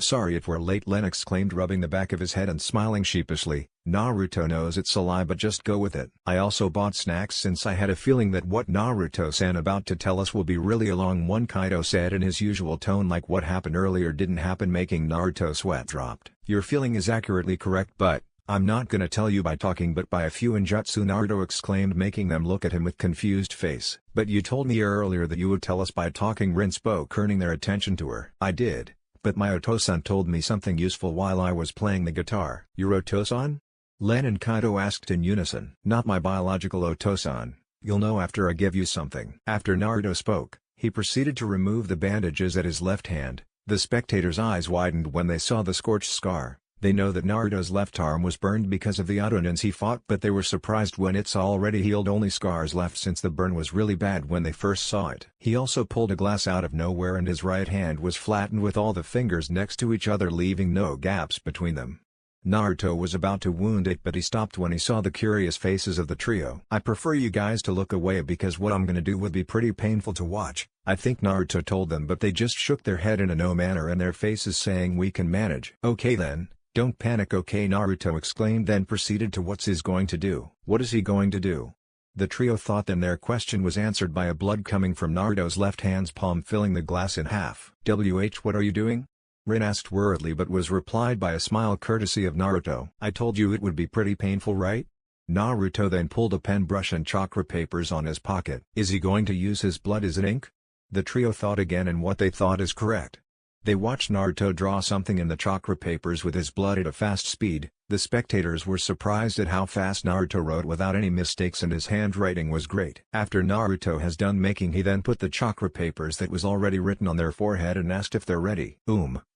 Sorry if we're late, Len exclaimed, rubbing the back of his head and smiling sheepishly. Naruto knows it's a lie, but just go with it. I also bought snacks since I had a feeling that what Naruto-san about to tell us will be really a long one, Kaido said in his usual tone, like what happened earlier didn't happen, making Naruto's sweat dropped. Your feeling is accurately correct, but I'm not gonna tell you by talking but by a few ninjutsu, Naruto exclaimed, making them look at him with confused face. But you told me earlier that you would tell us by talking, Rin spoke, earning their attention to her. I did. But my Oto-san told me something useful while I was playing the guitar. Your Oto-san? Len and Kaido asked in unison. Not my biological Oto-san. You'll know after I give you something. After Naruto spoke, he proceeded to remove the bandages at his left hand. The spectators' eyes widened when they saw the scorched scar. They know that Naruto's left arm was burned because of the Otonins he fought, but they were surprised when it's already healed, only scars left since the burn was really bad when they first saw it. He also pulled a glass out of nowhere and his right hand was flattened with all the fingers next to each other, leaving no gaps between them. Naruto was about to wound it, but he stopped when he saw the curious faces of the trio. I prefer you guys to look away because what I'm gonna do would be pretty painful to watch, I think, Naruto told them, but they just shook their head in a no manner and their faces saying we can manage. Okay then. Don't panic, okay, Naruto exclaimed, then proceeded to what's he's going to do. What is he going to do? The trio thought, then their question was answered by a blood coming from Naruto's left hand's palm, filling the glass in half. What are you doing? Rin asked worriedly, but was replied by a smile courtesy of Naruto. I told you it would be pretty painful, right? Naruto then pulled a pen, brush and chakra papers on his pocket. Is he going to use his blood as an ink? The trio thought again, and what they thought is correct. They watched Naruto draw something in the chakra papers with his blood at a fast speed. The spectators were surprised at how fast Naruto wrote without any mistakes, and his handwriting was great. After Naruto has done making, he then put the chakra papers that was already written on their forehead and asked if they're ready.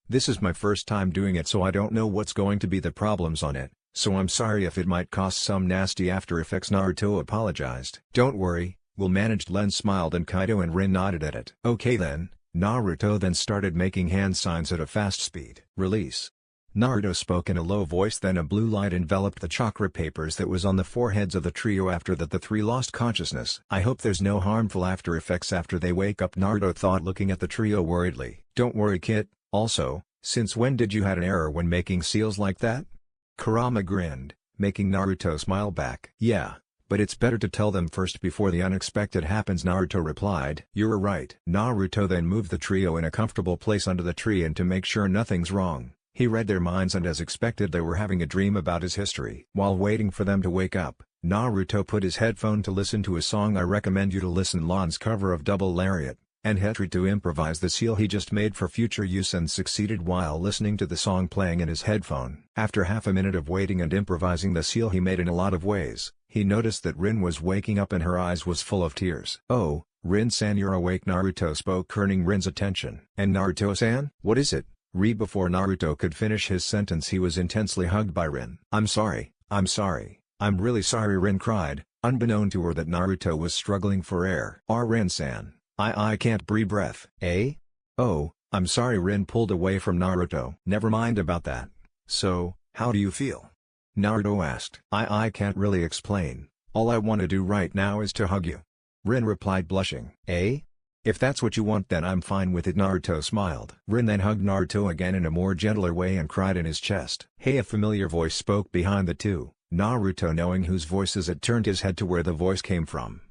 This is my first time doing it, so I don't know what's going to be the problems on it, so I'm sorry if it might cause some nasty after effects, Naruto apologized. Don't worry, we'll manage, Len smiled, and Kaido and Rin nodded at it. Okay then. Naruto then started making hand signs at a fast speed. Release. Naruto spoke in a low voice, then a blue light enveloped the chakra papers that was on the foreheads of the trio. After that the three lost consciousness. I hope there's no harmful after effects after they wake up, Naruto thought, looking at the trio worriedly. Don't worry, Kit. Also, since when did you had an error when making seals like that? Kurama grinned, making Naruto smile back. Yeah. But it's better to tell them first before the unexpected happens, Naruto replied. You're right. Naruto then moved the trio in a comfortable place under the tree and to make sure nothing's wrong, He read their minds and as expected they were having a dream about his history. While waiting for them to wake up, Naruto put his headphone to listen to a song. I recommend you to listen Lan's cover of Double Lariat, and Hetri to improvise the seal he just made for future use and succeeded while listening to the song playing in his headphone. After half a minute of waiting and improvising the seal he made in a lot of ways, he noticed that Rin was waking up and her eyes was full of tears. "Oh, Rin-san, you're awake," Naruto spoke, earning Rin's attention. "And Naruto-san, what is it?" Before Naruto could finish his sentence he was intensely hugged by Rin. I'm sorry, I'm really sorry," Rin cried, unbeknown to her that Naruto was struggling for air. Rin-san, I can't breathe. Eh? Oh, I'm sorry." Rin pulled away from Naruto. "Never mind about that. So, how do you feel?" Naruto asked. I can't really explain, all I want to do right now is to hug you," Rin replied, blushing. "Eh? If that's what you want then I'm fine with it," Naruto smiled. Rin then hugged Naruto again in a more gentler way and cried in his chest. "Hey!" A familiar voice spoke behind the two. Naruto, knowing whose voices it, turned his head to where the voice came from.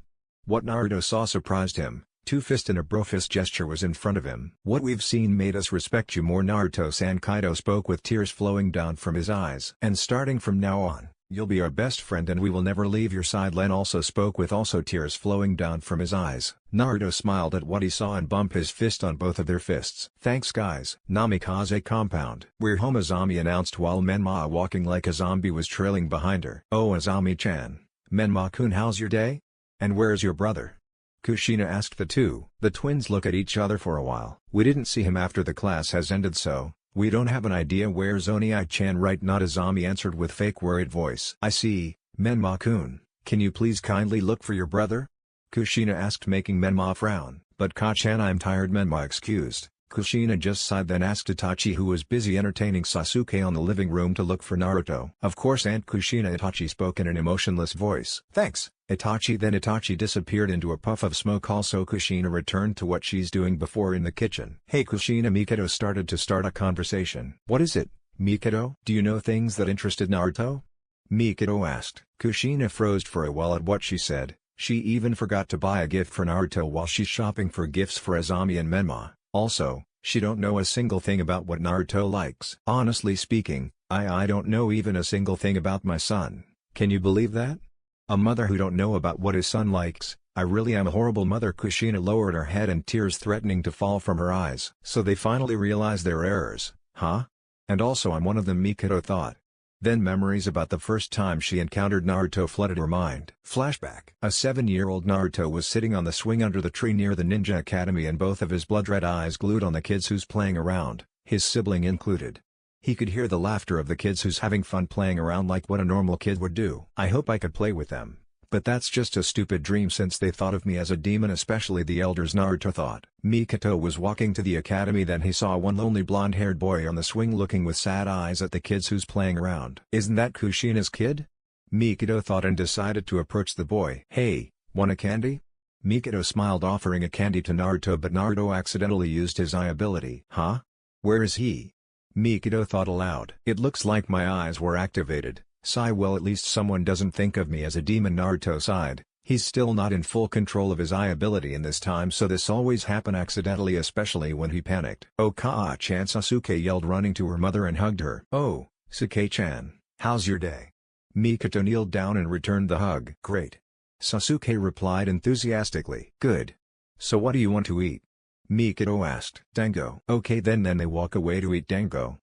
What Naruto saw surprised him. Two-fist and a bro-fist gesture was in front of him. "What we've seen made us respect you more," Naruto-san. Kaido spoke with tears flowing down from his eyes. "And starting from now on, you'll be our best friend and we will never leave your side." Len also spoke with tears flowing down from his eyes. Naruto smiled at what he saw and bumped his fist on both of their fists. "Thanks guys." Namikaze compound. "We're home," Azami announced while Menma, walking like a zombie, was trailing behind her. "Oh Azami-chan. Menma-kun, how's your day? And where's your brother?" Kushina asked the two. The twins look at each other for a while. "We didn't see him after the class has ended, so we don't have an idea where Zonai-chan right now," Azami answered with fake worried voice. "I see, Menma-kun, can you please kindly look for your brother?" Kushina asked, making Menma frown. "But Ka-chan, I'm tired," Menma excused. Kushina just sighed, then asked Itachi, who was busy entertaining Sasuke on the living room, to look for Naruto. "Of course Aunt Kushina," Itachi spoke in an emotionless voice. "Thanks, Itachi." Then Itachi disappeared into a puff of smoke. Also Kushina returned to what she's doing before in the kitchen. "Hey Kushina," Mikado started a conversation. "What is it, Mikado? Do you know things that interested Naruto?" Mikado asked. Kushina froze for a while at what she said. She even forgot to buy a gift for Naruto while she's shopping for gifts for Azami and Menma. Also, she don't know a single thing about what Naruto likes. "Honestly speaking, I don't know even a single thing about my son. Can you believe that? A mother who don't know about what his son likes. I really am a horrible mother." Kushina lowered her head and tears threatening to fall from her eyes. "So they finally realized their errors, huh? And also I'm one of them," Mikado thought. Then memories about the first time she encountered Naruto flooded her mind. Flashback. A 7-year-old Naruto was sitting on the swing under the tree near the Ninja Academy and both of his blood-red eyes glued on the kids who's playing around, his sibling included. He could hear the laughter of the kids who's having fun playing around like what a normal kid would do. "I hope I could play with them. But that's just a stupid dream since they thought of me as a demon, especially the elders," Naruto thought. Mikado was walking to the academy, then he saw one lonely blonde-haired boy on the swing looking with sad eyes at the kids who's playing around. "Isn't that Kushina's kid?" Mikado thought and decided to approach the boy. "Hey, want a candy?" Mikado smiled, offering a candy to Naruto, but Naruto accidentally used his eye ability. "Huh? Where is he?" Mikado thought aloud. "It looks like my eyes were activated." Sigh. "Well, at least someone doesn't think of me as a demon," Naruto sighed. He's still not in full control of his eye ability in this time, so this always happened accidentally, especially when he panicked. "Oh Ka-chan," Sasuke yelled, running to her mother and hugged her. "Oh, Sasuke-chan, how's your day?" Mikado kneeled down and returned the hug. "Great," Sasuke replied enthusiastically. "Good. So what do you want to eat?" Mikado asked. "Dango." "Okay then they walk away to eat dango.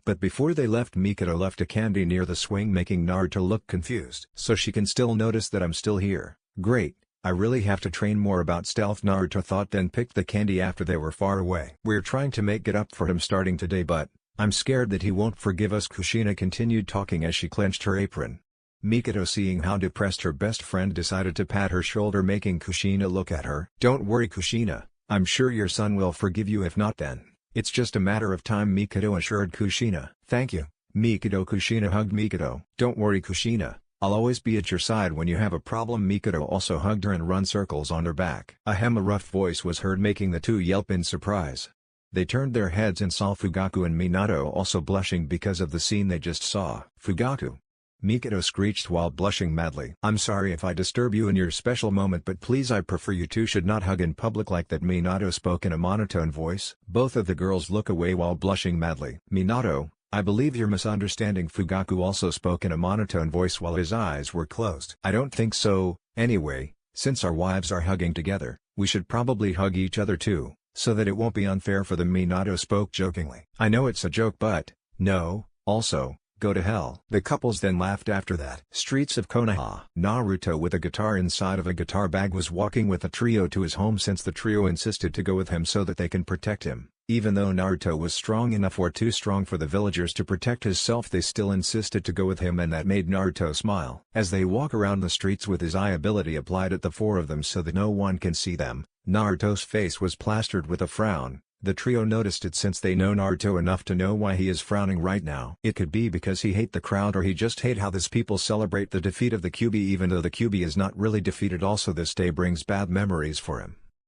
But before they left, Mikado left a candy near the swing, making Naruto look confused. "So she can still notice that I'm still here. Great, I really have to train more about stealth," Naruto thought, then picked the candy after they were far away. "We're trying to make it up for him starting today, but I'm scared that he won't forgive us," Kushina continued talking as she clenched her apron. Mikado, seeing how depressed her best friend, decided to pat her shoulder, making Kushina look at her. "Don't worry Kushina, I'm sure your son will forgive you. If not, then it's just a matter of time," Mikado assured Kushina. "Thank you, Mikado." Kushina hugged Mikado. "Don't worry Kushina, I'll always be at your side when you have a problem." Mikado also hugged her and run circles on her back. A rough voice was heard, making the two yelp in surprise. They turned their heads and saw Fugaku and Minato also blushing because of the scene they just saw. "Fugaku!" Mikado screeched while blushing madly. "I'm sorry if I disturb you in your special moment, but please, I prefer you two should not hug in public like that." Minato spoke in a monotone voice. Both of the girls look away while blushing madly. "Minato, I believe you're misunderstanding. Fugaku also spoke in a monotone voice while his eyes were closed. I don't think so. Anyway, since our wives are hugging together, we should probably hug each other too, so that it won't be unfair for them. Minato spoke jokingly. I know it's a joke, but, no, also, go to hell. The couples then laughed after that. Streets of Konoha. Naruto with a guitar inside of a guitar bag was walking with the trio to his home since the trio insisted to go with him so that they can protect him. Even though Naruto was strong enough or too strong for the villagers to protect himself, they still insisted to go with him, and that made Naruto smile. As they walk around the streets with his eye ability applied at the four of them so that no one can see them, Naruto's face was plastered with a frown. The trio noticed it since they know Naruto enough to know why he is frowning right now. It could be because he hate the crowd, or he just hate how this people celebrate the defeat of the Kyuubi even though the Kyuubi is not really defeated. Also, this day brings bad memories for him.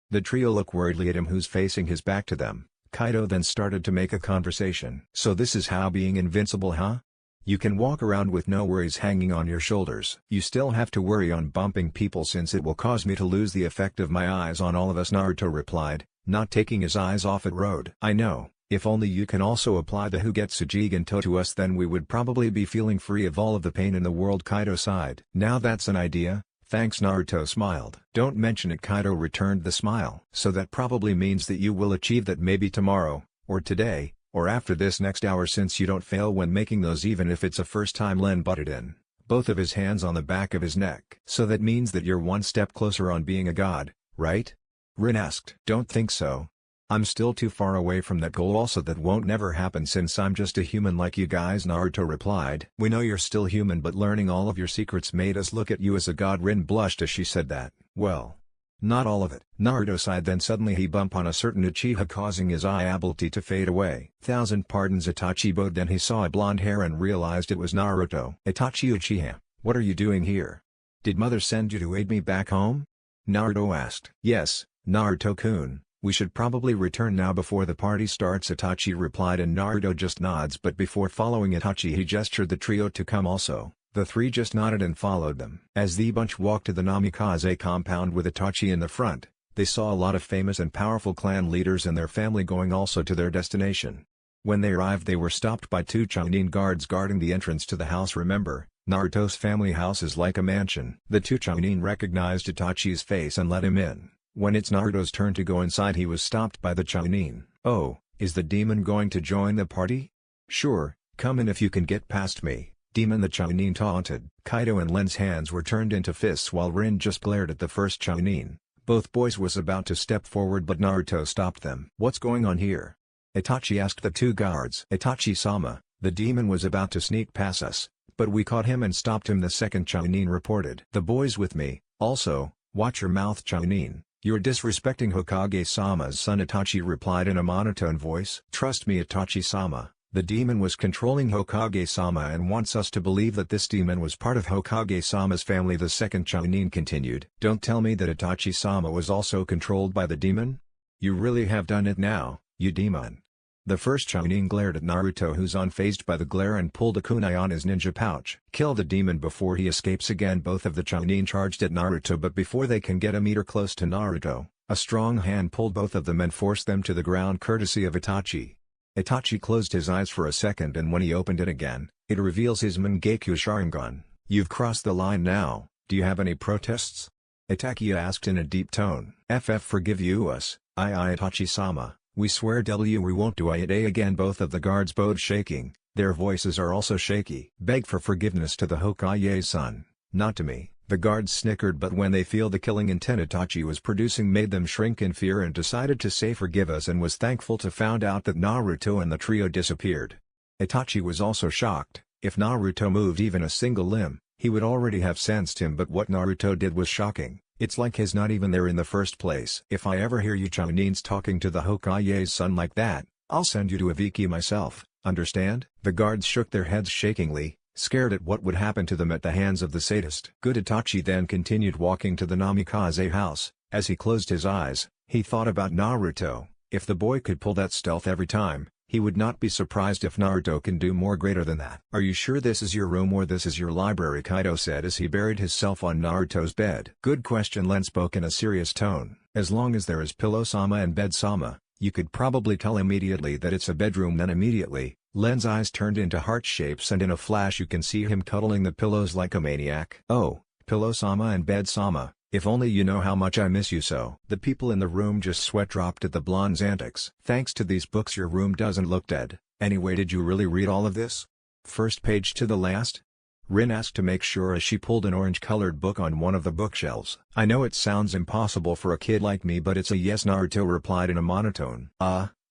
The trio look worriedly at him, who's facing his back to them. Kaido then started to make a conversation. So this is how being invincible, huh? You can walk around with no worries hanging on your shoulders. You still have to worry on bumping people since it will cause me to lose the effect of my eyes on all of us, Naruto replied, not taking his eyes off at Road. I know, if only you can also apply the Hugetsu Ginto to us, then we would probably be feeling free of all of the pain in the world, Kaido sighed. Now that's an idea. Thanks, Naruto smiled. Don't mention it, Kaido returned the smile. So that probably means that you will achieve that maybe tomorrow, or today, or after this next hour, since you don't fail when making those even if it's a first time. Len butted in, both of his hands on the back of his neck. So that means that you're one step closer on being a god, right? Rin asked. Don't think so. I'm still too far away from that goal. Also, that won't never happen since I'm just a human like you guys, Naruto replied. We know you're still human, but learning all of your secrets made us look at you as a god. Rin blushed as she said that. Well, not all of it. Naruto sighed, then suddenly he bumped on a certain Uchiha, causing his eye ability to fade away. Thousand pardons, Itachi bowed. Then he saw a blonde hair and realized it was Naruto. Itachi Uchiha, what are you doing here? Did mother send you to aid me back home? Naruto asked. Yes, Naruto-kun, we should probably return now before the party starts, Itachi replied, and Naruto just nods, but before following Itachi he gestured the trio to come also. The three just nodded and followed them. As the bunch walked to the Namikaze compound with Itachi in the front, they saw a lot of famous and powerful clan leaders and their family going also to their destination. When they arrived, they were stopped by two Chunin guards guarding the entrance to the house. Remember, Naruto's family house is like a mansion. The two Chunin recognized Itachi's face and let him in. When it's Naruto's turn to go inside, he was stopped by the Chunin. Oh, is the demon going to join the party? Sure, come in if you can get past me, demon, the Chunin taunted. Kaido and Len's hands were turned into fists while Rin just glared at the first Chunin. Both boys was about to step forward, but Naruto stopped them. What's going on here? Itachi asked the two guards. Itachi-sama, the demon was about to sneak past us, but we caught him and stopped him, the second Chunin reported. The boy's with me. Also, watch your mouth, Chunin. You're disrespecting Hokage-sama's son, Itachi replied in a monotone voice. Trust me, Itachi-sama, the demon was controlling Hokage-sama and wants us to believe that this demon was part of Hokage-sama's family, the second Chunin continued. Don't tell me that Itachi-sama was also controlled by the demon? You really have done it now, you demon. The first Chunin glared at Naruto, who's unfazed by the glare, and pulled a kunai on his ninja pouch. Kill the demon before he escapes again. Both of the Chunin charged at Naruto, but before they can get a meter close to Naruto, a strong hand pulled both of them and forced them to the ground courtesy of Itachi. Itachi closed his eyes for a second, and when he opened it again, it reveals his Mangekyo Sharingan. You've crossed the line now, do you have any protests? Itachi asked in a deep tone. Forgive you us, Itachi-sama. We swear we won't do it again. Both of the guards bowed, shaking, their voices are also shaky. Beg for forgiveness to the Hokage's son, not to me. The guards snickered, but when they feel the killing intent Itachi was producing made them shrink in fear and decided to say forgive us, and was thankful to found out that Naruto and the trio disappeared. Itachi was also shocked. If Naruto moved even a single limb, he would already have sensed him, but what Naruto did was shocking. It's like he's not even there in the first place. If I ever hear you Chunin's talking to the Hokage's son like that, I'll send you to Ibiki myself, understand? The guards shook their heads shakingly, scared at what would happen to them at the hands of the sadist. Good. Itachi then continued walking to the Namikaze house. As he closed his eyes, he thought about Naruto. If the boy could pull that stealth every time, he would not be surprised if Naruto can do more greater than that. Are you sure this is your room or this is your library? Kaido said as he buried himself on Naruto's bed. Good question. Len spoke in a serious tone. As long as there is pillow-sama and bed-sama, you could probably tell immediately that it's a bedroom. Then immediately, Len's eyes turned into heart shapes and in a flash you can see him cuddling the pillows like a maniac. "Oh, Pillow-sama and Bed-sama, if only you know how much I miss you so." The people in the room just sweat dropped at the blonde's antics. "Thanks to these books your room doesn't look dead. Anyway, did you really read all of this? First page to the last?" Rin asked to make sure as she pulled an orange-colored book on one of the bookshelves. "I know it sounds impossible for a kid like me but it's a yes," Naruto replied in a monotone.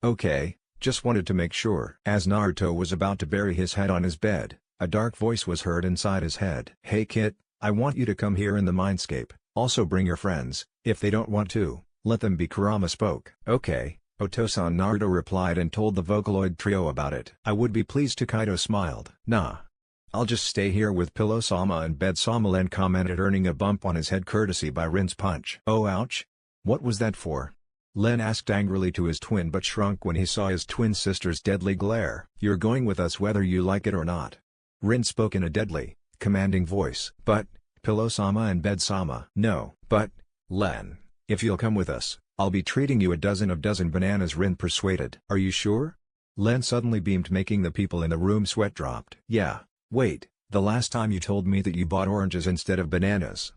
Okay, just wanted to make sure." As Naruto was about to bury his head on his bed, a dark voice was heard inside his head. "Hey kid, I want you to come here in the mindscape, also bring your friends, if they don't want to, let them be." Kurama spoke. "Okay, Otosan," Naruto replied and told the Vocaloid trio about it. "I would be pleased to." Kaido smiled. "Nah. I'll just stay here with Pillow-sama and Bed-sama," Len commented, earning a bump on his head courtesy by Rin's punch. "Oh ouch? What was that for?" Len asked angrily to his twin but shrunk when he saw his twin sister's deadly glare. "You're going with us whether you like it or not." Rin spoke in a deadly, commanding voice. "But, Pillow-sama and Bed-sama." "No, but, Len, if you'll come with us, I'll be treating you a dozen bananas," Rin persuaded. "Are you sure?" Len suddenly beamed, making the people in the room sweat dropped. "Yeah, wait, the last time you told me that you bought oranges instead of bananas."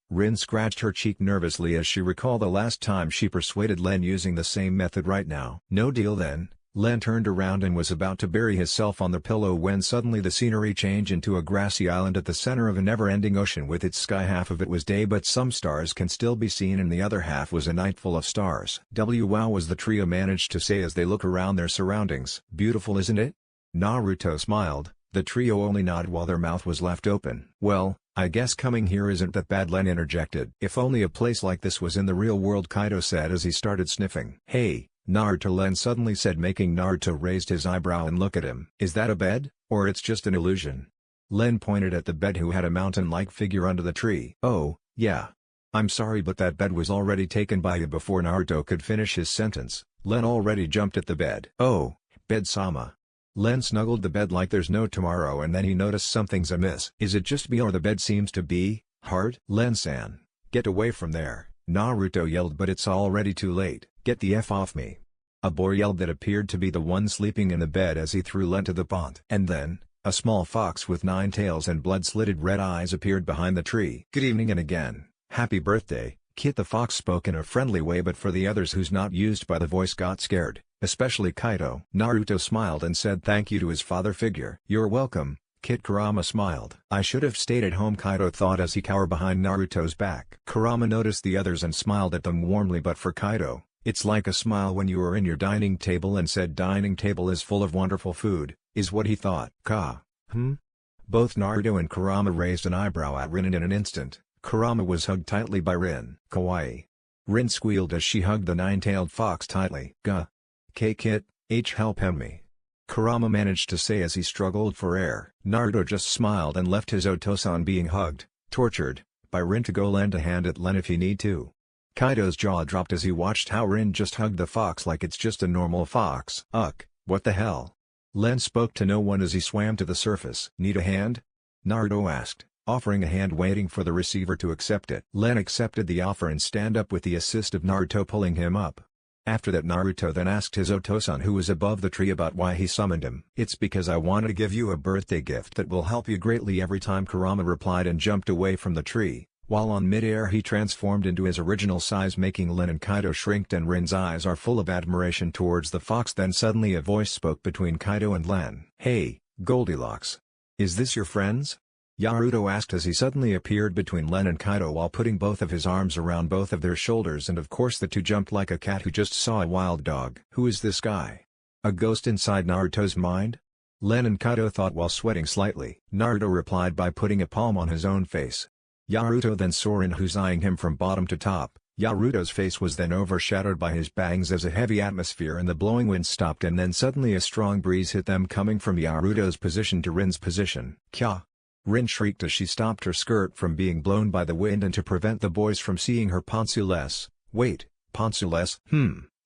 Rin scratched her cheek nervously as she recalled the last time she persuaded Len using the same method right now. "No deal then." Len turned around and was about to bury himself on the pillow when suddenly the scenery changed into a grassy island at the center of a never-ending ocean with its sky. Half of it was day but some stars can still be seen and the other half was a night full of stars. Wow was the trio managed to say as they look around their surroundings. "Beautiful, isn't it?" Naruto smiled. The trio only nodded while their mouth was left open. "Well, I guess coming here isn't that bad," Len interjected. "If only a place like this was in the real world," Kaido said as he started sniffing. "Hey, Naruto," Len suddenly said, making Naruto raise his eyebrow and look at him. "Is that a bed, or it's just an illusion?" Len pointed at the bed who had a mountain-like figure under the tree. "Oh, yeah. I'm sorry but that bed was already taken by you." Before Naruto could finish his sentence, Len already jumped at the bed. "Oh, Bed-sama." Len snuggled the bed like there's no tomorrow and then he noticed something's amiss. "Is it just me or the bed seems to be hard?" "Len-san, get away from there," Naruto yelled, but it's already too late. "Get the F off me." A boy yelled that appeared to be the one sleeping in the bed as he threw Len to the pond. And then, a small fox with 9 tails and blood-slitted red eyes appeared behind the tree. "Good evening and again, happy birthday, Kit." The fox spoke in a friendly way but for the others who's not used by the voice got scared, especially Kaido. Naruto smiled and said thank you to his father figure. "You're welcome, Kit." Kurama smiled. "I should have stayed at home," Kaido thought as he cowered behind Naruto's back. Kurama noticed the others and smiled at them warmly, but for Kaido, it's like a smile when you are in your dining table and said dining table is full of wonderful food, is what he thought. Both Naruto and Kurama raised an eyebrow at Rin and in an instant, Kurama was hugged tightly by Rin. "Kawaii." Rin squealed as she hugged the 9-tailed fox tightly. "K Kit, help him me," Kurama managed to say as he struggled for air. Naruto just smiled and left his Otosan being hugged, tortured, by Rin to go lend a hand at Len if he need to. Kaido's jaw dropped as he watched how Rin just hugged the fox like it's just a normal fox. What the hell?" Len spoke to no one as he swam to the surface. "Need a hand?" Naruto asked, offering a hand waiting for the receiver to accept it. Len accepted the offer and stand up with the assist of Naruto pulling him up. After that Naruto then asked his Otosan who was above the tree about why he summoned him. "It's because I wanted to give you a birthday gift that will help you greatly every time," Kurama replied and jumped away from the tree. While on mid-air he transformed into his original size, making Len and Kaido shrink, and Rin's eyes are full of admiration towards the fox. Then suddenly a voice spoke between Kaido and Len. "Hey, Goldilocks. Is this your friends?" Naruto asked as he suddenly appeared between Len and Kaido while putting both of his arms around both of their shoulders, and of course the two jumped like a cat who just saw a wild dog. "Who is this guy? A ghost inside Naruto's mind?" Len and Kaido thought while sweating slightly. Naruto replied by putting a palm on his own face. Naruto then saw Rin, who's eyeing him from bottom to top. Naruto's face was then overshadowed by his bangs as a heavy atmosphere and the blowing wind stopped, and then suddenly a strong breeze hit them coming from Naruto's position to Rin's position. "Kya!" Rin shrieked as she stopped her skirt from being blown by the wind and to prevent the boys from seeing her pantsules. "Wait, pantsules?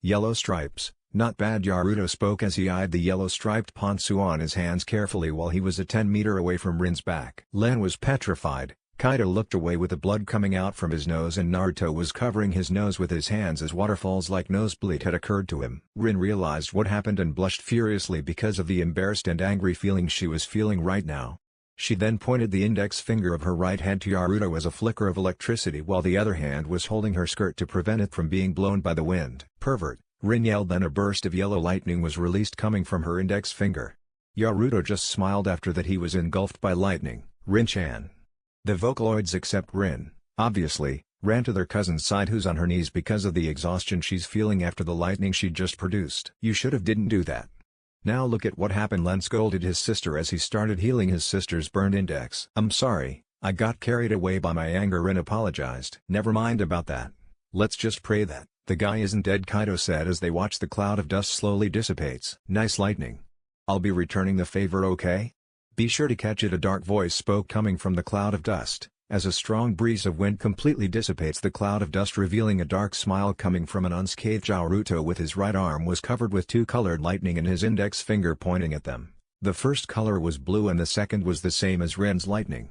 Yellow stripes. Not bad." Naruto spoke as he eyed the yellow-striped pantsu on his hands carefully while he was a 10-meter away from Rin's back. Len was petrified, Kaido looked away with the blood coming out from his nose, and Naruto was covering his nose with his hands as waterfalls like nosebleed had occurred to him. Rin realized what happened and blushed furiously because of the embarrassed and angry feeling she was feeling right now. She then pointed the index finger of her right hand to Naruto as a flicker of electricity while the other hand was holding her skirt to prevent it from being blown by the wind. "Pervert!" Rin yelled. Then a burst of yellow lightning was released coming from her index finger. Naruto just smiled. After that he was engulfed by lightning. Rin-chan. The Vocaloids, except Rin, obviously, ran to their cousin's side, who's on her knees because of the exhaustion she's feeling after the lightning she just produced. "You should have didn't do that. Now look at what happened," Len scolded his sister as he started healing his sister's burned index. "I'm sorry, I got carried away by my anger," Rin apologized. "Never mind about that. Let's just pray that the guy isn't dead," Kaido said as they watched the cloud of dust slowly dissipates. "Nice lightning. I'll be returning the favor, okay? Be sure to catch it," a dark voice spoke coming from the cloud of dust, as a strong breeze of wind completely dissipates the cloud of dust, revealing a dark smile coming from an unscathed Naruto. With his right arm was covered with two colored lightning and his index finger pointing at them. The first color was blue and the second was the same as Ren's lightning.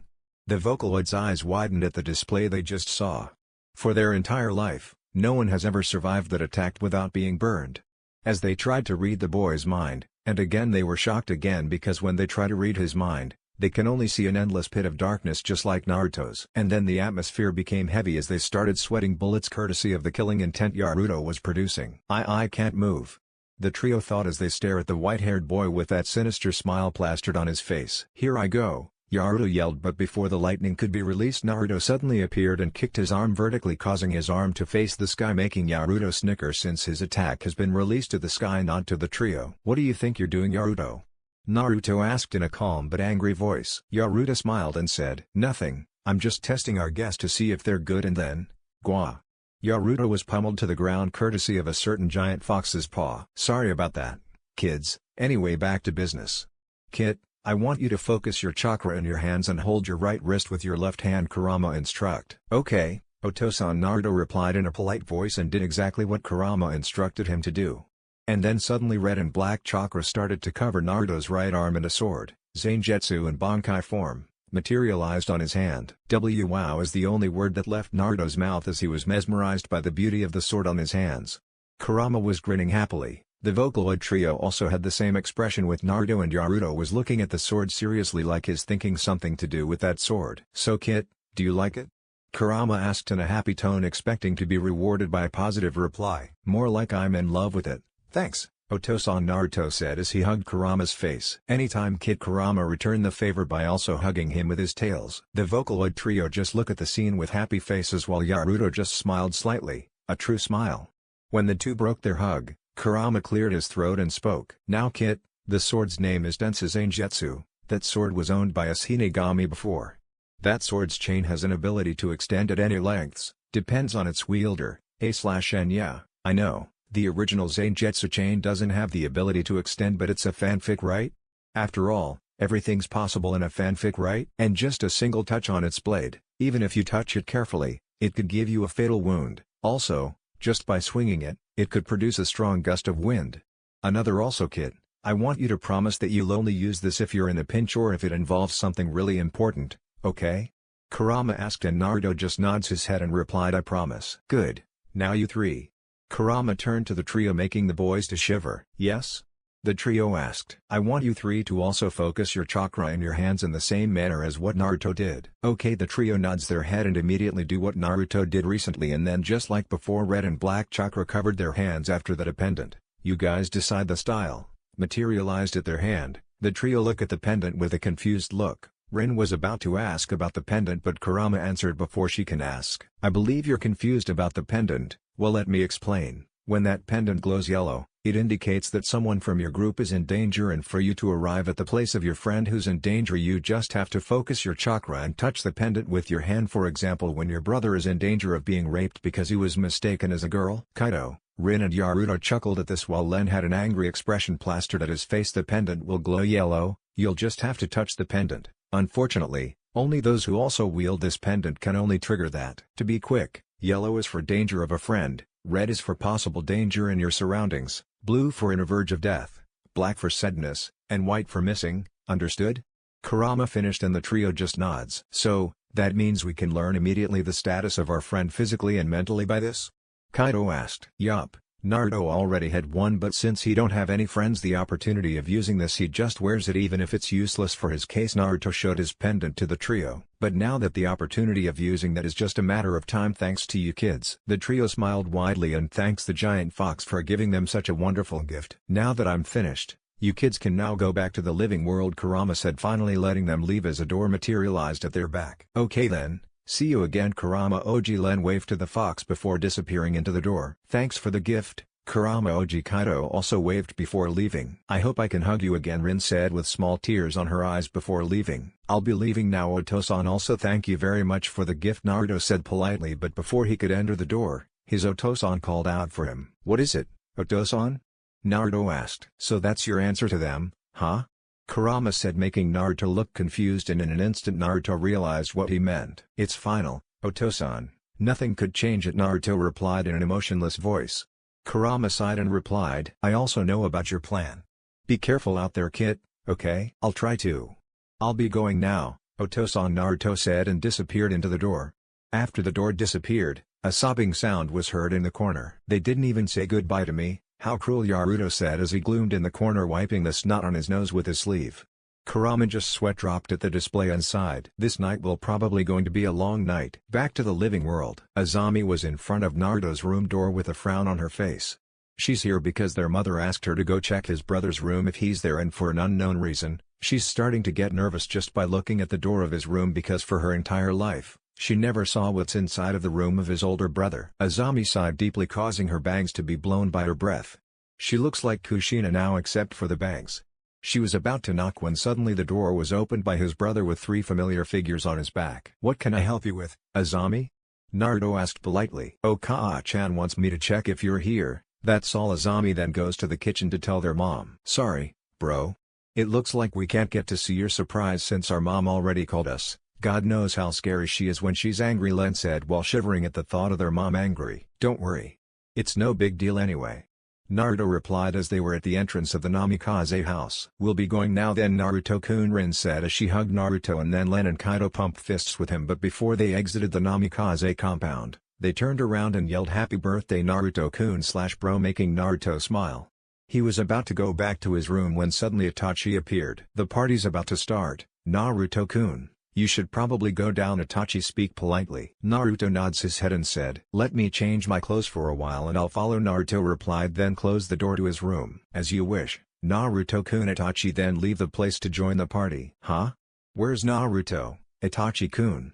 The Vocaloids' eyes widened at the display they just saw. For their entire life, no one has ever survived that attack without being burned. As they tried to read the boy's mind, and again they were shocked again because when they try to read his mind, they can only see an endless pit of darkness just like Naruto's. And then the atmosphere became heavy as they started sweating bullets courtesy of the killing intent Naruto was producing. I can't move," the trio thought as they stare at the white-haired boy with that sinister smile plastered on his face. "Here I go," Naruto yelled, but before the lightning could be released, Naruto suddenly appeared and kicked his arm vertically, causing his arm to face the sky, making Naruto snicker since his attack has been released to the sky. Nod to the trio. "What do you think you're doing, Naruto?" Naruto asked in a calm but angry voice. Naruto smiled and said, "Nothing, I'm just testing our guests to see if they're good and then, gwa." Naruto was pummeled to the ground courtesy of a certain giant fox's paw. "Sorry about that, kids, anyway back to business. Kit, I want you to focus your chakra in your hands and hold your right wrist with your left hand," Kurama instruct. "Okay, Otosan," Naruto replied in a polite voice and did exactly what Kurama instructed him to do. And then suddenly red and black chakra started to cover Naruto's right arm, and a sword, Zangetsu in Bankai form, materialized on his hand. "Wow" is the only word that left Naruto's mouth as he was mesmerized by the beauty of the sword on his hands. Kurama was grinning happily. The Vocaloid trio also had the same expression with Naruto, and Naruto was looking at the sword seriously like he's thinking something to do with that sword. "So Kit, do you like it?" Kurama asked in a happy tone, expecting to be rewarded by a positive reply. "More like I'm in love with it, thanks, Otosan," Naruto said as he hugged Kurama's face. "Anytime Kid." Kurama returned the favor by also hugging him with his tails. The Vocaloid trio just look at the scene with happy faces while Naruto just smiled slightly, a true smile. When the two broke their hug, Kurama cleared his throat and spoke. "Now Kit, the sword's name is Densa Zangetsu. That sword was owned by a Shinigami before. That sword's chain has an ability to extend at any lengths, depends on its wielder, /n. Yeah, I know, the original Zangetsu chain doesn't have the ability to extend, but it's a fanfic, right? After all, everything's possible in a fanfic, right? And just a single touch on its blade, even if you touch it carefully, it could give you a fatal wound. Also, just by swinging it, it could produce a strong gust of wind. Another also Kit, I want you to promise that you'll only use this if you're in a pinch or if it involves something really important, okay?" Kurama asked, and Naruto just nods his head and replied, "I promise." "Good, now you three." Kurama turned to the trio, making the boys to shiver. "Yes?" the trio asked. "I want you three to also focus your chakra in your hands in the same manner as what Naruto did." "Okay." The trio nods their head and immediately do what Naruto did recently, and then just like before, red and black chakra covered their hands. After that, a pendant, "You guys decide the style," materialized at their hand. The trio look at the pendant with a confused look. Rin was about to ask about the pendant, but Kurama answered before she can ask. "I believe you're confused about the pendant. Well, let me explain. When that pendant glows yellow, it indicates that someone from your group is in danger, and for you to arrive at the place of your friend who's in danger, you just have to focus your chakra and touch the pendant with your hand. For example, when your brother is in danger of being raped because he was mistaken as a girl." Kaido, Rin and Naruto chuckled at this while Len had an angry expression plastered at his face. "The pendant will glow yellow, you'll just have to touch the pendant. Unfortunately, only those who also wield this pendant can only trigger that. To be quick, yellow is for danger of a friend, red is for possible danger in your surroundings, blue for in a verge of death, black for sadness, and white for missing, understood?" Kurama finished and the trio just nods. "So, That means we can learn immediately the status of our friend physically and mentally by this? Kaido asked. Yup, Naruto already had one, but since he don't have any friends, the opportunity of using this, he just wears it even if it's useless for his case. Naruto showed his pendant to the trio. But now that the opportunity of using that is just a matter of time thanks to you kids. The trio smiled widely and thanks the giant fox for giving them such a wonderful gift. Now that I'm finished, you kids can now go back to the living world, Kurama said, finally letting them leave as a door materialized at their back. Okay then, see you again, Kurama. Oji Len waved to the fox before disappearing into the door. Thanks for the gift, Kurama. Oji Kaido also waved before leaving. I hope I can hug you again, Rin said with small tears on her eyes before leaving. I'll be leaving now, Otosan. Also thank you very much for the gift, Naruto said politely, but before he could enter the door, his Otosan called out for him. What is it, Otosan? Naruto asked. So that's your answer to them, huh? Kurama said, making Naruto look confused, and in an instant Naruto realized what he meant. It's final, Otosan. Nothing could change it, Naruto replied in an emotionless voice. Kurama sighed and replied, I also know about your plan. Be careful out there, kid, okay? I'll try to. I'll be going now, Otosan, Naruto said and disappeared into the door. After the door disappeared, a sobbing sound was heard in the corner. They didn't even say goodbye to me. How cruel, Naruto said as he gloomed in the corner, wiping the snot on his nose with his sleeve. Kurama just sweat dropped at the display and sighed. This night will probably going to be a long night. Back to the living world. Azami was in front of Naruto's room door with a frown on her face. She's here because their mother asked her to go check his brother's room if he's there, and for an unknown reason, she's starting to get nervous just by looking at the door of his room, because for her entire life, she never saw what's inside of the room of his older brother. Azami sighed deeply, causing her bangs to be blown by her breath. She looks like Kushina now except for the bangs. She was about to knock when suddenly the door was opened by his brother with three familiar figures on his back. What can I help you with, Azami? Naruto asked politely. Oh, Kaa-chan wants me to check if you're here, that's all. Azami then goes to the kitchen to tell their mom. Sorry, bro. It looks like we can't get to see your surprise since our mom already called us. God knows how scary she is when she's angry, Len said while shivering at the thought of their mom angry. Don't worry. It's no big deal anyway, Naruto replied as they were at the entrance of the Namikaze house. We'll be going now then, Naruto-kun, Rin said as she hugged Naruto, and then Len and Kaido pumped fists with him. But before they exited the Namikaze compound, they turned around and yelled happy birthday Naruto-kun/bro, making Naruto smile. He was about to go back to his room when suddenly Itachi appeared. The party's about to start, Naruto-kun. You should probably go down, Itachi speak politely. Naruto nods his head and said, let me change my clothes for a while and I'll follow, Naruto replied, then closed the door to his room. As you wish, Naruto-kun. Itachi then leave the place to join the party. Huh? Where's Naruto, Itachi-kun?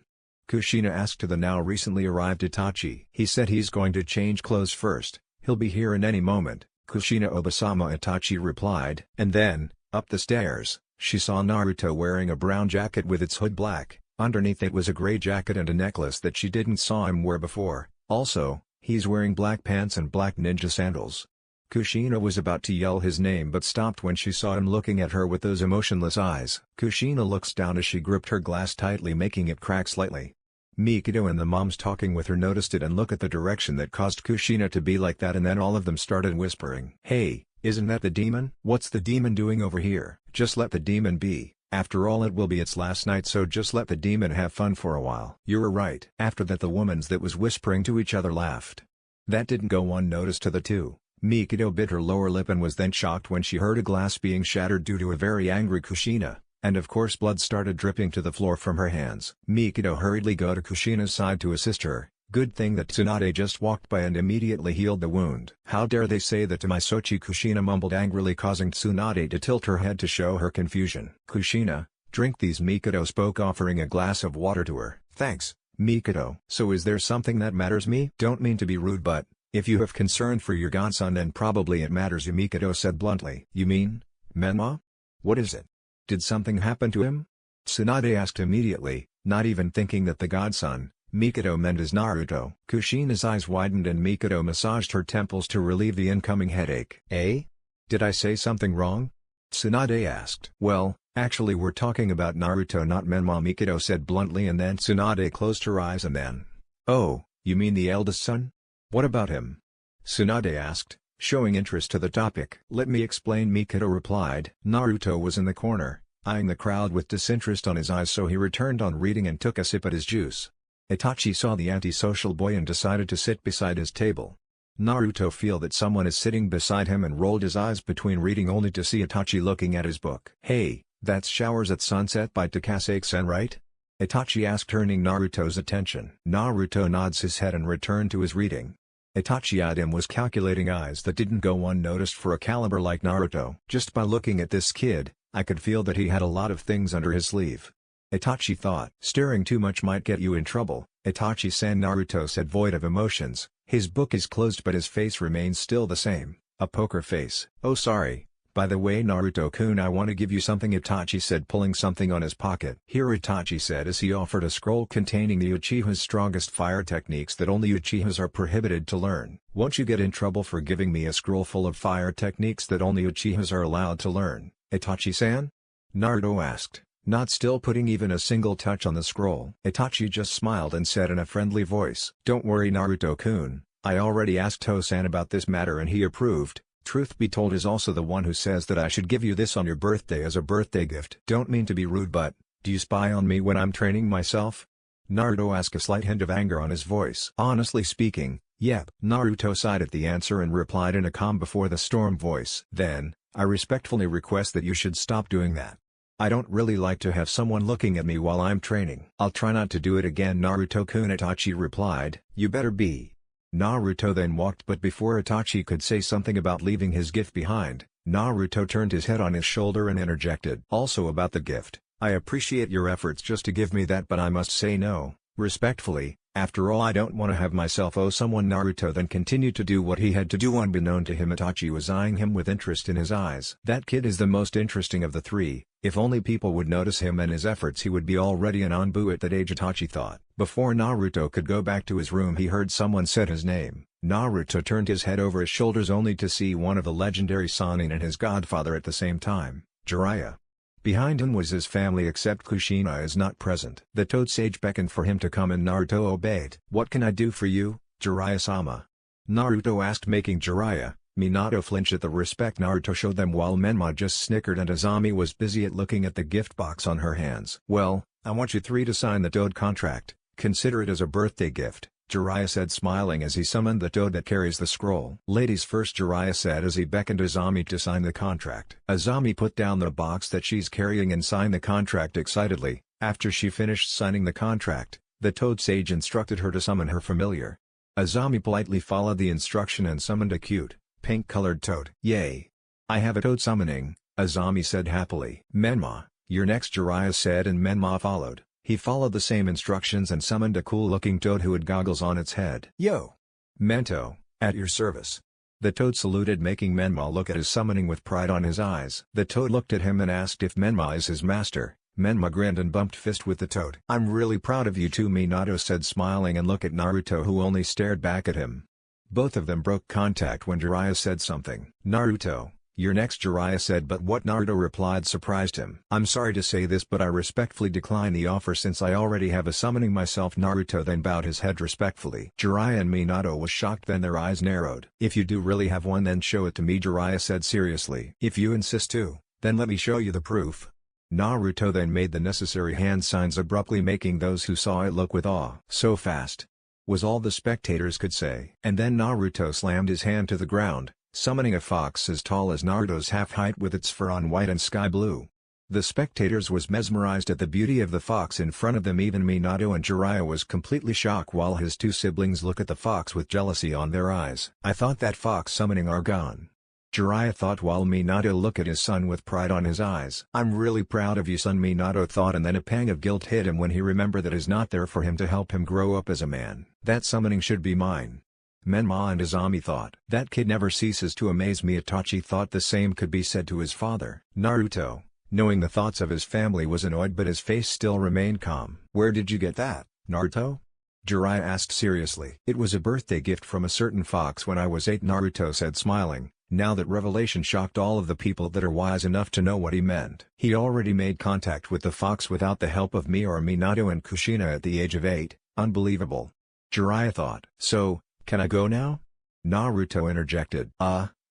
Kushina asked to the now recently arrived Itachi. He said he's going to change clothes first, he'll be here in any moment, Kushina Obasama, Itachi replied. And then, up the stairs, she saw Naruto wearing a brown jacket with its hood black. Underneath it was a gray jacket and a necklace that she didn't saw him wear before. Also, he's wearing black pants and black ninja sandals. Kushina was about to yell his name but stopped when she saw him looking at her with those emotionless eyes. Kushina looks down as she gripped her glass tightly, making it crack slightly. Mikado and the moms talking with her noticed it and looked at the direction that caused Kushina to be like that, and then all of them started whispering. Hey, isn't that the demon? What's the demon doing over here? Just let the demon be. After all, it will be its last night, so just let the demon have fun for a while. You're right. After that, the womans that was whispering to each other laughed. That didn't go unnoticed to the two. Mikado bit her lower lip and was then shocked when she heard a glass being shattered due to a very angry Kushina, and of course blood started dripping to the floor from her hands. Mikado hurriedly go to Kushina's side to assist her. Good thing that Tsunade just walked by and immediately healed the wound. How dare they say that to my Sochi, Kushina mumbled angrily, causing Tsunade to tilt her head to show her confusion. Kushina, drink these, Mikado spoke, offering a glass of water to her. Thanks, Mikado. So is there something that matters me? Don't mean to be rude, but if you have concern for your godson, then probably it matters you, Mikado said bluntly. You mean, Menma? What is it? Did something happen to him? Tsunade asked immediately, not even thinking that the godson, Mikado, meant as Naruto. Kushina's eyes widened and Mikado massaged her temples to relieve the incoming headache. Eh? Did I say something wrong? Tsunade asked. Well, actually we're talking about Naruto, not Menma, Mikado said bluntly, and then Tsunade closed her eyes and then, oh, you mean the eldest son? What about him? Tsunade asked, showing interest to the topic. Let me explain, Mikado replied. Naruto was in the corner, eyeing the crowd with disinterest on his eyes, so he returned on reading and took a sip at his juice. Itachi saw the antisocial boy and decided to sit beside his table. Naruto feel that someone is sitting beside him and rolled his eyes between reading only to see Itachi looking at his book. "Hey, that's Showers at Sunset by Takasaki-sen, right?" Itachi asked, turning Naruto's attention. Naruto nods his head and returned to his reading. Itachi eyed him with calculating eyes that didn't go unnoticed for a caliber like Naruto. "Just by looking at this kid, I could feel that he had a lot of things under his sleeve," Itachi thought. "Staring too much might get you in trouble, Itachi-san," Naruto said, void of emotions. His book is closed but his face remains still the same, a poker face. "Oh sorry, by the way Naruto-kun, I want to give you something," Itachi said, pulling something on his pocket. "Here," Itachi said as he offered a scroll containing the Uchiha's strongest fire techniques that only Uchihas are prohibited to learn. "Won't you get in trouble for giving me a scroll full of fire techniques that only Uchihas are allowed to learn, Itachi-san?" Naruto asked, not still putting even a single touch on the scroll. Itachi just smiled and said in a friendly voice, "Don't worry Naruto-kun, I already asked Tosan about this matter and he approved. Truth be told is also the one who says that I should give you this on your birthday as a birthday gift." "Don't mean to be rude, but, do you spy on me when I'm training myself?" Naruto asked, a slight hint of anger on his voice. "Honestly speaking, yep." Naruto sighed at the answer and replied in a calm before the storm voice. "Then, I respectfully request that you should stop doing that. I don't really like to have someone looking at me while I'm training." "I'll try not to do it again Naruto-kun," Itachi replied. "You better be." Naruto then walked, but before Itachi could say something about leaving his gift behind, Naruto turned his head on his shoulder and interjected. "Also about the gift, I appreciate your efforts just to give me that, but I must say no, respectfully. After all, I don't want to have myself owe someone." Naruto then continued to do what he had to do. Unbeknown to him, Itachi was eyeing him with interest in his eyes. "That kid is the most interesting of the three. If only people would notice him and his efforts, he would be already an Anbu at that age," Itachi thought. Before Naruto could go back to his room, he heard someone said his name. Naruto turned his head over his shoulders only to see one of the legendary Sannin and his godfather at the same time, Jiraiya. Behind him was his family except Kushina is not present. The Toad Sage beckoned for him to come and Naruto obeyed. "What can I do for you, Jiraiya-sama?" Naruto asked, making Jiraiya, Minato flinch at the respect Naruto showed them, while Menma just snickered and Azami was busy at looking at the gift box on her hands. "Well, I want you three to sign the Toad contract. Consider it as a birthday gift," Jiraiya said, smiling as he summoned the toad that carries the scroll. "Ladies first," Jiraiya said as he beckoned Azami to sign the contract. Azami put down the box that she's carrying and signed the contract excitedly. After she finished signing the contract, the Toad Sage instructed her to summon her familiar. Azami politely followed the instruction and summoned a cute, pink-colored toad. "Yay! I have a toad summoning," Azami said happily. "Menma, you're next," Jiraiya said, and Menma followed. He followed the same instructions and summoned a cool-looking toad who had goggles on its head. "Yo! Mento, at your service." The toad saluted, making Menma look at his summoning with pride on his eyes. The toad looked at him and asked if Menma is his master. Menma grinned and bumped fist with the toad. "I'm really proud of you too," Minato said, smiling, and looked at Naruto, who only stared back at him. Both of them broke contact when Jiraiya said something. "Naruto, you're next," Jiraiya said, but what Naruto replied surprised him. "I'm sorry to say this, but I respectfully decline the offer since I already have a summoning myself." Naruto then bowed his head respectfully. Jiraiya and Minato was shocked, then their eyes narrowed. "If you do really have one, then show it to me," Jiraiya said seriously. "If you insist to, then let me show you the proof." Naruto then made the necessary hand signs abruptly, making those who saw it look with awe. "So fast," was all the spectators could say. And then Naruto slammed his hand to the ground, summoning a fox as tall as Naruto's half height with its fur on white and sky blue. The spectators was mesmerized at the beauty of the fox in front of them. Even Minato and Jiraiya was completely shocked, while his two siblings look at the fox with jealousy on their eyes. "I thought that fox summoning are gone," Jiraiya thought, while Minato looked at his son with pride on his eyes. "I'm really proud of you, son," Minato thought, and then a pang of guilt hit him when he remembered that he's not there for him to help him grow up as a man. "That summoning should be mine," Menma and Azami thought. "That kid never ceases to amaze me." Itachi thought the same could be said to his father. Naruto, knowing the thoughts of his family, was annoyed, but his face still remained calm. "Where did you get that, Naruto?" Jiraiya asked seriously. "It was a birthday gift from a certain fox when I was 8," Naruto said, smiling. Now that revelation shocked all of the people that are wise enough to know what he meant. He already made contact with the fox without the help of me or Minato and Kushina at the age of 8, unbelievable. Jiraiya thought. "So, can I go now?" Naruto interjected.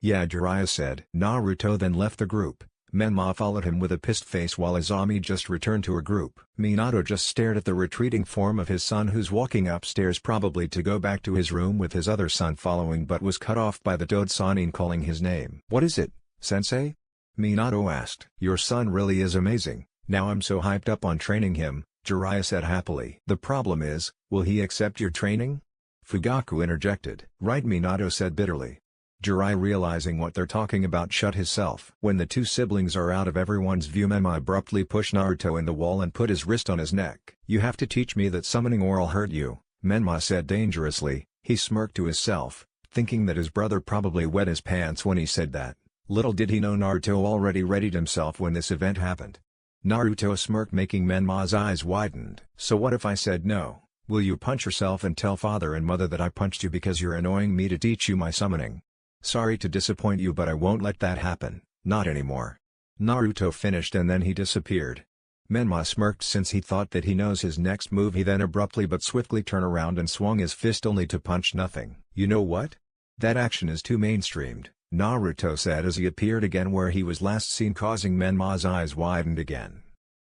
Yeah," Jiraiya said. Naruto then left the group, Menma followed him with a pissed face while Izami just returned to her group. Minato just stared at the retreating form of his son who's walking upstairs probably to go back to his room with his other son following but was cut off by the Toad Sanin calling his name. "What is it, sensei?" Minato asked. "Your son really is amazing, now I'm so hyped up on training him," Jiraiya said happily. "The problem is, will he accept your training?" Fugaku interjected. "Right," Minato said bitterly. Jiraiya, realizing what they're talking about, shut himself. When the two siblings are out of everyone's view, Menma abruptly pushed Naruto in the wall and put his wrist on his neck. "You have to teach me that summoning or I'll hurt you," Menma said dangerously. He smirked to himself, thinking that his brother probably wet his pants when he said that. Little did he know Naruto already readied himself when this event happened. Naruto smirked, making Menma's eyes widened. "So what if I said no? Will you punch yourself and tell father and mother that I punched you because you're annoying me to teach you my summoning?" "Sorry to disappoint you, but I won't let that happen, not anymore." Naruto finished and then he disappeared. Menma smirked since he thought that he knows his next move. He then abruptly but swiftly turned around and swung his fist only to punch nothing. "You know what? That action is too mainstreamed," Naruto said as he appeared again where he was last seen, causing Menma's eyes widened again.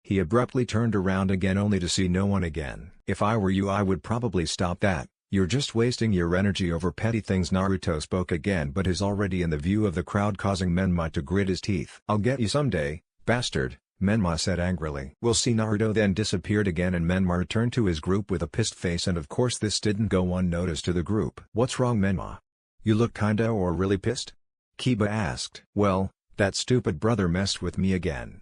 He abruptly turned around again only to see no one again. "If I were you, I would probably stop that. You're just wasting your energy over petty things." Naruto spoke again but is already in the view of the crowd, causing Menma to grit his teeth. "I'll get you someday, bastard," Menma said angrily. "We'll see." Naruto then disappeared again and Menma returned to his group with a pissed face, and of course this didn't go unnoticed to the group. "What's wrong, Menma? You look kinda or really pissed?" Kiba asked. "Well, that stupid brother messed with me again,"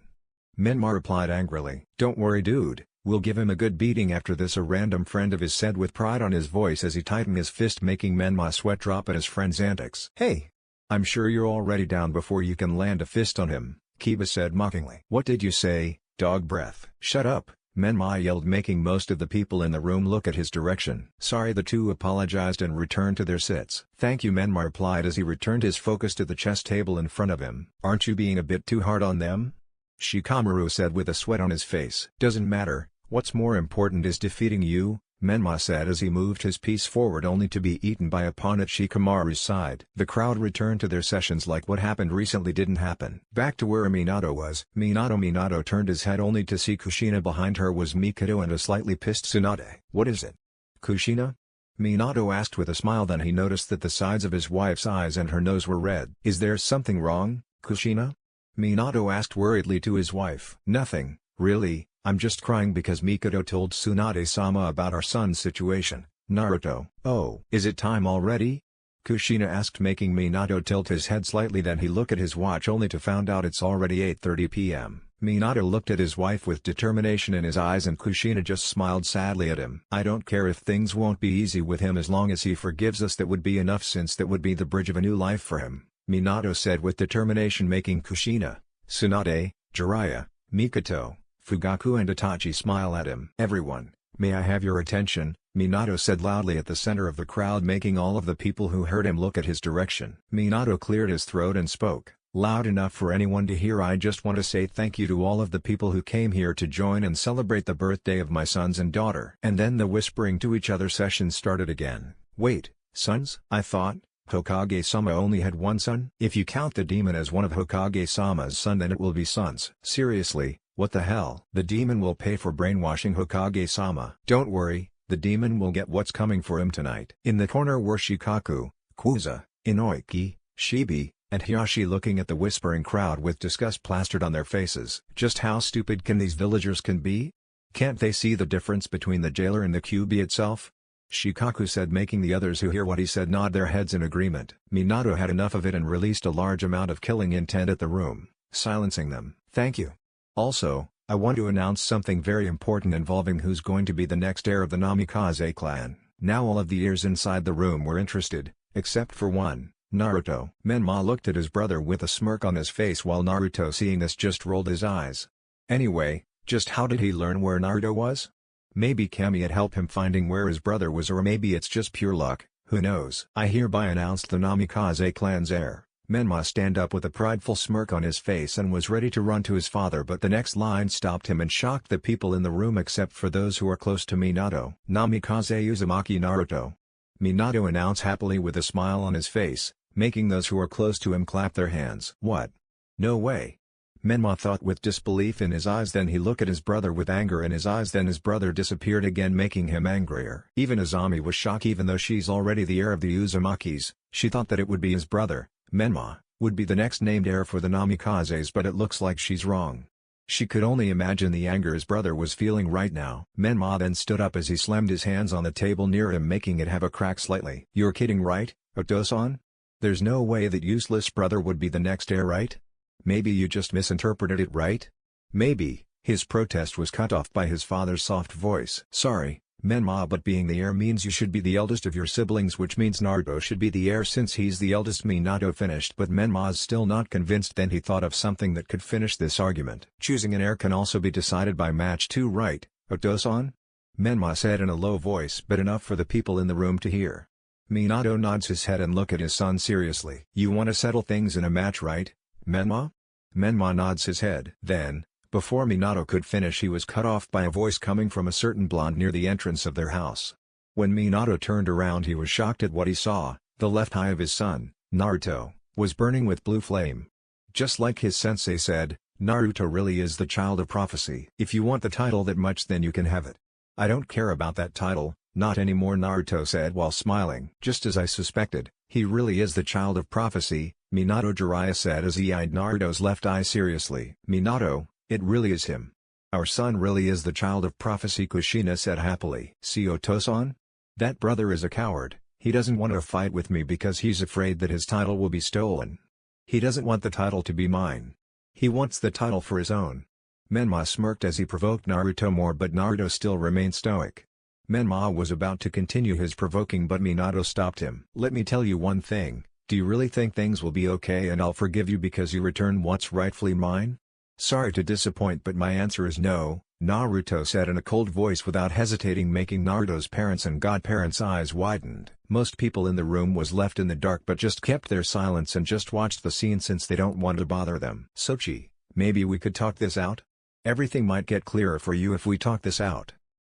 Menma replied angrily. "Don't worry dude, we'll give him a good beating after this," a random friend of his said with pride on his voice as he tightened his fist, making Menma sweat drop at his friend's antics. "Hey! I'm sure you're already down before you can land a fist on him," Kiba said mockingly. "What did you say, dog breath?" "Shut up," Menma yelled, making most of the people in the room look at his direction. "Sorry." The two apologized and returned to their sits. "Thank you," Menma replied as he returned his focus to the chess table in front of him. "Aren't you being a bit too hard on them?" Shikamaru said with a sweat on his face. "Doesn't matter, what's more important is defeating you," Menma said as he moved his piece forward only to be eaten by a pawn at Shikamaru's side. The crowd returned to their sessions like what happened recently didn't happen. Back to where Minato was. Minato turned his head only to see Kushina behind her was Mikoto and a slightly pissed Tsunade. "What is it, Kushina?" Minato asked with a smile. Then he noticed that the sides of his wife's eyes and her nose were red. "Is there something wrong, Kushina?" Minato asked worriedly to his wife. "Nothing, really. I'm just crying because Mikoto told Tsunade-sama about our son's situation, Naruto." "Oh, is it time already?" Kushina asked, making Minato tilt his head slightly. Then he looked at his watch only to find out it's already 8:30 p.m. Minato looked at his wife with determination in his eyes and Kushina just smiled sadly at him. "I don't care if things won't be easy with him as long as he forgives us. That would be enough, since that would be the bridge of a new life for him," Minato said with determination, making Kushina, Tsunade, Jiraiya, Mikoto, Fugaku and Itachi smile at him. "Everyone, may I have your attention?" Minato said loudly at the center of the crowd, making all of the people who heard him look at his direction. Minato cleared his throat and spoke, loud enough for anyone to hear. "I just want to say thank you to all of the people who came here to join and celebrate the birthday of my sons and daughter." And then the whispering to each other session started again. "Wait, sons? I thought Hokage-sama only had one son? If you count the demon as one of Hokage-sama's son, then it will be sons. Seriously, what the hell? The demon will pay for brainwashing Hokage-sama. Don't worry, the demon will get what's coming for him tonight." In the corner were Shikaku, Kuza, Inoiki, Shibi, and Hiyashi looking at the whispering crowd with disgust plastered on their faces. Just how stupid can these villagers be? Can't they see the difference between the jailer and the QB itself? Shikaku said, making the others who hear what he said nod their heads in agreement. Minato had enough of it and released a large amount of killing intent at the room, silencing them. "Thank you. Also, I want to announce something very important involving who's going to be the next heir of the Namikaze clan." Now all of the ears inside the room were interested, except for one, Naruto. Menma looked at his brother with a smirk on his face, while Naruto, seeing this, just rolled his eyes. Anyway, just how did he learn where Naruto was? Maybe Kami had helped him finding where his brother was, or maybe it's just pure luck, who knows. "I hereby announce the Namikaze clan's heir." Menma stand up with a prideful smirk on his face and was ready to run to his father, but the next line stopped him and shocked the people in the room except for those who are close to Minato. "Namikaze Uzumaki Naruto," Minato announced happily with a smile on his face, making those who are close to him clap their hands. "What? No way. Menma thought with disbelief in his eyes, then he looked at his brother with anger in his eyes, then his brother disappeared again, making him angrier. Even Azami was shocked. Even though she's already the heir of the Uzumakis, she thought that it would be his brother, Menma, would be the next named heir for the Namikazes, but it looks like she's wrong. She could only imagine the anger his brother was feeling right now. Menma then stood up as he slammed his hands on the table near him, making it have a crack slightly. "You're kidding, right, Otosan? There's no way that useless brother would be the next heir, right? Maybe you just misinterpreted it, right?" "Maybe." His protest was cut off by his father's soft voice. "Sorry, Menma, but being the heir means you should be the eldest of your siblings, which means Naruto should be the heir since he's the eldest." Minato finished, but Menma's still not convinced. Then he thought of something that could finish this argument. "Choosing an heir can also be decided by match too, right, Otosan?" Menma said in a low voice, but enough for the people in the room to hear. Minato nods his head and look at his son seriously. "You want to settle things in a match, right, Menma?" Menma nods his head. Then, before Minato could finish, he was cut off by a voice coming from a certain blonde near the entrance of their house. When Minato turned around, he was shocked at what he saw. The left eye of his son, Naruto, was burning with blue flame. Just like his sensei said, Naruto really is the child of prophecy. "If you want the title that much, then you can have it." "I don't care about that title, not anymore," Naruto said while smiling. "Just as I suspected, he really is the child of prophecy," Minato Jiraiya said as he eyed Naruto's left eye seriously. "Minato, it really is him. Our son really is the child of prophecy," Kushina said happily. "See, Otosan? That brother is a coward. He doesn't want to fight with me because he's afraid that his title will be stolen. He doesn't want the title to be mine. He wants the title for his own." Menma smirked as he provoked Naruto more, but Naruto still remained stoic. Menma was about to continue his provoking, but Minato stopped him. "Let me tell you one thing. Do you really think things will be okay and I'll forgive you because you return what's rightfully mine?" "Sorry to disappoint, but my answer is no," Naruto said in a cold voice without hesitating, making Naruto's parents and godparents' eyes widened. Most people in the room was left in the dark but just kept their silence and just watched the scene since they don't want to bother them. "Sochi, maybe we could talk this out? Everything might get clearer for you if we talk this out."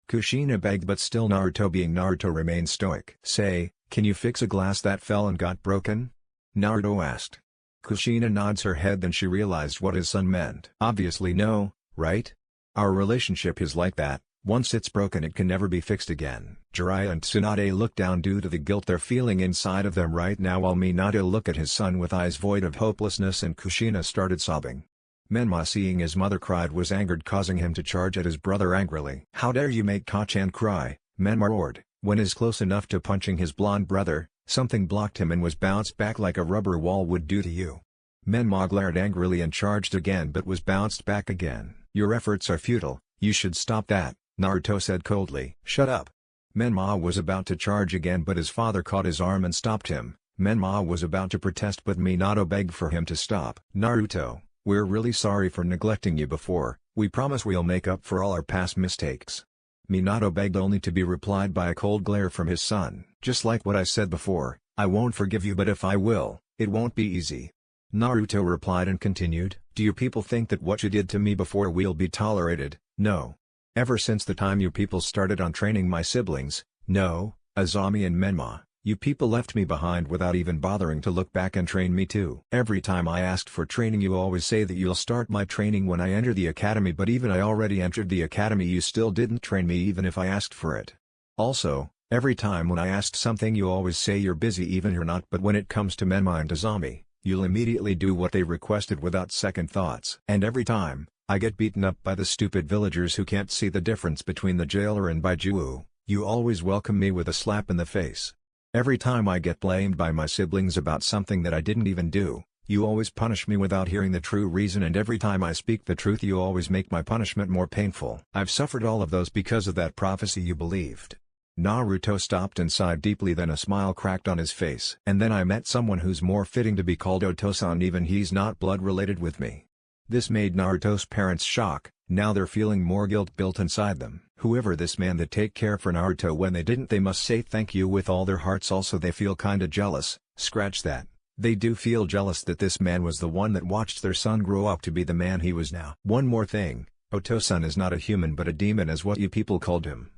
Kushina begged, but still Naruto, being Naruto, remained stoic. "Say, can you fix a glass that fell and got broken?" Naruto asked. Kushina nods her head, then she realized what his son meant. "Obviously no, right? Our relationship is like that. Once it's broken it can never be fixed again." Jiraiya and Tsunade looked down due to the guilt they're feeling inside of them right now, while Minato looked at his son with eyes void of hopelessness, and Kushina started sobbing. Menma, seeing his mother cried, was angered, causing him to charge at his brother angrily. "How dare you make Kachan cry?" Menma roared. When is close enough to punching his blonde brother, something blocked him and was bounced back like a rubber wall would do to you. Menma glared angrily and charged again, but was bounced back again. "Your efforts are futile, you should stop that," Naruto said coldly. "Shut up." Menma was about to charge again, but his father caught his arm and stopped him. Menma was about to protest, but Minato begged for him to stop. "Naruto, we're really sorry for neglecting you before. We promise we'll make up for all our past mistakes." Minato begged, only to be replied by a cold glare from his son. "Just like what I said before, I won't forgive you, but if I will, it won't be easy." Naruto replied and continued, "Do you people think that what you did to me before will be tolerated? No. Ever since the time you people started on training my siblings, no, Azami and Menma, you people left me behind without even bothering to look back and train me too. Every time I asked for training you always say that you'll start my training when I enter the academy, but even I already entered the academy you still didn't train me even if I asked for it. Also, every time when I asked something you always say you're busy even you're not, but when it comes to Menma and Azami, you'll immediately do what they requested without second thoughts. And every time, I get beaten up by the stupid villagers who can't see the difference between the jailer and Baijuo, you always welcome me with a slap in the face. Every time I get blamed by my siblings about something that I didn't even do, you always punish me without hearing the true reason, and every time I speak the truth you always make my punishment more painful. I've suffered all of those because of that prophecy you believed." Naruto stopped and sighed deeply, then a smile cracked on his face. "And then I met someone who's more fitting to be called Otosan, even he's not blood related with me." This made Naruto's parents shock. Now they're feeling more guilt built inside them. Whoever this man that take care for Naruto when they didn't, they must say thank you with all their hearts. Also they feel kinda jealous. Scratch that. They do feel jealous that this man was the one that watched their son grow up to be the man he was now. One more thing, Otosan is not a human but a demon, as what you people called him.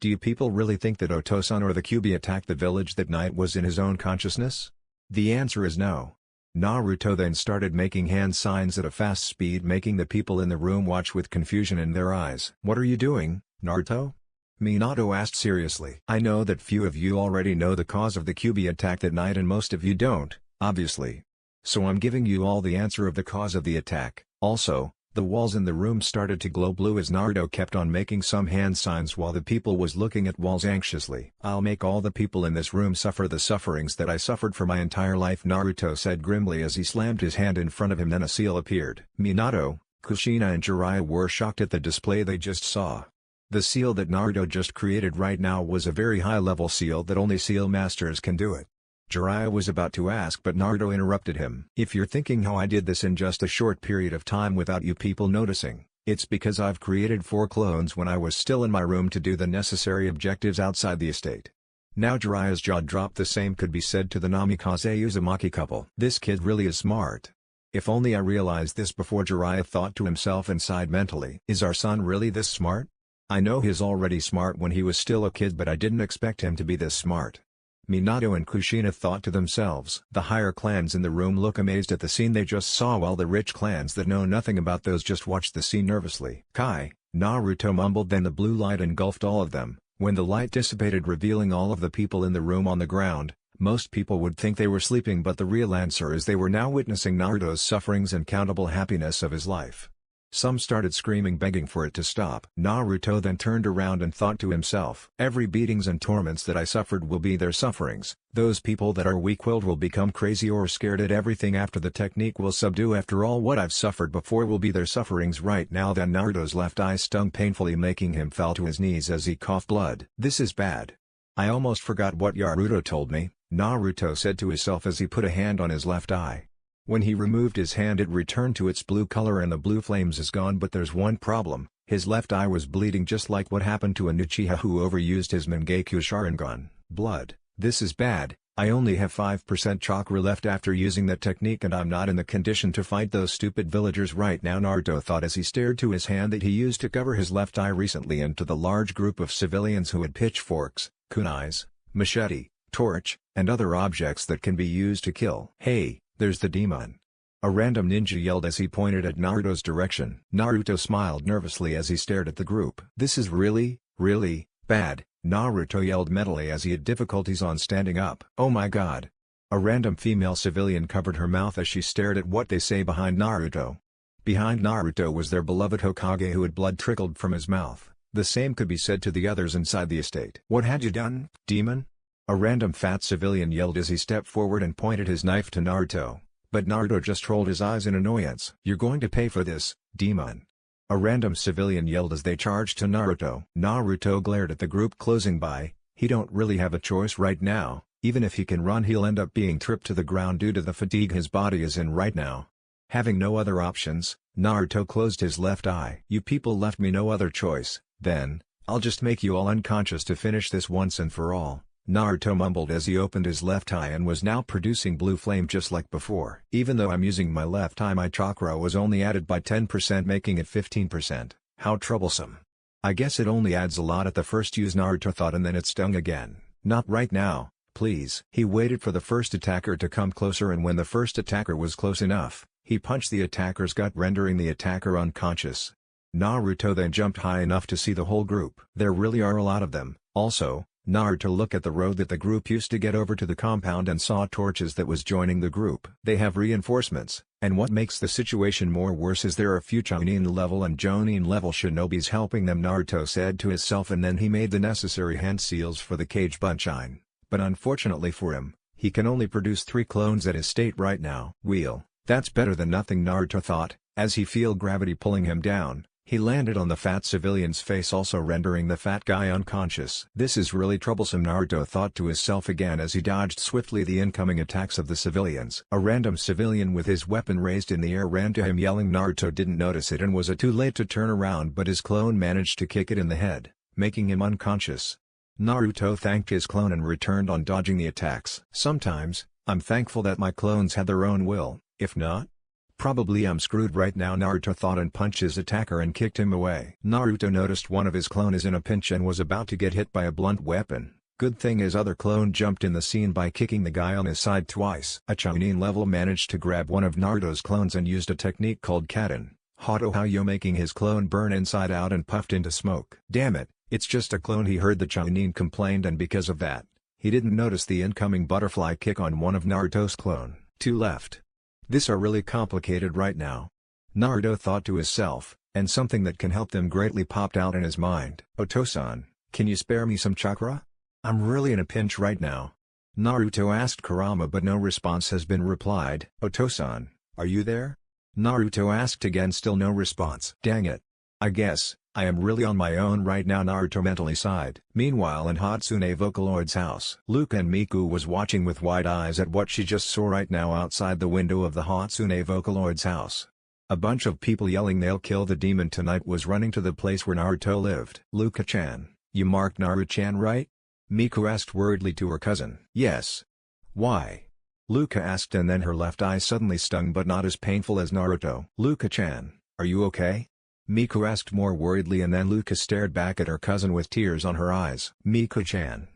Do you people really think that Otosan or the Kyuubi attacked the village that night was in his own consciousness? The answer is no. Naruto then started making hand signs at a fast speed, making the people in the room watch with confusion in their eyes. "What are you doing, Naruto?" Minato asked seriously. "I know that few of you already know the cause of the Kyuubi attack that night and most of you don't, obviously. So I'm giving you all the answer of the cause of the attack." Also, the walls in the room started to glow blue as Naruto kept on making some hand signs while the people was looking at walls anxiously. "I'll make all the people in this room suffer the sufferings that I suffered for my entire life," Naruto said grimly as he slammed his hand in front of him. Then a seal appeared. Minato, Kushina and Jiraiya were shocked at the display they just saw. The seal that Naruto just created right now was a very high-level seal that only seal masters can do it. Jiraiya was about to ask but Naruto interrupted him. "If you're thinking how I did this in just a short period of time without you people noticing, it's because I've created 4 clones when I was still in my room to do the necessary objectives outside the estate." Now Jiraiya's jaw dropped. The same could be said to the Namikaze Uzumaki couple. "This kid really is smart. If only I realized this before," Jiraiya thought to himself and sighed mentally. "Is our son really this smart? I know he's already smart when he was still a kid, but I didn't expect him to be this smart." Minato and Kushina thought to themselves. The higher clans in the room look amazed at the scene they just saw while the rich clans that know nothing about those just watched the scene nervously. "Kai," Naruto mumbled. Then the blue light engulfed all of them. When the light dissipated, revealing all of the people in the room on the ground, most people would think they were sleeping, but the real answer is they were now witnessing Naruto's sufferings and countable happiness of his life. Some started screaming, begging for it to stop. Naruto then turned around and thought to himself, "Every beatings and torments that I suffered will be their sufferings. Those people that are weak-willed will become crazy or scared at everything after the technique will subdue. After all, what I've suffered before will be their sufferings right now." Then Naruto's left eye stung painfully, making him fall to his knees as he coughed blood. "This is bad. I almost forgot what Naruto told me," Naruto said to himself as he put a hand on his left eye. When he removed his hand, it returned to its blue color and the blue flames is gone, but there's one problem. His left eye was bleeding, just like what happened to a Uchiha who overused his Mangekyou Sharingan. "Blood. This is bad. I only have 5% chakra left after using that technique and I'm not in the condition to fight those stupid villagers right now," Naruto thought as he stared to his hand that he used to cover his left eye recently and to the large group of civilians who had pitchforks, kunais, machete, torch, and other objects that can be used to kill. "Hey, there's the demon!" a random ninja yelled as he pointed at Naruto's direction. Naruto smiled nervously as he stared at the group. "This is really, really bad," Naruto yelled mentally as he had difficulties on standing up. "Oh my god!" A random female civilian covered her mouth as she stared at what they say behind Naruto. Behind Naruto was their beloved Hokage who had blood trickled from his mouth. The same could be said to the others inside the estate. "What had you done, demon?" a random fat civilian yelled as he stepped forward and pointed his knife to Naruto. But Naruto just rolled his eyes in annoyance. "You're going to pay for this, demon!" a random civilian yelled as they charged to Naruto. Naruto glared at the group closing by. He don't really have a choice right now. Even if he can run, he'll end up being tripped to the ground due to the fatigue his body is in right now. Having no other options, Naruto closed his left eye. "You people left me no other choice, then. I'll just make you all unconscious to finish this once and for all," Naruto mumbled as he opened his left eye and was now producing blue flame just like before. "Even though I'm using my left eye, my chakra was only added by 10%, making it 15%. How troublesome. I guess it only adds a lot at the first use," Naruto thought, and then it stung again. "Not right now, please." He waited for the first attacker to come closer, and when the first attacker was close enough, he punched the attacker's gut, rendering the attacker unconscious. Naruto then jumped high enough to see the whole group. There really are a lot of them. Also, Naruto looked at the road that the group used to get over to the compound and saw torches that was joining the group. They have reinforcements, and what makes the situation more worse is there are a few Chunin level and Jonin level shinobis helping them, Naruto said to himself, and then he made the necessary hand seals for the cage bunchine. But unfortunately for him, he can only produce 3 clones at his state right now. "Wheel, that's better than nothing," Naruto thought, as he felt gravity pulling him down. He landed on the fat civilian's face, also rendering the fat guy unconscious. "This is really troublesome," Naruto thought to himself again as he dodged swiftly the incoming attacks of the civilians. A random civilian with his weapon raised in the air ran to him yelling. Naruto didn't notice it and was too late to turn around, but his clone managed to kick it in the head, making him unconscious. Naruto thanked his clone and returned on, dodging the attacks. "Sometimes, I'm thankful that my clones had their own will. If not, probably I'm screwed right now," Naruto thought, and punched his attacker and kicked him away. Naruto noticed one of his clones is in a pinch and was about to get hit by a blunt weapon, Good thing his other clone jumped in the scene by kicking the guy on his side twice. A Chunin level managed to grab one of Naruto's clones and used a technique called Kaden, Hato-Hayo, making his clone burn inside out and puffed into smoke. Damn it, it's just a clone, he heard the Chunin complained, and because of that, he didn't notice the incoming butterfly kick on one of Naruto's clone. 2 left. This are really complicated right now. Naruto thought to himself, and something that can help them greatly popped out in his mind. Oto-san, can you spare me some chakra? I'm really in a pinch right now. Naruto asked Kurama, but no response has been replied. Oto-san, are you there? Naruto asked again, still no response. Dang it. I guess, I am really on my own right now, Naruto mentally sighed. Meanwhile, in Hatsune Vocaloid's house, Luka and Miku was watching with wide eyes at what she just saw right now outside the window of the Hatsune Vocaloid's house. A bunch of people yelling they'll kill the demon tonight was running to the place where Naruto lived. Luka-chan, you marked Naruto-chan right? Miku asked worriedly to her cousin. Yes. Why? Luka asked, and then her left eye suddenly stung, but not as painful as Naruto. Luka-chan, are you okay? Miku asked more worriedly, and then Luka stared back at her cousin with tears on her eyes. Miku-chan.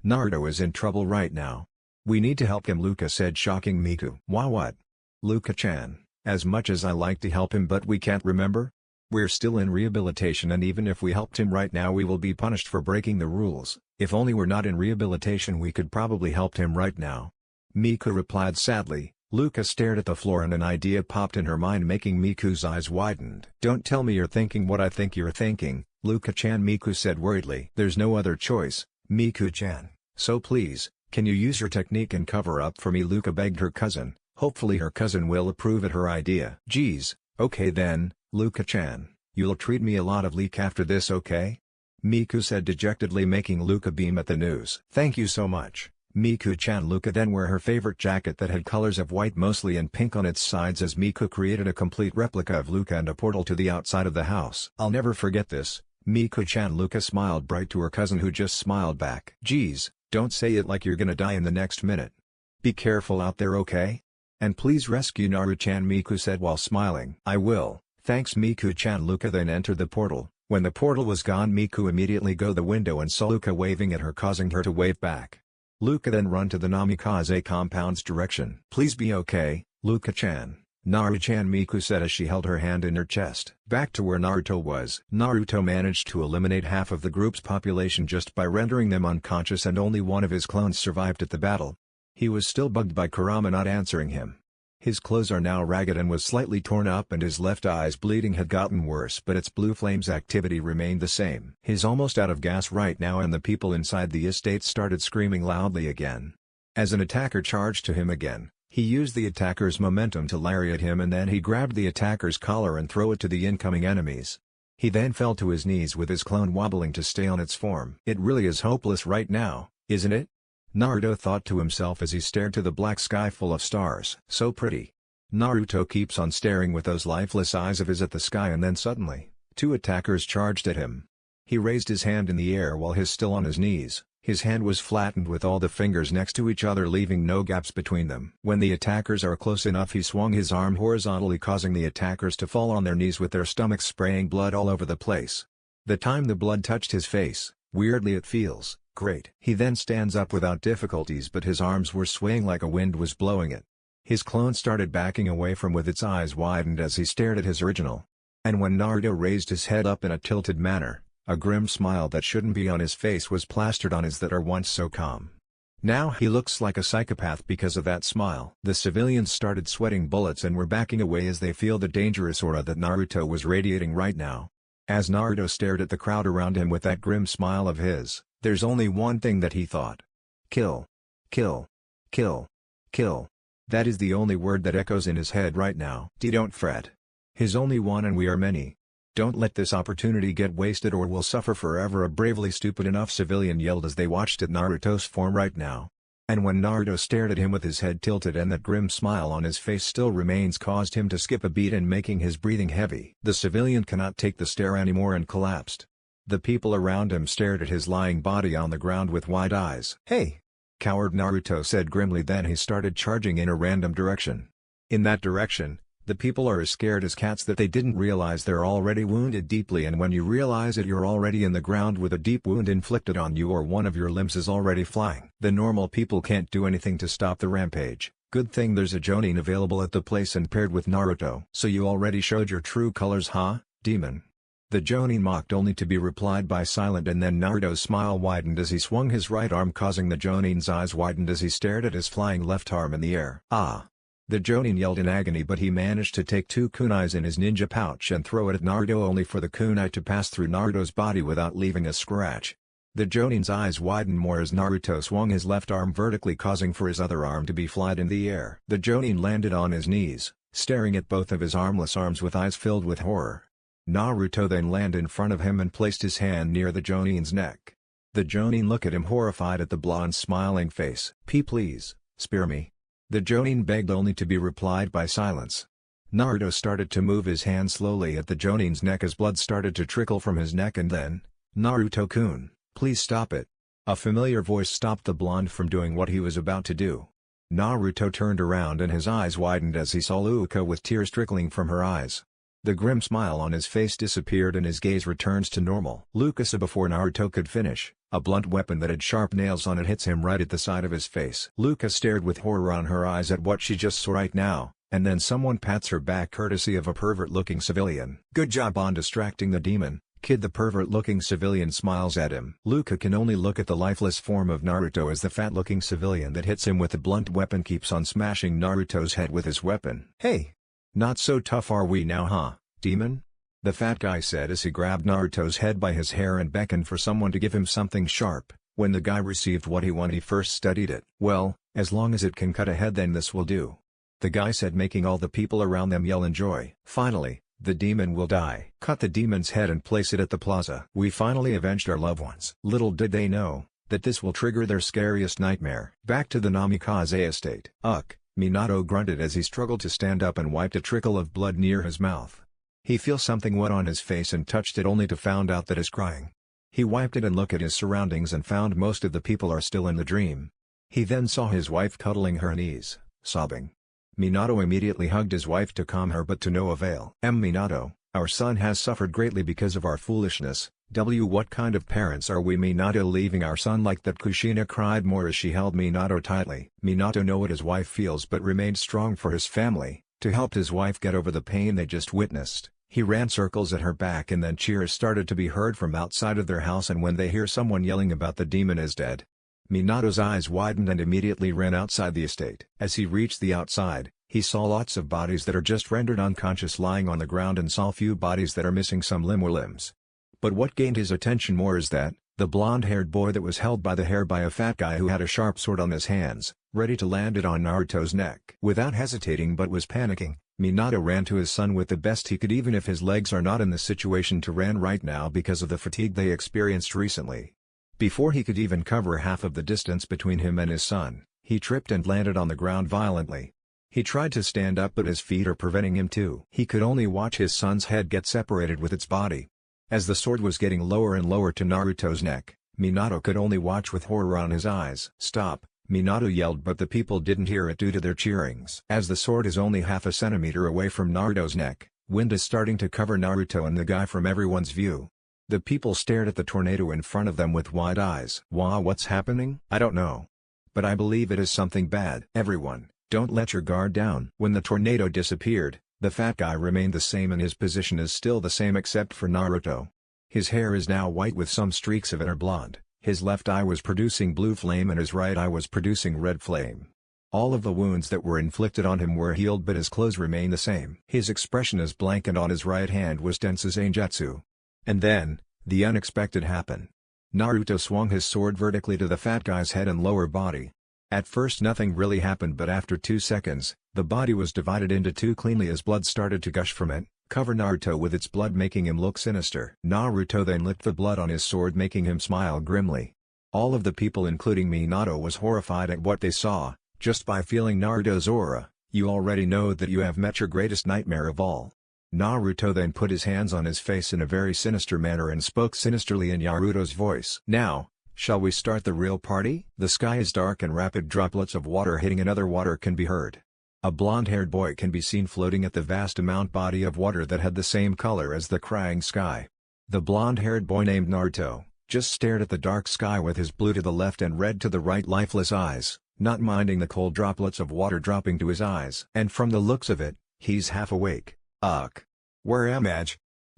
Naruto is in trouble right now. We need to help him, Luka said, shocking Miku. Why, what? Luka-chan, as much as I like to help him, but we can't, remember? We're still in rehabilitation, and even if we helped him right now we will be punished for breaking the rules. If only we're not in rehabilitation we could probably help him right now. Miku replied sadly. Luka stared at the floor and an idea popped in her mind, making Miku's eyes widened. Don't tell me you're thinking what I think you're thinking, Luka-chan, Miku said worriedly. There's no other choice, Miku-chan. So please, can you use your technique and cover up for me, Luka begged her cousin. Hopefully her cousin will approve at her idea. Geez, okay then, Luka-chan, you'll treat me a lot of leek after this, okay? Miku said dejectedly, making Luka beam at the news. Thank you so much, Miku-chan. Luka then wore her favorite jacket that had colors of white mostly and pink on its sides as Miku created a complete replica of Luka and a portal to the outside of the house. I'll never forget this, Miku-chan. Luka smiled bright to her cousin, who just smiled back. Geez, don't say it like you're gonna die in the next minute. Be careful out there, okay? And please rescue Naru-chan, Miku said while smiling. I will, thanks, Miku-chan. Luka then entered the portal. When the portal was gone, Miku immediately go the window and saw Luka waving at her, causing her to wave back. Luka then run to the Namikaze compound's direction. Please be okay, Luka-chan, Naru-chan, Miku said as she held her hand in her chest. Back to where Naruto was. Naruto managed to eliminate half of the group's population just by rendering them unconscious, and only one of his clones survived at the battle. He was still bugged by Kurama not answering him. His clothes are now ragged and was slightly torn up, and his left eye's bleeding had gotten worse, but its blue flame's activity remained the same. He's almost out of gas right now, and the people inside the estate started screaming loudly again. As an attacker charged to him again, he used the attacker's momentum to lariat him, and then he grabbed the attacker's collar and threw it to the incoming enemies. He then fell to his knees with his clone wobbling to stay on its form. It really is hopeless right now, isn't it? Naruto thought to himself as he stared to the black sky full of stars. So pretty. Naruto keeps on staring with those lifeless eyes of his at the sky, and then suddenly, 2 attackers charged at him. He raised his hand in the air while he's still on his knees. His hand was flattened with all the fingers next to each other, leaving no gaps between them. When the attackers are close enough, he swung his arm horizontally, causing the attackers to fall on their knees with their stomachs spraying blood all over the place. The time the blood touched his face, weirdly it feels great. He then stands up without difficulties, but his arms were swaying like a wind was blowing it. His clone started backing away from with its eyes widened as he stared at his original. And when Naruto raised his head up in a tilted manner, a grim smile that shouldn't be on his face was plastered on his that are once so calm. Now he looks like a psychopath because of that smile. The civilians started sweating bullets and were backing away as they feel the dangerous aura that Naruto was radiating right now. As Naruto stared at the crowd around him with that grim smile of his, there's only one thing that he thought. Kill. Kill. Kill. Kill. That is the only word that echoes in his head right now. Don't fret. His only one, and we are many. Don't let this opportunity get wasted or we'll suffer forever, a bravely stupid enough civilian yelled as they watched at Naruto's form right now. And when Naruto stared at him with his head tilted and that grim smile on his face still remains, caused him to skip a beat and making his breathing heavy. The civilian cannot take the stare anymore and collapsed. The people around him stared at his lying body on the ground with wide eyes. Hey! Coward, Naruto said grimly, then he started charging in a random direction. In that direction, The people are as scared as cats that they didn't realize they're already wounded deeply, and when you realize it you're already in the ground with a deep wound inflicted on you or one of your limbs is already flying. The normal people can't do anything to stop the rampage. Good thing there's a Jonin available at the place and paired with Naruto. So you already showed your true colors, huh, demon? The Jonin mocked, only to be replied by silent, and then Naruto's smile widened as he swung his right arm, causing the Jonin's eyes widened as he stared at his flying left arm in the air. Ah! The Jonin yelled in agony, but he managed to take 2 kunais in his ninja pouch and throw it at Naruto, only for the kunai to pass through Naruto's body without leaving a scratch. The Jonin's eyes widened more as Naruto swung his left arm vertically, causing for his other arm to be flied in the air. The Jonin landed on his knees, staring at both of his armless arms with eyes filled with horror. Naruto then landed in front of him and placed his hand near the Jonin's neck. The Jonin looked at him horrified at the blonde's smiling face. Please, spare me." The Jonin begged, only to be replied by silence. Naruto started to move his hand slowly at the Jonin's neck as blood started to trickle from his neck, and then, "Naruto-kun, please stop it." A familiar voice stopped the blonde from doing what he was about to do. Naruto turned around and his eyes widened as he saw Luka with tears trickling from her eyes. The grim smile on his face disappeared and his gaze returns to normal. Luka saw before Naruto could finish, a blunt weapon that had sharp nails on it hits him right at the side of his face. Luka stared with horror on her eyes at what she just saw right now, and then someone pats her back courtesy of a pervert-looking civilian. "Good job on distracting the demon, kid." The pervert-looking civilian smiles at him. Luka can only look at the lifeless form of Naruto as the fat-looking civilian that hits him with the blunt weapon keeps on smashing Naruto's head with his weapon. "Hey! Not so tough are we now, huh, demon?" the fat guy said as he grabbed Naruto's head by his hair and beckoned for someone to give him something sharp. When the guy received what he wanted, he first studied it. "Well, as long as it can cut a head, then this will do," the guy said, making all the people around them yell in joy. "Finally, the demon will die." Cut the demon's head and place it at the plaza. "We finally avenged our loved ones." Little did they know that this will trigger their scariest nightmare. Back to the Namikaze estate. Minato grunted as he struggled to stand up and wiped a trickle of blood near his mouth. He felt something wet on his face and touched it, only to find out that is crying. He wiped it and looked at his surroundings and found most of the people are still in the dream. He then saw his wife cuddling her knees, sobbing. Minato immediately hugged his wife to calm her, but to no avail. Minato, our son has suffered greatly because of our foolishness. What kind of parents are we?" Minato leaving our son like that. Kushina cried more as she held Minato tightly. Minato knew what his wife feels but remained strong for his family. To help his wife get over the pain they just witnessed, he ran circles at her back, and then cheers started to be heard from outside of their house, and when they hear someone yelling about the demon is dead. Minato's eyes widened and immediately ran outside the estate. As he reached the outside, he saw lots of bodies that are just rendered unconscious lying on the ground, and saw few bodies that are missing some limb or limbs. But what gained his attention more is that, the blonde-haired boy that was held by the hair by a fat guy who had a sharp sword on his hands, ready to land it on Naruto's neck. Without hesitating but was panicking, Minato ran to his son with the best he could, even if his legs are not in the situation to run right now because of the fatigue they experienced recently. Before he could even cover half of the distance between him and his son, he tripped and landed on the ground violently. He tried to stand up but his feet are preventing him to. He could only watch his son's head get separated with its body. As the sword was getting lower and lower to Naruto's neck, Minato could only watch with horror on his eyes. "Stop!" Minato yelled, but the people didn't hear it due to their cheerings. As the sword is only half a centimeter away from Naruto's neck, wind is starting to cover Naruto and the guy from everyone's view. The people stared at the tornado in front of them with wide eyes. "Wow, what's happening?" "I don't know. But I believe it is something bad." "Everyone, don't let your guard down." When the tornado disappeared, the fat guy remained the same and his position is still the same except for Naruto. His hair is now white with some streaks of it are blonde, his left eye was producing blue flame and his right eye was producing red flame. All of the wounds that were inflicted on him were healed, but his clothes remain the same. His expression is blank and on his right hand was dense as Zangetsu. And then, the unexpected happened. Naruto swung his sword vertically to the fat guy's head and lower body. At first nothing really happened, but after 2 seconds, the body was divided into two cleanly as blood started to gush from it, cover Naruto with its blood making him look sinister. Naruto then licked the blood on his sword making him smile grimly. All of the people including Minato was horrified at what they saw. Just by feeling Naruto's aura, you already know that you have met your greatest nightmare of all. Naruto then put his hands on his face in a very sinister manner and spoke sinisterly in Naruto's voice. "Now, shall we start the real party?" The sky is dark and rapid droplets of water hitting another water can be heard. A blonde-haired boy can be seen floating at the vast amount body of water that had the same color as the crying sky. The blonde-haired boy named Naruto just stared at the dark sky with his blue to the left and red to the right lifeless eyes, not minding the cold droplets of water dropping to his eyes. And from the looks of it, he's half awake. Ugh. Where am I?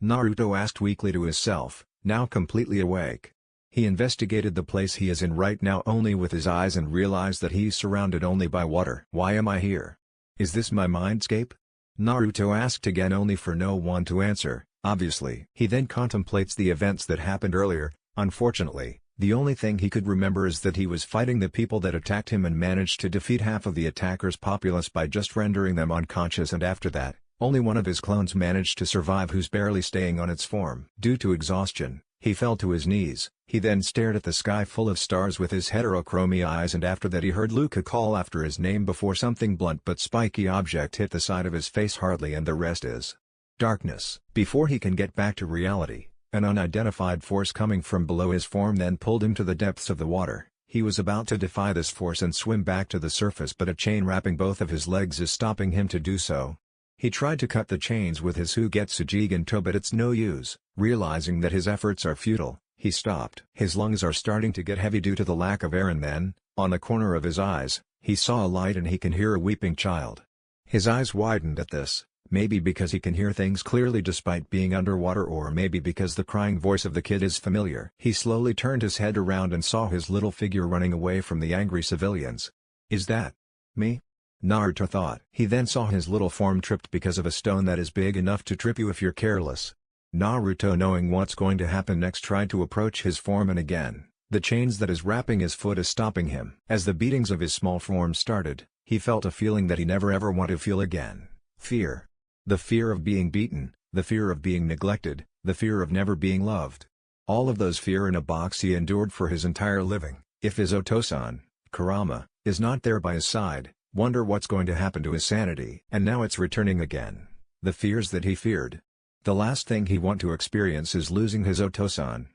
Naruto asked weakly to himself, now completely awake. He investigated the place he is in right now only with his eyes and realized that he's surrounded only by water. Why am I here? Is this my mindscape? Naruto asked again only for no one to answer, obviously. He then contemplates the events that happened earlier. Unfortunately, the only thing he could remember is that he was fighting the people that attacked him and managed to defeat half of the attackers' populace by just rendering them unconscious, and after that, only one of his clones managed to survive, who's barely staying on its form. Due to exhaustion, he fell to his knees. He then stared at the sky full of stars with his heterochromia eyes, and after that he heard Luca call after his name before something blunt but spiky object hit the side of his face hardly, and the rest is darkness. Before he can get back to reality, an unidentified force coming from below his form then pulled him to the depths of the water. He was about to defy this force and swim back to the surface, but a chain wrapping both of his legs is stopping him to do so. He tried to cut the chains with his Hugetsu Jigen-to, but it's no use. Realizing that his efforts are futile, he stopped. His lungs are starting to get heavy due to the lack of air, and then, on the corner of his eyes, he saw a light and he can hear a weeping child. His eyes widened at this. Maybe because he can hear things clearly despite being underwater, or maybe because the crying voice of the kid is familiar. He slowly turned his head around and saw his little figure running away from the angry civilians. Is that me? Naruto thought. He then saw his little form tripped because of a stone that is big enough to trip you if you're careless. Naruto, knowing what's going to happen next, tried to approach his form, and again, the chains that is wrapping his foot is stopping him. As the beatings of his small form started, he felt a feeling that he never ever want to feel again. Fear. The fear of being beaten, the fear of being neglected, the fear of never being loved. All of those fear in a box he endured for his entire living. If his Otosan, Kurama, is not there by his side, wonder what's going to happen to his sanity. And now it's returning again. The fears that he feared. The last thing he want to experience is losing his Otosan.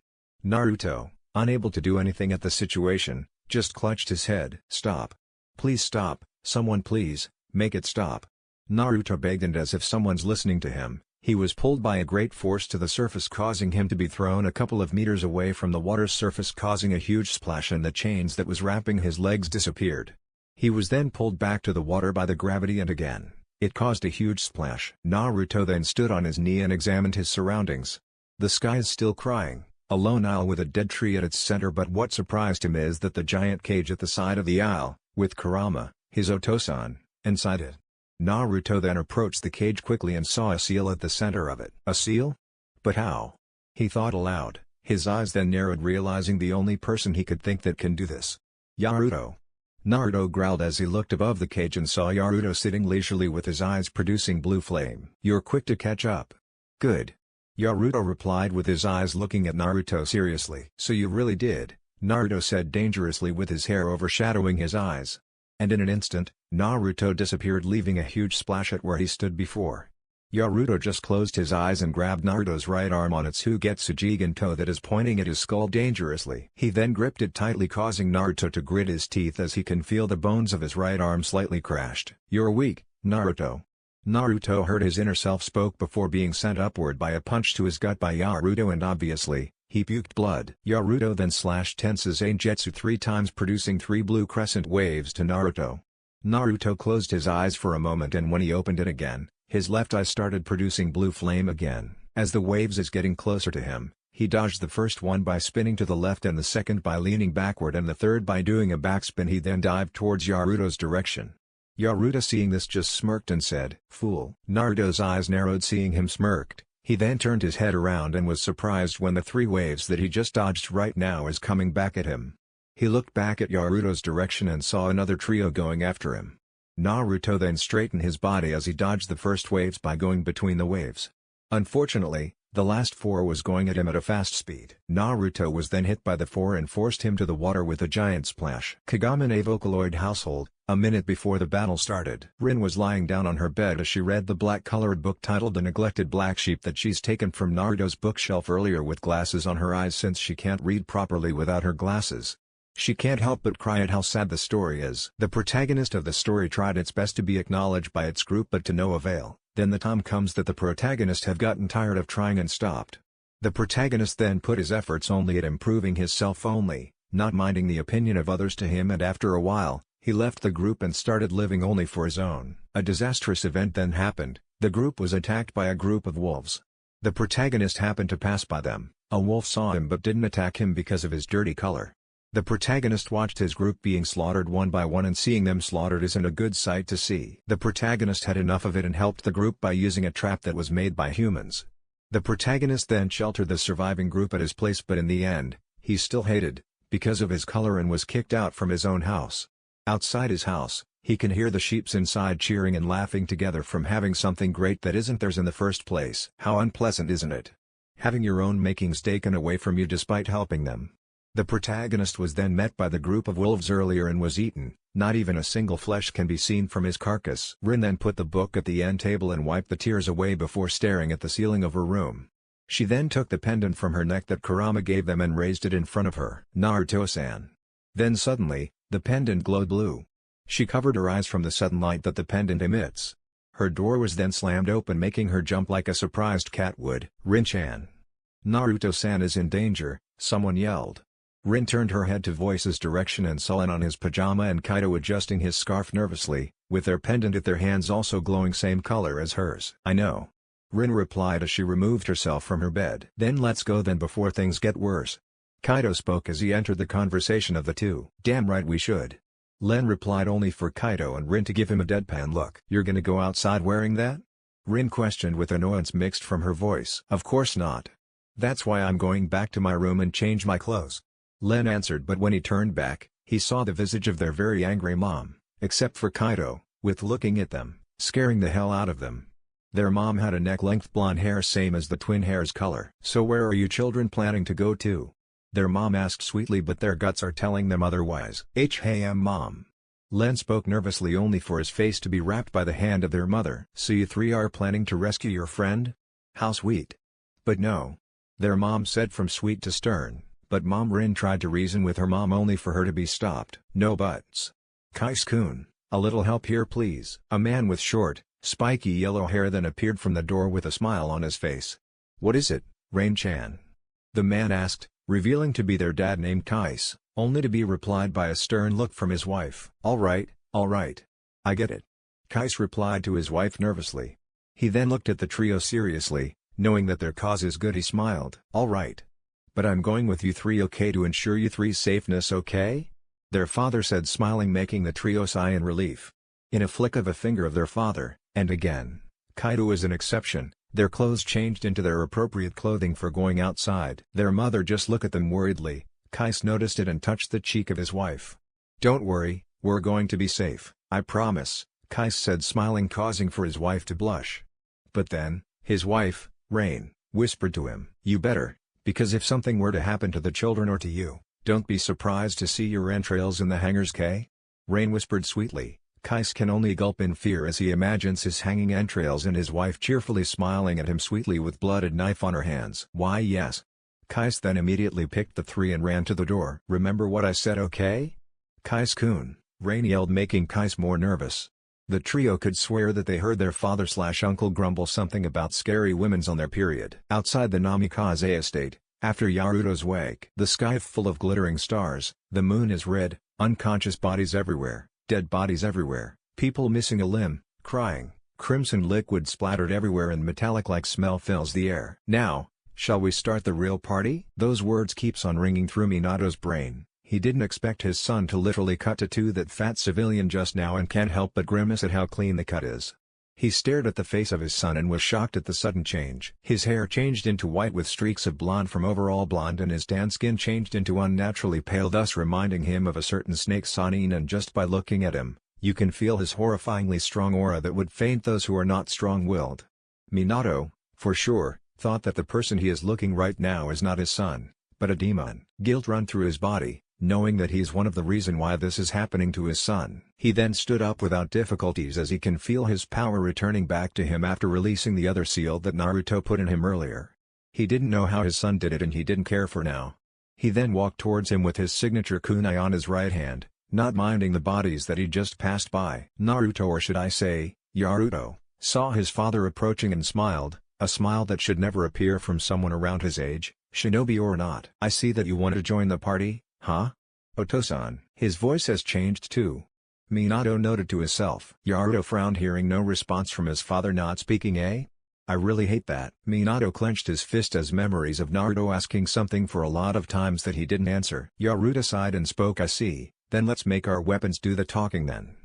Naruto, unable to do anything at the situation, just clutched his head. Stop. Please stop, someone please, make it stop. Naruto begged, and as if someone's listening to him, he was pulled by a great force to the surface, causing him to be thrown a couple of meters away from the water's surface, causing a huge splash, and the chains that was wrapping his legs disappeared. He was then pulled back to the water by the gravity, and again, it caused a huge splash. Naruto then stood on his knee and examined his surroundings. The sky is still crying, a lone isle with a dead tree at its center, but what surprised him is that the giant cage at the side of the isle, with Kurama, his Otosan, inside it. Naruto then approached the cage quickly and saw a seal at the center of it. A seal? But how? He thought aloud, his eyes then narrowed, realizing the only person he could think that can do this. Naruto. Naruto growled as he looked above the cage and saw Naruto sitting leisurely with his eyes producing blue flame. You're quick to catch up. Good. Naruto replied with his eyes looking at Naruto seriously. So you really did, Naruto said dangerously with his hair overshadowing his eyes. And in an instant, Naruto disappeared, leaving a huge splash at where he stood before. Naruto just closed his eyes and grabbed Naruto's right arm on its Hugetsu Jigen-to that is pointing at his skull dangerously. He then gripped it tightly, causing Naruto to grit his teeth as he can feel the bones of his right arm slightly crashed. You're weak, Naruto. Naruto heard his inner self spoke before being sent upward by a punch to his gut by Naruto, and obviously, he puked blood. Naruto then slashed Tensa's Angetsu 3 times, producing 3 blue crescent waves to Naruto. Naruto closed his eyes for a moment, and when he opened it again, his left eye started producing blue flame again. As the waves is getting closer to him, he dodged the first one by spinning to the left, and the second by leaning backward, and the third by doing a backspin. He then dived towards Naruto's direction. Naruto, seeing this, just smirked and said, "Fool." Naruto's eyes narrowed seeing him smirked. He then turned his head around and was surprised when the 3 waves that he just dodged right now is coming back at him. He looked back at Naruto's direction and saw another trio going after him. Naruto then straightened his body as he dodged the first waves by going between the waves. Unfortunately, the last 4 was going at him at a fast speed. Naruto was then hit by the 4 and forced him to the water with a giant splash. Kagame Vocaloid household. A minute before the battle started, Rin was lying down on her bed as she read the black-colored book titled The Neglected Black Sheep that she's taken from Naruto's bookshelf earlier with glasses on her eyes since she can't read properly without her glasses. She can't help but cry at how sad the story is. The protagonist of the story tried its best to be acknowledged by its group but to no avail. Then the time comes that the protagonist have gotten tired of trying and stopped. The protagonist then put his efforts only at improving himself only, not minding the opinion of others to him, and after a while, he left the group and started living only for his own. A disastrous event then happened. The group was attacked by a group of wolves. The protagonist happened to pass by them. A wolf saw him but didn't attack him because of his dirty color. The protagonist watched his group being slaughtered one by one, and seeing them slaughtered isn't a good sight to see. The protagonist had enough of it and helped the group by using a trap that was made by humans. The protagonist then sheltered the surviving group at his place, but in the end, he's still hated because of his color and was kicked out from his own house. Outside his house, he can hear the sheeps inside cheering and laughing together from having something great that isn't theirs in the first place. How unpleasant, isn't it? Having your own makings taken away from you despite helping them. The protagonist was then met by the group of wolves earlier and was eaten. Not even a single flesh can be seen from his carcass. Rin then put the book at the end table and wiped the tears away before staring at the ceiling of her room. She then took the pendant from her neck that Kurama gave them and raised it in front of her. Naruto-san. Then suddenly, the pendant glowed blue. She covered her eyes from the sudden light that the pendant emits. Her door was then slammed open, making her jump like a surprised cat would. Rin-chan. Naruto-san is in danger, someone yelled. Rin turned her head to voice his direction and saw Len on his pajama and Kaido adjusting his scarf nervously, with their pendant at their hands also glowing same color as hers. I know. Rin replied as she removed herself from her bed. Then let's go then before things get worse. Kaido spoke as he entered the conversation of the two. Damn right we should. Len replied only for Kaido and Rin to give him a deadpan look. You're gonna go outside wearing that? Rin questioned with annoyance mixed from her voice. Of course not. That's why I'm going back to my room and change my clothes. Len answered, but when he turned back, he saw the visage of their very angry mom, except for Kaido, with looking at them, scaring the hell out of them. Their mom had a neck-length blonde hair same as the twin hair's color. So where are you children planning to go to? Their mom asked sweetly, but their guts are telling them otherwise. Hey mom. Len spoke nervously only for his face to be wrapped by the hand of their mother. So you three are planning to rescue your friend? How sweet. But no. Their mom said from sweet to stern. But Mom Rin tried to reason with her mom only for her to be stopped. No buts. Kais-kun, a little help here please. A man with short, spiky yellow hair then appeared from the door with a smile on his face. What is it, Rain-chan? The man asked, revealing to be their dad named Kais, only to be replied by a stern look from his wife. Alright. I get it. Kais replied to his wife nervously. He then looked at the trio seriously, knowing that their cause is good. He smiled. Alright. But I'm going with you three, okay, to ensure you three's safeness, okay? Their father said, smiling, making the trio sigh in relief. In a flick of a finger of their father, and again, Kaido is an exception, their clothes changed into their appropriate clothing for going outside. Their mother just looked at them worriedly. Kais noticed it and touched the cheek of his wife. Don't worry, we're going to be safe, I promise, Kais said, smiling, causing for his wife to blush. But then, his wife, Rain, whispered to him, you better. Because if something were to happen to the children or to you, don't be surprised to see your entrails in the hangers, K? Rain whispered sweetly. Kais can only gulp in fear as he imagines his hanging entrails and his wife cheerfully smiling at him sweetly with blooded knife on her hands. Why yes. Kais then immediately picked the three and ran to the door. Remember what I said, okay? Kais-kun, Rain yelled, making Kais more nervous. The trio could swear that they heard their father/uncle grumble something about scary women's on their period. Outside the Namikaze estate, after Yaruto's wake, the sky full of glittering stars, the moon is red, unconscious bodies everywhere, dead bodies everywhere, people missing a limb, crying, crimson liquid splattered everywhere and metallic-like smell fills the air. Now, shall we start the real party? Those words keeps on ringing through Minato's brain. He didn't expect his son to literally cut to that fat civilian just now and can't help but grimace at how clean the cut is. He stared at the face of his son and was shocked at the sudden change. His hair changed into white with streaks of blonde from overall blonde, and his tan skin changed into unnaturally pale, thus reminding him of a certain snake Sanin, and just by looking at him, you can feel his horrifyingly strong aura that would faint those who are not strong-willed. Minato, for sure, thought that the person he is looking right now is not his son, but a demon. Guilt run through his body, knowing that he is one of the reason why this is happening to his son. He then stood up without difficulties as he can feel his power returning back to him after releasing the other seal that Naruto put in him earlier. He didn't know how his son did it and he didn't care for now. He then walked towards him with his signature kunai on his right hand, not minding the bodies that he just passed by. Naruto, or should I say, Yaruto, saw his father approaching and smiled, a smile that should never appear from someone around his age, shinobi or not. "I see that you want to join the party, huh? Otosan." His voice has changed too. Minato noted to himself. Yaruto frowned, hearing no response from his father not speaking. I really hate that. Minato clenched his fist as memories of Naruto asking something for a lot of times that he didn't answer. Yaruto sighed and spoke. "I see, then let's make our weapons do the talking then."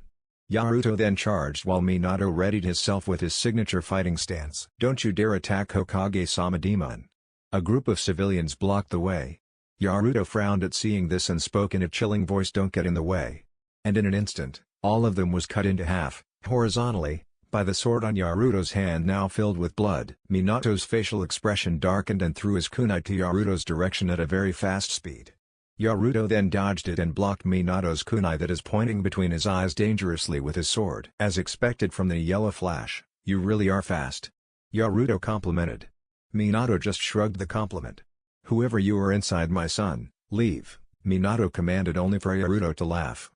Yaruto then charged while Minato readied himself with his signature fighting stance. "Don't you dare attack Hokage-sama demon." A group of civilians blocked the way. Yaruto frowned at seeing this and spoke in a chilling voice, "Don't get in the way." And in an instant, all of them was cut into half, horizontally, by the sword on Yaruto's hand now filled with blood. Minato's facial expression darkened and threw his kunai to Yaruto's direction at a very fast speed. Yaruto then dodged it and blocked Minato's kunai that is pointing between his eyes dangerously with his sword. As expected from the yellow flash, "You really are fast," Yaruto complimented. Minato just shrugged the compliment. "Whoever you are inside my son, leave," Minato commanded, only for Yaruto to laugh.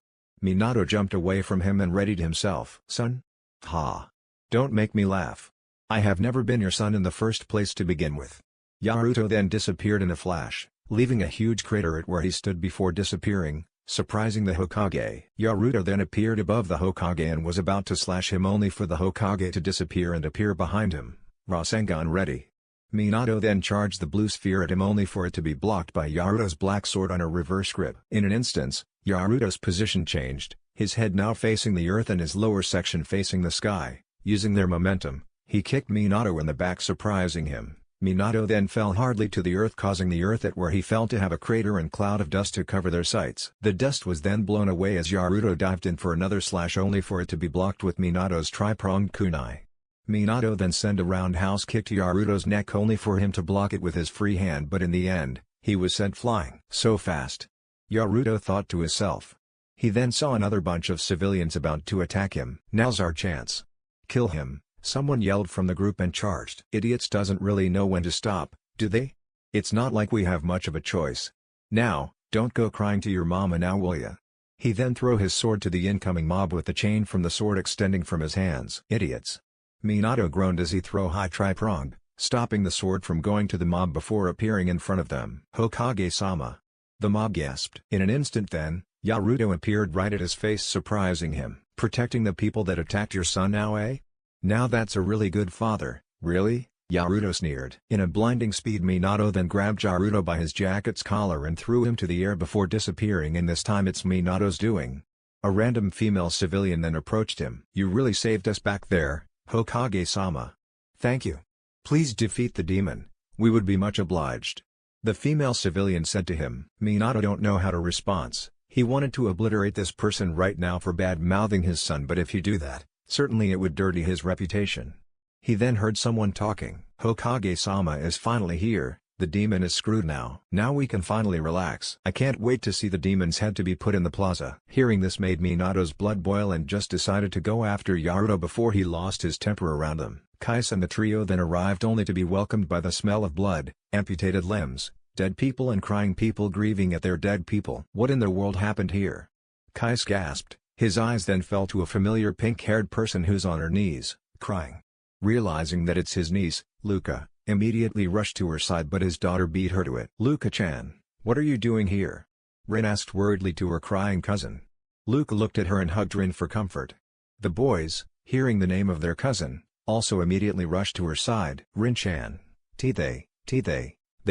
Minato jumped away from him and readied himself. "Son? Ha! Don't make me laugh. I have never been your son in the first place to begin with." Yaruto then disappeared in a flash, leaving a huge crater at where he stood before disappearing, surprising the Hokage. Yaruto then appeared above the Hokage and was about to slash him, only for the Hokage to disappear and appear behind him, Rasengan ready. Minato then charged the blue sphere at him, only for it to be blocked by Yaruto's black sword on a reverse grip. In an instant, Yaruto's position changed, his head now facing the earth and his lower section facing the sky. Using their momentum, he kicked Minato in the back, surprising him. Minato then fell hardly to the earth, causing the earth at where he fell to have a crater and cloud of dust to cover their sights. The dust was then blown away as Yaruto dived in for another slash, only for it to be blocked with Minato's tri-pronged kunai. Minato then sent a roundhouse kick to Yaruto's neck, only for him to block it with his free hand, but in the end, he was sent flying. "So fast," Yaruto thought to himself. He then saw another bunch of civilians about to attack him. "Now's our chance. Kill him," someone yelled from the group and charged. "Idiots doesn't really know when to stop, do they? It's not like we have much of a choice. Now, don't go crying to your mama now, will ya?" He then threw his sword to the incoming mob with the chain from the sword extending from his hands. "Idiots." Minato groaned as he threw high tri-pronged, stopping the sword from going to the mob before appearing in front of them. "Hokage-sama." The mob gasped. In an instant then, Yaruto appeared right at his face, surprising him. "Protecting the people that attacked your son now, eh? Now that's a really good father, really?" Yaruto sneered. In a blinding speed, Minato then grabbed Yaruto by his jacket's collar and threw him to the air before disappearing, and this time it's Minato's doing. A random female civilian then approached him. "You really saved us back there, Hokage-sama. Thank you. Please defeat the demon, we would be much obliged," the female civilian said to him. Minato don't know how to respond. He wanted to obliterate this person right now for bad-mouthing his son, but if he do that, certainly it would dirty his reputation. He then heard someone talking. "Hokage-sama is finally here, the demon is screwed now. Now we can finally relax. I can't wait to see the demon's head to be put in the plaza." Hearing this made Minato's blood boil and just decided to go after Yaruto before he lost his temper around them. Kais and the trio then arrived, only to be welcomed by the smell of blood, amputated limbs, dead people and crying people grieving at their dead people. "What in the world happened here?" Kais gasped. His eyes then fell to a familiar pink-haired person who's on her knees, crying. Realizing that it's his niece, Luca immediately rushed to her side, but his daughter beat her to it. "Luca-chan, what are you doing here?" Rin asked worriedly to her crying cousin. Luca looked at her and hugged Rin for comfort. The boys, hearing the name of their cousin, also immediately rushed to her side. "Rin-chan, they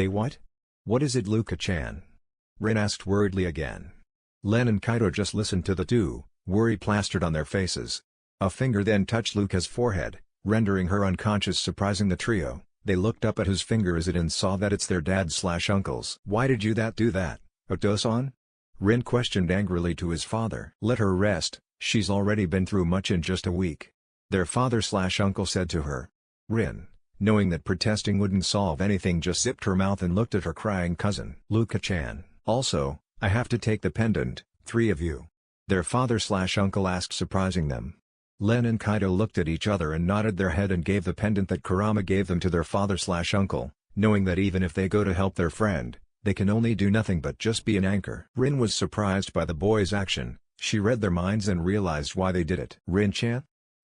what? What is it, Luca-chan?" Rin asked worriedly again. Len and Kaido just listened to the two, worry plastered on their faces. A finger then touched Luca's forehead, rendering her unconscious, surprising the trio. They looked up at whose finger is it and saw that it's their dad/uncle's. "Why did you do that, Otosan?" Rin questioned angrily to his father. "Let her rest, she's already been through much in just a week," their father/uncle said to her. Rin, knowing that protesting wouldn't solve anything, just zipped her mouth and looked at her crying cousin. "Luca-chan, also, I have to take the pendant, three of you?" their father/uncle asked, surprising them. Len and Kaido looked at each other and nodded their head and gave the pendant that Kurama gave them to their father/uncle, knowing that even if they go to help their friend, They can only do nothing but just be an anchor. Rin was surprised by the boys' action. She read their minds and realized why they did it. Rin-chan?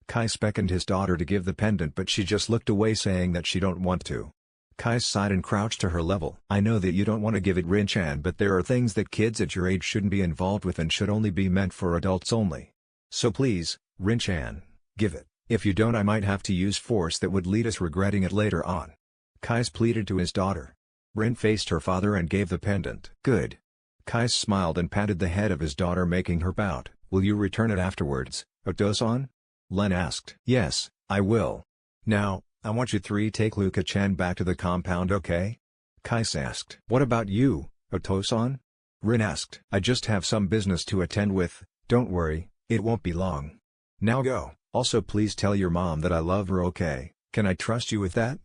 Kai beckoned his daughter to give the pendant, but she just looked away, saying that she don't want to. Kai sighed and crouched to her level. I know that you don't want to give it, Rin-chan, but there are things that kids at your age shouldn't be involved with and should only be meant for adults only. So please, Rin-chan, give it. If you don't, I might have to use force that would lead us regretting it later on. Kai pleaded to his daughter. Rin faced her father and gave the pendant. Good. Kai smiled and patted the head of his daughter, making her pout. Will you return it afterwards, Oto-san? Len asked. Yes, I will. Now, I want you three take Luka-chan back to the compound, okay? Kai asked. What about you, Oto-san? Rin asked. I just have some business to attend with, don't worry, it won't be long. Now go. Also please tell your mom that I love her, okay? Can I trust you with that?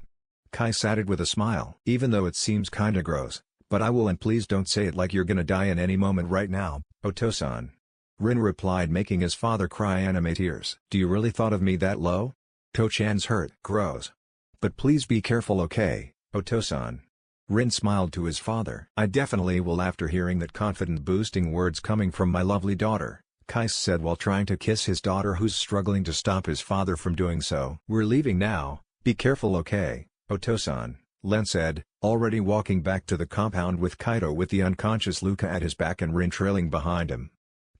Kai added with a smile. Even though it seems kinda gross, but I will, and please don't say it like you're gonna die in any moment right now, Oto-san. Rin replied, making his father cry anime tears. Do you really thought of me that low? To-chan's hurt. Gross. But please be careful, okay, Oto-san. Rin smiled to his father. I definitely will after hearing that confident boosting words coming from my lovely daughter, Kai said while trying to kiss his daughter, who's struggling to stop his father from doing so. We're leaving now, be careful, okay, Oto-san, Len said, already walking back to the compound with Kaito with the unconscious Luka at his back and Rin trailing behind him.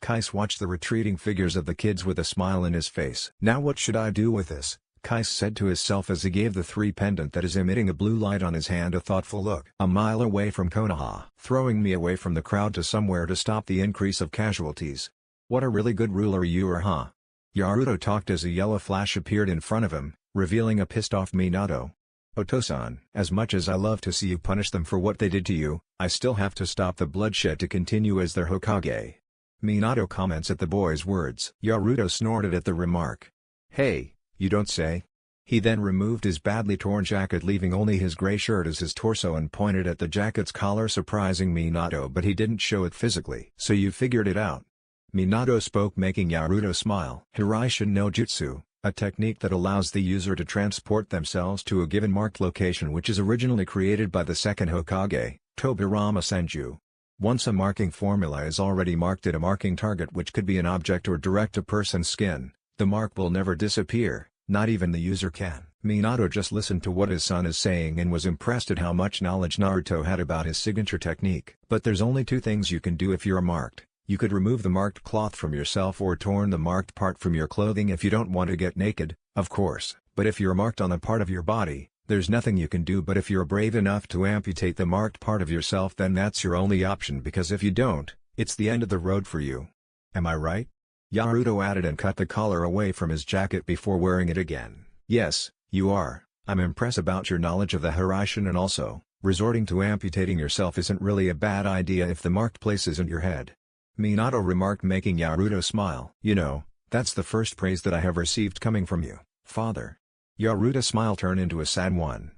Kai watched the retreating figures of the kids with a smile in his face. Now what should I do with this? Kai said to himself as he gave the three pendant that is emitting a blue light on his hand a thoughtful look. A mile away from Konoha, throwing me away from the crowd to somewhere to stop the increase of casualties. What a really good ruler you are, huh? Naruto talked as a yellow flash appeared in front of him, revealing a pissed-off Minato. Oto-san, as much as I love to see you punish them for what they did to you, I still have to stop the bloodshed to continue as their Hokage. Minato comments at the boy's words. Naruto snorted at the remark. Hey, you don't say? He then removed his badly torn jacket, leaving only his gray shirt as his torso, and pointed at the jacket's collar, surprising Minato, but he didn't show it physically. So you figured it out? Minato spoke, making Naruto smile. Hiraishin no Jutsu, a technique that allows the user to transport themselves to a given marked location, which is originally created by the second Hokage, Tobirama Senju. Once a marking formula is already marked at a marking target, which could be an object or direct a person's skin, the mark will never disappear, not even the user can. Minato just listened to what his son is saying and was impressed at how much knowledge Naruto had about his signature technique. But there's only two things you can do if you're marked. You could remove the marked cloth from yourself or torn the marked part from your clothing if you don't want to get naked, of course. But if you're marked on a part of your body, there's nothing you can do. But if you're brave enough to amputate the marked part of yourself, then that's your only option, because if you don't, it's the end of the road for you. Am I right? Naruto added and cut the collar away from his jacket before wearing it again. Yes, you are. I'm impressed about your knowledge of the Hiraishin, and also, resorting to amputating yourself isn't really a bad idea if the marked place isn't your head. Minato remarked, making Naruto smile. You know, that's the first praise that I have received coming from you, father. Naruto's smile turned into a sad one.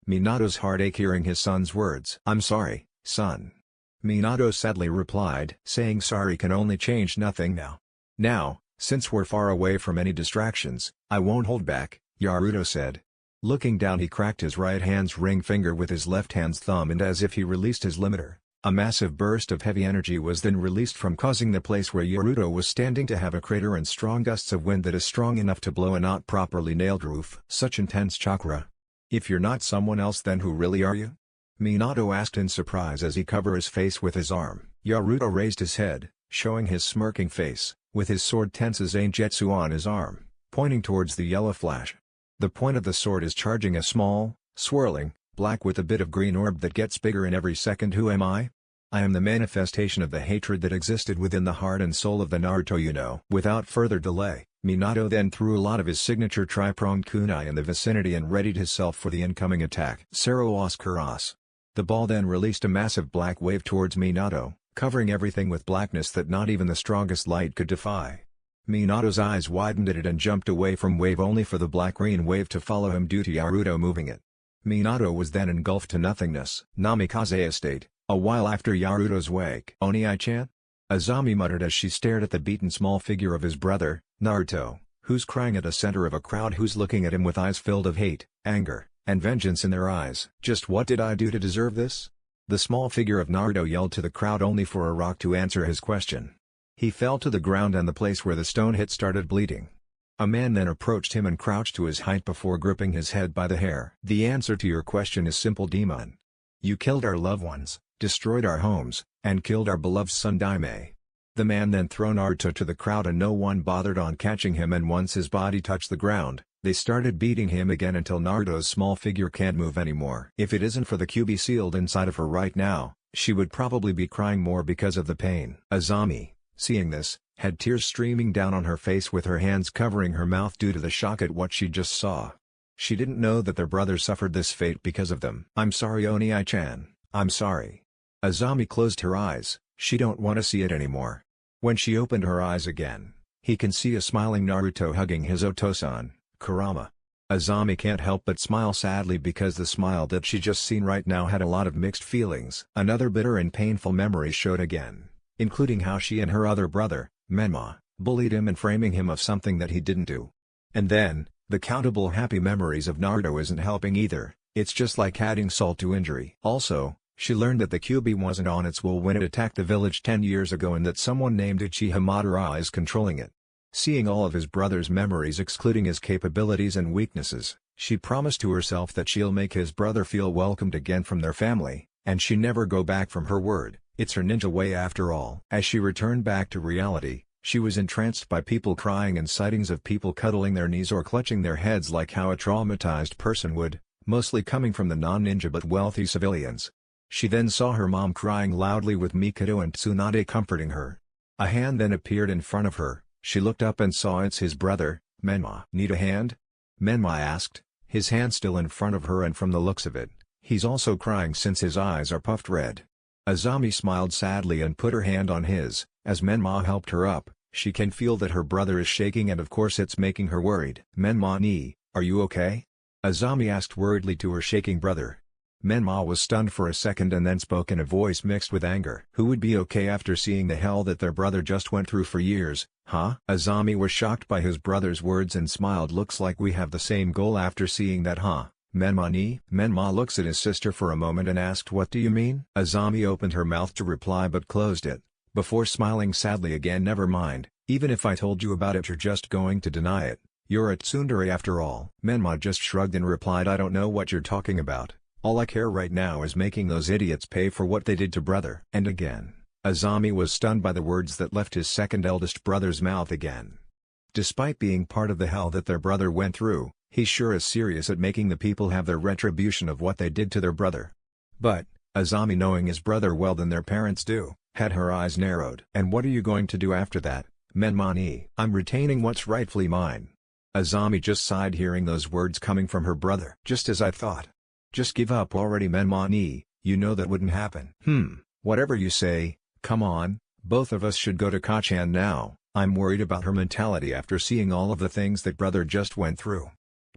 Minato's heart ached hearing his son's words. I'm sorry, son. Minato sadly replied. Saying sorry can only change nothing now. Now, since we're far away from any distractions, I won't hold back, Naruto said. Looking down, he cracked his right hand's ring finger with his left hand's thumb, and as if he released his limiter, a massive burst of heavy energy was then released from causing the place where Naruto was standing to have a crater and strong gusts of wind that is strong enough to blow a not properly nailed roof. Such intense chakra. If you're not someone else, then who really are you? Minato asked in surprise as he covered his face with his arm. Naruto raised his head, showing his smirking face, with his sword tense as Aingetsu on his arm, pointing towards the yellow flash. The point of the sword is charging a small, swirling, black with a bit of green orb that gets bigger in every second. Who am I? I am the manifestation of the hatred that existed within the heart and soul of the Naruto, you know. Without further delay, Minato then threw a lot of his signature tri-pronged kunai in the vicinity and readied himself for the incoming attack. Seros Kuros. The ball then released a massive black wave towards Minato, covering everything with blackness that not even the strongest light could defy. Minato's eyes widened at it and jumped away from wave, only for the black-green wave to follow him due to Naruto moving it. Minato was then engulfed to nothingness. Namikaze Estate, a while after Naruto's wake. Oni-chan? Azami muttered as she stared at the beaten small figure of his brother, Naruto, who's crying at the center of a crowd who's looking at him with eyes filled of hate, anger, and vengeance in their eyes. Just what did I do to deserve this? The small figure of Naruto yelled to the crowd only for a rock to answer his question. He fell to the ground and the place where the stone hit started bleeding. A man then approached him and crouched to his height before gripping his head by the hair. The answer to your question is simple, demon. You killed our loved ones, destroyed our homes, and killed our beloved son Daime. The man then threw Naruto to the crowd and no one bothered on catching him, and once his body touched the ground, they started beating him again until Naruto's small figure can't move anymore. If it isn't for the QB sealed inside of her right now, she would probably be crying more because of the pain. Azami, seeing this, had tears streaming down on her face with her hands covering her mouth due to the shock at what she just saw. She didn't know that their brother suffered this fate because of them. I'm sorry Oni-chan, I'm sorry. Azami closed her eyes, she don't want to see it anymore. When she opened her eyes again, he can see a smiling Naruto hugging his Otosan, Kurama. Azami can't help but smile sadly because the smile that she just seen right now had a lot of mixed feelings. Another bitter and painful memory showed again, including how she and her other brother, Menma, bullied him and framing him of something that he didn't do. And then, the countable happy memories of Naruto isn't helping either, it's just like adding salt to injury. Also, she learned that the QB wasn't on its wool when it attacked the village 10 years ago and that someone named Uchiha Madara is controlling it. Seeing all of his brother's memories excluding his capabilities and weaknesses, she promised to herself that she'll make his brother feel welcomed again from their family, and she never go back from her word. It's her ninja way after all. As she returned back to reality, she was entranced by people crying and sightings of people cuddling their knees or clutching their heads like how a traumatized person would, mostly coming from the non-ninja but wealthy civilians. She then saw her mom crying loudly with Mikado and Tsunade comforting her. A hand then appeared in front of her, she looked up and saw it's his brother, Menma. Need a hand? Menma asked, his hand still in front of her, and from the looks of it, he's also crying since his eyes are puffed red. Azami smiled sadly and put her hand on his. As Menma helped her up, she can feel that her brother is shaking and of course it's making her worried. Menma-ni, are you okay? Azami asked worriedly to her shaking brother. Menma was stunned for a second and then spoke in a voice mixed with anger. Who would be okay after seeing the hell that their brother just went through for years, huh? Azami was shocked by his brother's words and smiled. Looks like we have the same goal after seeing that, huh? Menma-ni? Menma looks at his sister for a moment and asked, what do you mean? Azami opened her mouth to reply but closed it, before smiling sadly again. Never mind, even if I told you about it you're just going to deny it. You're a tsundere after all. Menma just shrugged and replied, I don't know what you're talking about. All I care right now is making those idiots pay for what they did to brother. And again, Azami was stunned by the words that left his second eldest brother's mouth again. Despite being part of the hell that their brother went through, he sure is serious at making the people have their retribution of what they did to their brother. But, Azami, knowing his brother well than their parents do, had her eyes narrowed. And what are you going to do after that, Menma-ni? I'm retaining what's rightfully mine. Azami just sighed hearing those words coming from her brother. Just as I thought. Just give up already, Menma-ni, you know that wouldn't happen. Whatever you say, come on, both of us should go to Kachan now. I'm worried about her mentality after seeing all of the things that brother just went through.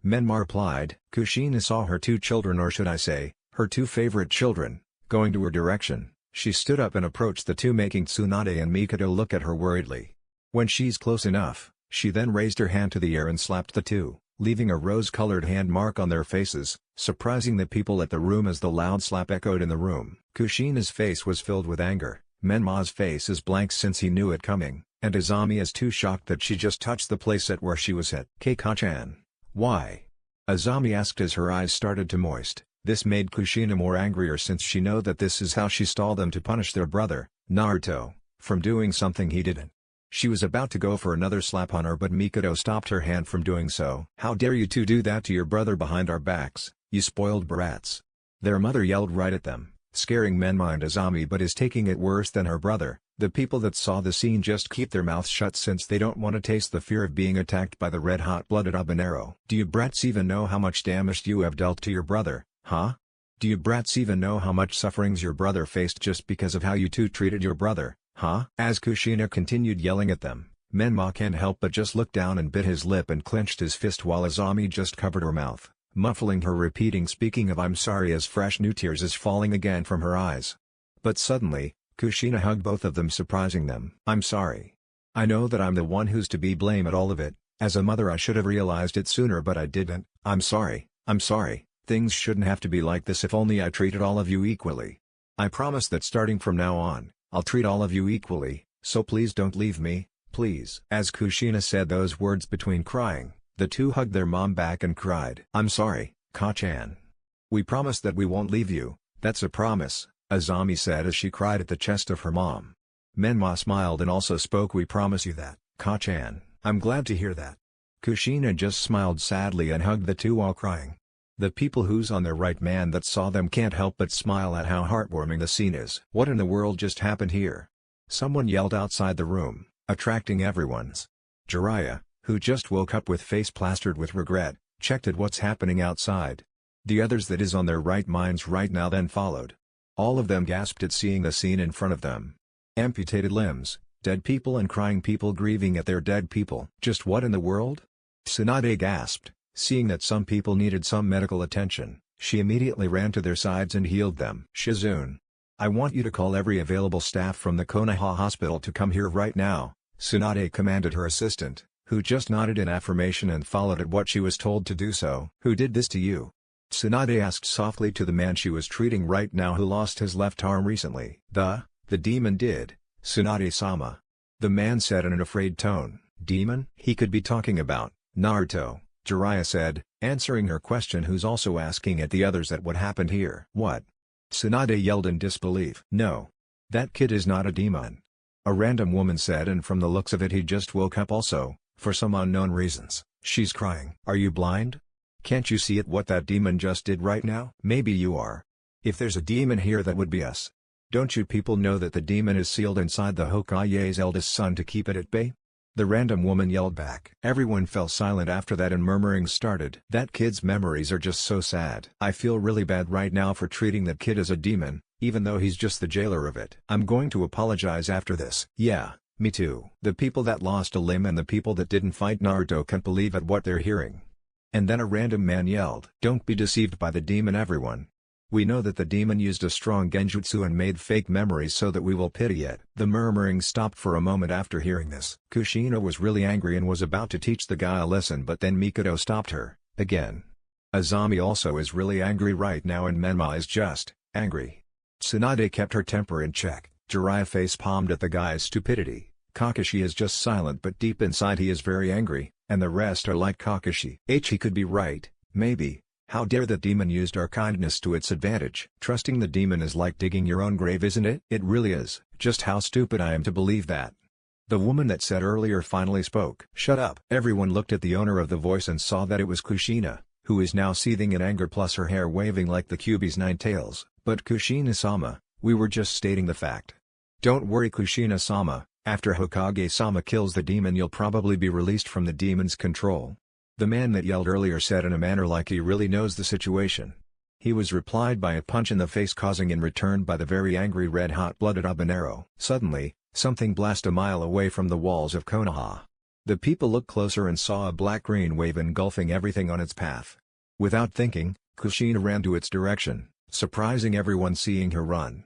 Menma replied. Kushina saw her two children, or should I say, her two favorite children, going to her direction. She stood up and approached the two, making Tsunade and Mikado look at her worriedly. When she's close enough, she then raised her hand to the air and slapped the two, leaving a rose-colored hand mark on their faces, surprising the people at the room as the loud slap echoed in the room. Kushina's face was filled with anger, Menma's face is blank since he knew it coming, and Azami is too shocked that she just touched the place at where she was hit. Keiko-chan. Why? Azami asked as her eyes started to moist. This made Kushina more angrier since she know that this is how she stalled them to punish their brother, Naruto, from doing something he didn't. She was about to go for another slap on her but Mikado stopped her hand from doing so. How dare you two do that to your brother behind our backs, you spoiled brats. Their mother yelled right at them, scaring Menma and Azami but is taking it worse than her brother. The people that saw the scene just keep their mouths shut since they don't want to taste the fear of being attacked by the red-hot-blooded habanero. Do you brats even know how much damage you have dealt to your brother, huh? Do you brats even know how much sufferings your brother faced just because of how you two treated your brother, huh? As Kushina continued yelling at them, Menma can't help but just look down and bit his lip and clenched his fist while Azami just covered her mouth, muffling her repeating speaking of I'm sorry as fresh new tears is falling again from her eyes. But suddenly, Kushina hugged both of them surprising them. I'm sorry. I know that I'm the one who's to be blamed at all of it, as a mother I should have realized it sooner but I didn't. I'm sorry, things shouldn't have to be like this if only I treated all of you equally. I promise that starting from now on, I'll treat all of you equally, so please don't leave me, please." As Kushina said those words between crying, the two hugged their mom back and cried. "I'm sorry, Ka-chan. We promise that we won't leave you, that's a promise," Azami said as she cried at the chest of her mom. Menma smiled and also spoke. "We promise you that, Ka-chan." "I'm glad to hear that." Kushina just smiled sadly and hugged the two while crying. The people who's on their right man that saw them can't help but smile at how heartwarming the scene is. What in the world just happened here? Someone yelled outside the room, attracting everyone's. Jiraiya, who just woke up with face plastered with regret, checked at what's happening outside. The others that is on their right minds right now then followed. All of them gasped at seeing the scene in front of them. Amputated limbs, dead people and crying people grieving at their dead people. Just what in the world? Tsunade gasped, seeing that some people needed some medical attention. She immediately ran to their sides and healed them. "Shizune, I want you to call every available staff from the Konoha hospital to come here right now," Tsunade commanded her assistant, who just nodded in affirmation and followed at what she was told to do so. "Who did this to you?" Tsunade asked softly to the man she was treating right now who lost his left arm recently. The demon did, Tsunade-sama." The man said in an afraid tone. "Demon?" "He could be talking about Naruto," Jiraiya said, answering her question, who's also asking at the others at what happened here. "What?" Tsunade yelled in disbelief. "No. That kid is not a demon," a random woman said, and from the looks of it he just woke up also, for some unknown reasons. "She's crying." "Are you blind? Can't you see it what that demon just did right now?" "Maybe you are. If there's a demon here that would be us. Don't you people know that the demon is sealed inside the Hokage's eldest son to keep it at bay?" The random woman yelled back. Everyone fell silent after that and murmurings started. "That kid's memories are just so sad. I feel really bad right now for treating that kid as a demon, even though he's just the jailer of it. I'm going to apologize after this." "Yeah, me too." The people that lost a limb and the people that didn't fight Naruto can't believe at what they're hearing. And then a random man yelled, "Don't be deceived by the demon, everyone. We know that the demon used a strong genjutsu and made fake memories so that we will pity it." The murmuring stopped for a moment after hearing this. Kushina was really angry and was about to teach the guy a lesson, but then Mikado stopped her, again. Azami also is really angry right now and Menma is just angry. Tsunade kept her temper in check. Jiraiya face-palmed at the guy's stupidity. Kakashi is just silent, but deep inside he is very angry, and the rest are like Kakashi. He could be right, maybe. How dare the demon used our kindness to its advantage. Trusting the demon is like digging your own grave, isn't it? It really is. Just how stupid I am to believe that. The woman that said earlier finally spoke. "Shut up." Everyone looked at the owner of the voice and saw that it was Kushina, who is now seething in anger, plus her hair waving like the Kyuubi's nine tails. "But Kushina-sama, we were just stating the fact." "Don't worry, Kushina-sama, after Hokage-sama kills the demon you'll probably be released from the demon's control," the man that yelled earlier said in a manner like he really knows the situation. He was replied by a punch in the face causing in return by the very angry red hot-blooded habanero. Suddenly, something blasted a mile away from the walls of Konoha. The people looked closer and saw a black-green wave engulfing everything on its path. Without thinking, Kushina ran to its direction, surprising everyone seeing her run.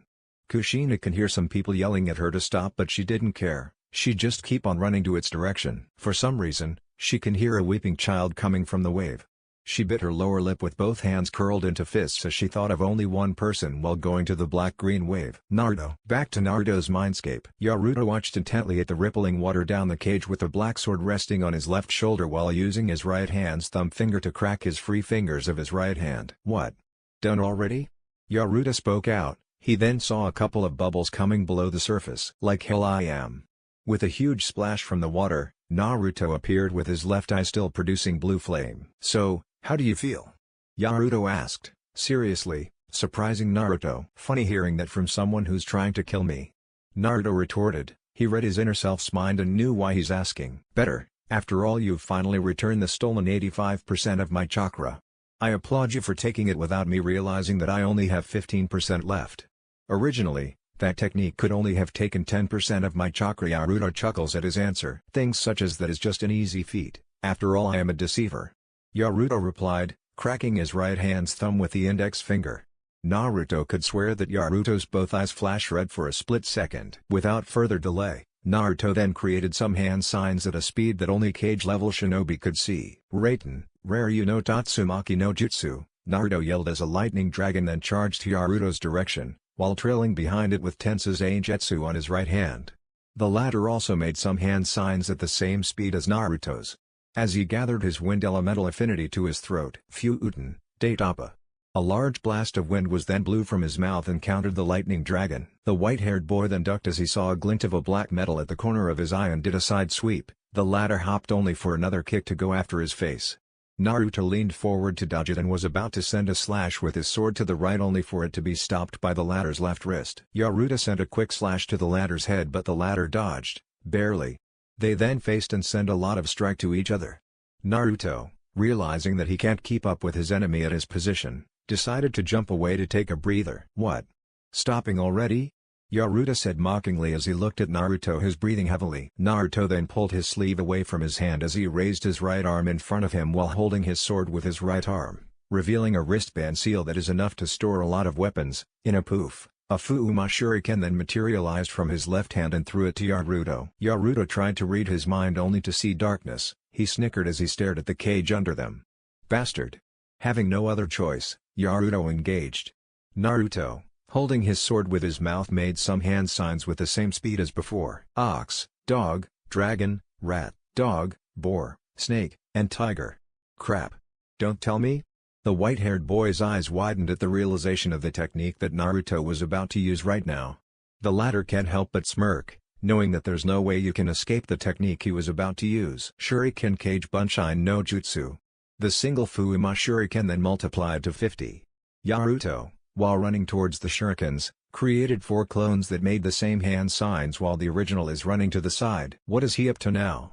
Kushina can hear some people yelling at her to stop, but she didn't care. She just keep on running to its direction. For some reason, she can hear a weeping child coming from the wave. She bit her lower lip with both hands curled into fists as she thought of only one person while going to the black-green wave. Naruto. Back to Naruto's mindscape. Naruto watched intently at the rippling water down the cage with the black sword resting on his left shoulder while using his right hand's thumb finger to crack his free fingers of his right hand. "What? Done already?" Naruto spoke out. He then saw a couple of bubbles coming below the surface. "Like hell I am." With a huge splash from the water, Naruto appeared with his left eye still producing blue flame. "So, how do you feel?" Naruto asked, seriously, surprising Naruto. "Funny hearing that from someone who's trying to kill me." Naruto retorted. He read his inner self's mind and knew why he's asking. "Better, after all you've finally returned the stolen 85% of my chakra. I applaud you for taking it without me realizing that I only have 15% left. Originally, that technique could only have taken 10% of my chakra." Naruto chuckles at his answer. "Things such as that is just an easy feat, after all I am a deceiver." Naruto replied, cracking his right hand's thumb with the index finger. Naruto could swear that Naruto's both eyes flashed red for a split second. Without further delay, Naruto then created some hand signs at a speed that only cage-level shinobi could see. "Raiten, Raryu no Tatsumaki no Jutsu," Naruto yelled as a lightning dragon then charged Naruto's direction, while trailing behind it with Tensa's Aingetsu on his right hand. The latter also made some hand signs at the same speed as Naruto's. As he gathered his wind elemental affinity to his throat, Fuuten, Datapa. A large blast of wind was then blew from his mouth and countered the lightning dragon. The white-haired boy then ducked as he saw a glint of a black metal at the corner of his eye and did a side sweep. The latter hopped only for another kick to go after his face. Naruto leaned forward to dodge it and was about to send a slash with his sword to the right only for it to be stopped by the latter's left wrist. Naruto sent a quick slash to the latter's head but the latter dodged, barely. They then faced and sent a lot of strike to each other. Naruto, realizing that he can't keep up with his enemy at his position, decided to jump away to take a breather. "What? Stopping already?" Naruto said mockingly as he looked at Naruto, his breathing heavily. Naruto then pulled his sleeve away from his hand as he raised his right arm in front of him while holding his sword with his right arm, revealing a wristband seal that is enough to store a lot of weapons. In a poof, a Fuuma Shuriken then materialized from his left hand and threw it to Naruto. Naruto tried to read his mind only to see darkness. He snickered as he stared at the cage under them. "Bastard!" Having no other choice, Naruto engaged. Naruto, holding his sword with his mouth, made some hand signs with the same speed as before. Ox, dog, dragon, rat, dog, boar, snake, and tiger. Crap. Don't tell me? The white-haired boy's eyes widened at the realization of the technique that Naruto was about to use right now. The latter can't help but smirk, knowing that there's no way you can escape the technique he was about to use. Shuriken Cage Bunshin no Jutsu. The single Fuuma Shuriken then multiplied to 50. Naruto, while running towards the shurikens, created 4 clones that made the same hand signs while the original is running to the side. What is he up to now?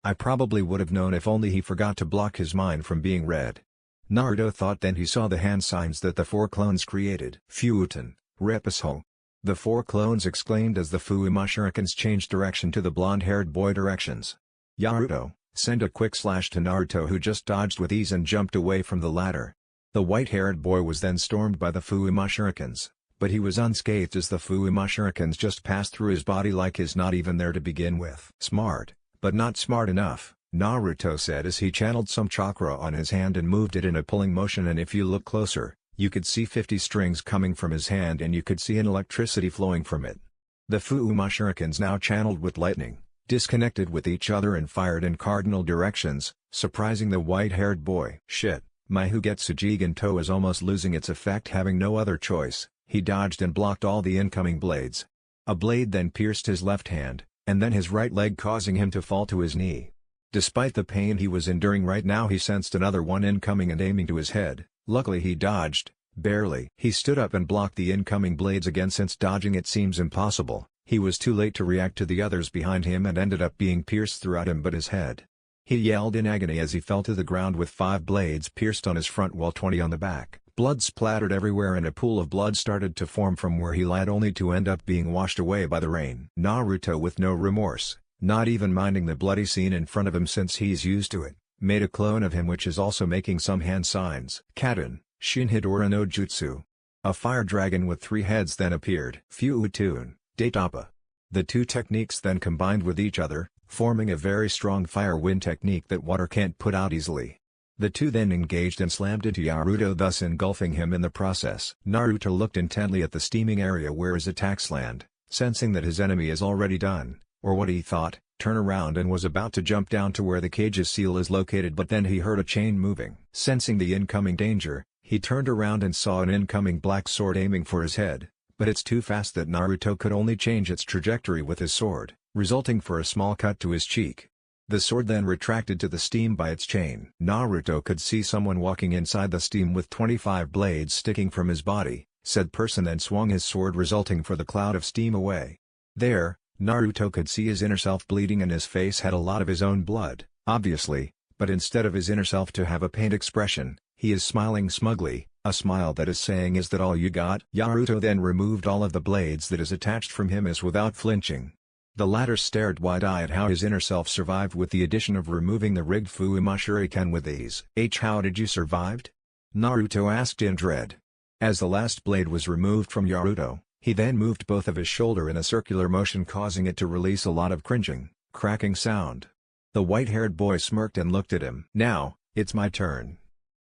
I probably would have known if only he forgot to block his mind from being read. Naruto thought. Then he saw the hand signs that the 4 clones created. Fuuten, Repusho. The 4 clones exclaimed as the Fuuma shurikens changed direction to the blonde-haired boy directions. Naruto, sent a quick slash to Naruto, who just dodged with ease and jumped away from the latter. The white-haired boy was then stormed by the Fuuma shurikens, but he was unscathed as the Fuuma shurikens just passed through his body like he's not even there to begin with. "Smart, but not smart enough," Naruto said as he channeled some chakra on his hand and moved it in a pulling motion, and if you look closer, you could see 50 strings coming from his hand and you could see an electricity flowing from it. The Fuuma shurikens now channeled with lightning, disconnected with each other and fired in cardinal directions, surprising the white-haired boy. "Shit. My Hugetsu Jigen-to is almost losing its effect." Having no other choice, he dodged and blocked all the incoming blades. A blade then pierced his left hand, and then his right leg, causing him to fall to his knee. Despite the pain he was enduring right now, he sensed another one incoming and aiming to his head. Luckily he dodged, barely. He stood up and blocked the incoming blades again. Since dodging it seems impossible, he was too late to react to the others behind him and ended up being pierced throughout him but his head. He yelled in agony as he fell to the ground with 5 blades pierced on his front while 20 on the back. Blood splattered everywhere and a pool of blood started to form from where he lied, only to end up being washed away by the rain. Naruto, with no remorse, not even minding the bloody scene in front of him since he's used to it, made a clone of him which is also making some hand signs. Katen, Shinhidora no Jutsu. A fire dragon with 3 heads then appeared. Fuuten, Datapa. The 2 techniques then combined with each other, forming a very strong fire-wind technique that water can't put out easily. The 2 then engaged and slammed into Naruto, thus engulfing him in the process. Naruto looked intently at the steaming area where his attacks land, sensing that his enemy is already done, or what he thought, turn around and was about to jump down to where the cage's seal is located, but then he heard a chain moving. Sensing the incoming danger, he turned around and saw an incoming black sword aiming for his head, but it's too fast that Naruto could only change its trajectory with his sword, resulting for a small cut to his cheek. The sword then retracted to the steam by its chain. Naruto could see someone walking inside the steam with 25 blades sticking from his body. Said person then swung his sword, resulting for the cloud of steam away. There, Naruto could see his inner self bleeding and his face had a lot of his own blood, obviously, but instead of his inner self to have a pained expression, he is smiling smugly, a smile that is saying, "Is that all you got?" Naruto then removed all of the blades that is attached from him as without flinching. The latter stared wide-eyed at how his inner self survived with the addition of removing the rigged Fuuma Shuriken with ease. "How did you survived?" Naruto asked in dread. As the last blade was removed from Naruto, he then moved both of his shoulder in a circular motion, causing it to release a lot of cringing, cracking sound. The white-haired boy smirked and looked at him. "Now, it's my turn."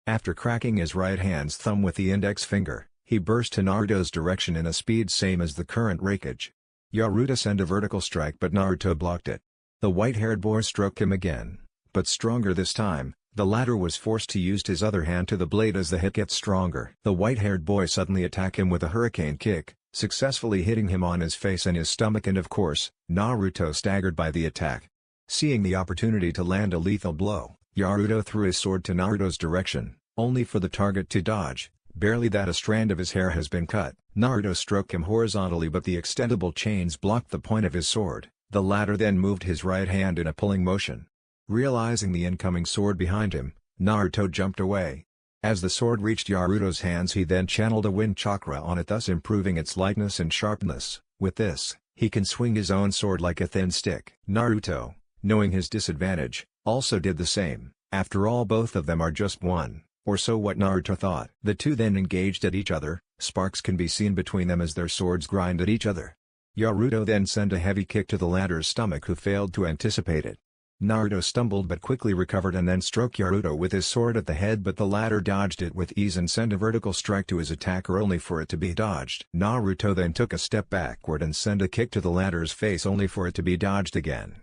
After cracking his right hand's thumb with the index finger, He burst to Naruto's direction in a speed same as the current Raikage. Naruto sent a vertical strike but Naruto blocked it. The white-haired boy struck him again, but stronger this time. The latter was forced to use his other hand to the blade as the hit gets stronger. The white-haired boy suddenly attacked him with a hurricane kick, successfully hitting him on his face and his stomach, and of course, Naruto staggered by the attack. Seeing the opportunity to land a lethal blow, Naruto threw his sword to Naruto's direction, only for the target to dodge. Barely that a strand of his hair has been cut. Naruto struck him horizontally but the extendable chains blocked the point of his sword. The latter then moved his right hand in a pulling motion. Realizing the incoming sword behind him, Naruto jumped away. As the sword reached Naruto's hands, he then channeled a wind chakra on it, thus improving its lightness and sharpness. With this, he can swing his own sword like a thin stick. Naruto, knowing his disadvantage, also did the same. After all, both of them are just one, or so what Naruto thought. The two then engaged at each other. Sparks can be seen between them as their swords grind at each other. Naruto then sent a heavy kick to the latter's stomach, who failed to anticipate it. Naruto stumbled but quickly recovered and then struck Naruto with his sword at the head, but the latter dodged it with ease and sent a vertical strike to his attacker only for it to be dodged. Naruto then took a step backward and sent a kick to the latter's face only for it to be dodged again.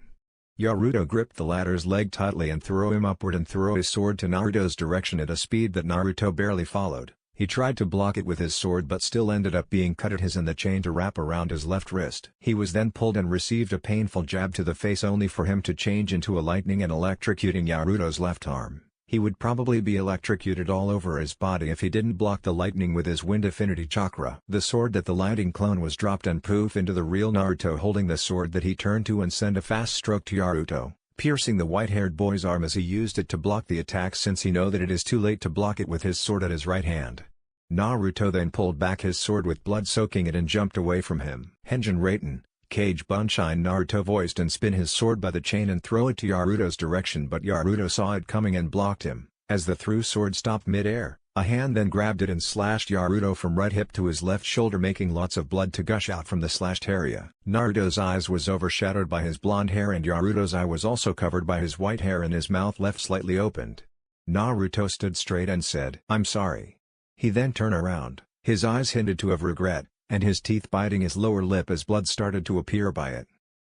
Naruto gripped the latter's leg tightly and threw him upward and threw his sword to Naruto's direction at a speed that Naruto barely followed. He tried to block it with his sword but still ended up being cut at his and the chain to wrap around his left wrist. He was then pulled and received a painful jab to the face only for him to change into a lightning and electrocuting Naruto's left arm. He would probably be electrocuted all over his body if he didn't block the lightning with his wind affinity chakra. The sword that the lightning clone was dropped and poof into the real Naruto, holding the sword that he turned to and sent a fast stroke to Naruto, piercing the white-haired boy's arm as he used it to block the attack, since he know that it is too late to block it with his sword at his right hand. Naruto then pulled back his sword with blood soaking it and jumped away from him. Henjin Raiten, Kage Bunshine, Naruto voiced and spin his sword by the chain and throw it to Naruto's direction, but Naruto saw it coming and blocked him. As the through sword stopped mid-air, a hand then grabbed it and slashed Naruto from right hip to his left shoulder, making lots of blood to gush out from the slashed area. Naruto's eyes was overshadowed by his blonde hair and Naruto's eye was also covered by his white hair and his mouth left slightly opened. Naruto stood straight and said, "I'm sorry." He then turned around, his eyes hinted to of regret, and his teeth biting his lower lip as blood started to appear by it.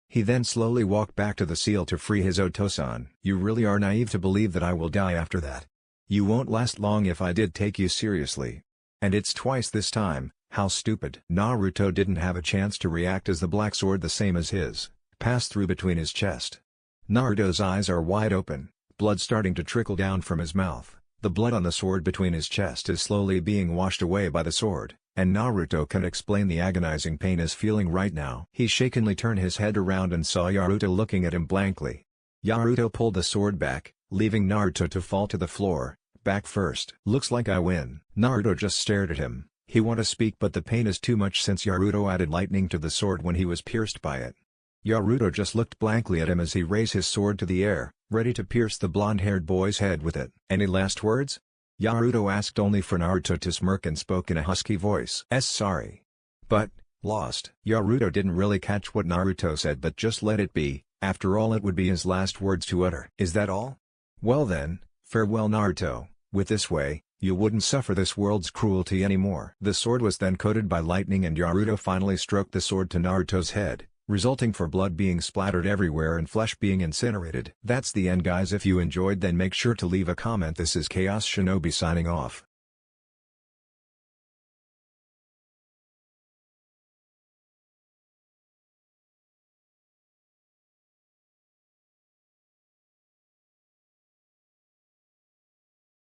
He then slowly walked back to the seal to free his Otosan. "You really are naive to believe that I will die after that. You won't last long if I did take you seriously. And it's twice this time, how stupid." Naruto didn't have a chance to react as the black sword, the same as his, passed through between his chest. Naruto's eyes are wide open, blood starting to trickle down from his mouth. The blood on the sword between his chest is slowly being washed away by the sword, and Naruto can't explain the agonizing pain he's feeling right now. He shakenly turned his head around and saw Naruto looking at him blankly. Naruto pulled the sword back, leaving Naruto to fall to the floor. "Back first. Looks like I win." Naruto just stared at him. He wanted to speak but the pain is too much since Naruto added lightning to the sword when he was pierced by it. Naruto just looked blankly at him as he raised his sword to the air, ready to pierce the blonde-haired boy's head with it. "Any last words?" Naruto asked, only for Naruto to smirk and spoke in a husky voice. Sorry. But, lost." Naruto didn't really catch what Naruto said but just let it be, after all it would be his last words to utter. "Is that all? Well then, farewell Naruto, with this way, you wouldn't suffer this world's cruelty anymore." The sword was then coated by lightning and Naruto finally stroked the sword to Naruto's head, resulting for blood being splattered everywhere and flesh being incinerated. That's the end guys. If you enjoyed then make sure to leave a comment. This is Chaos Shinobi signing off.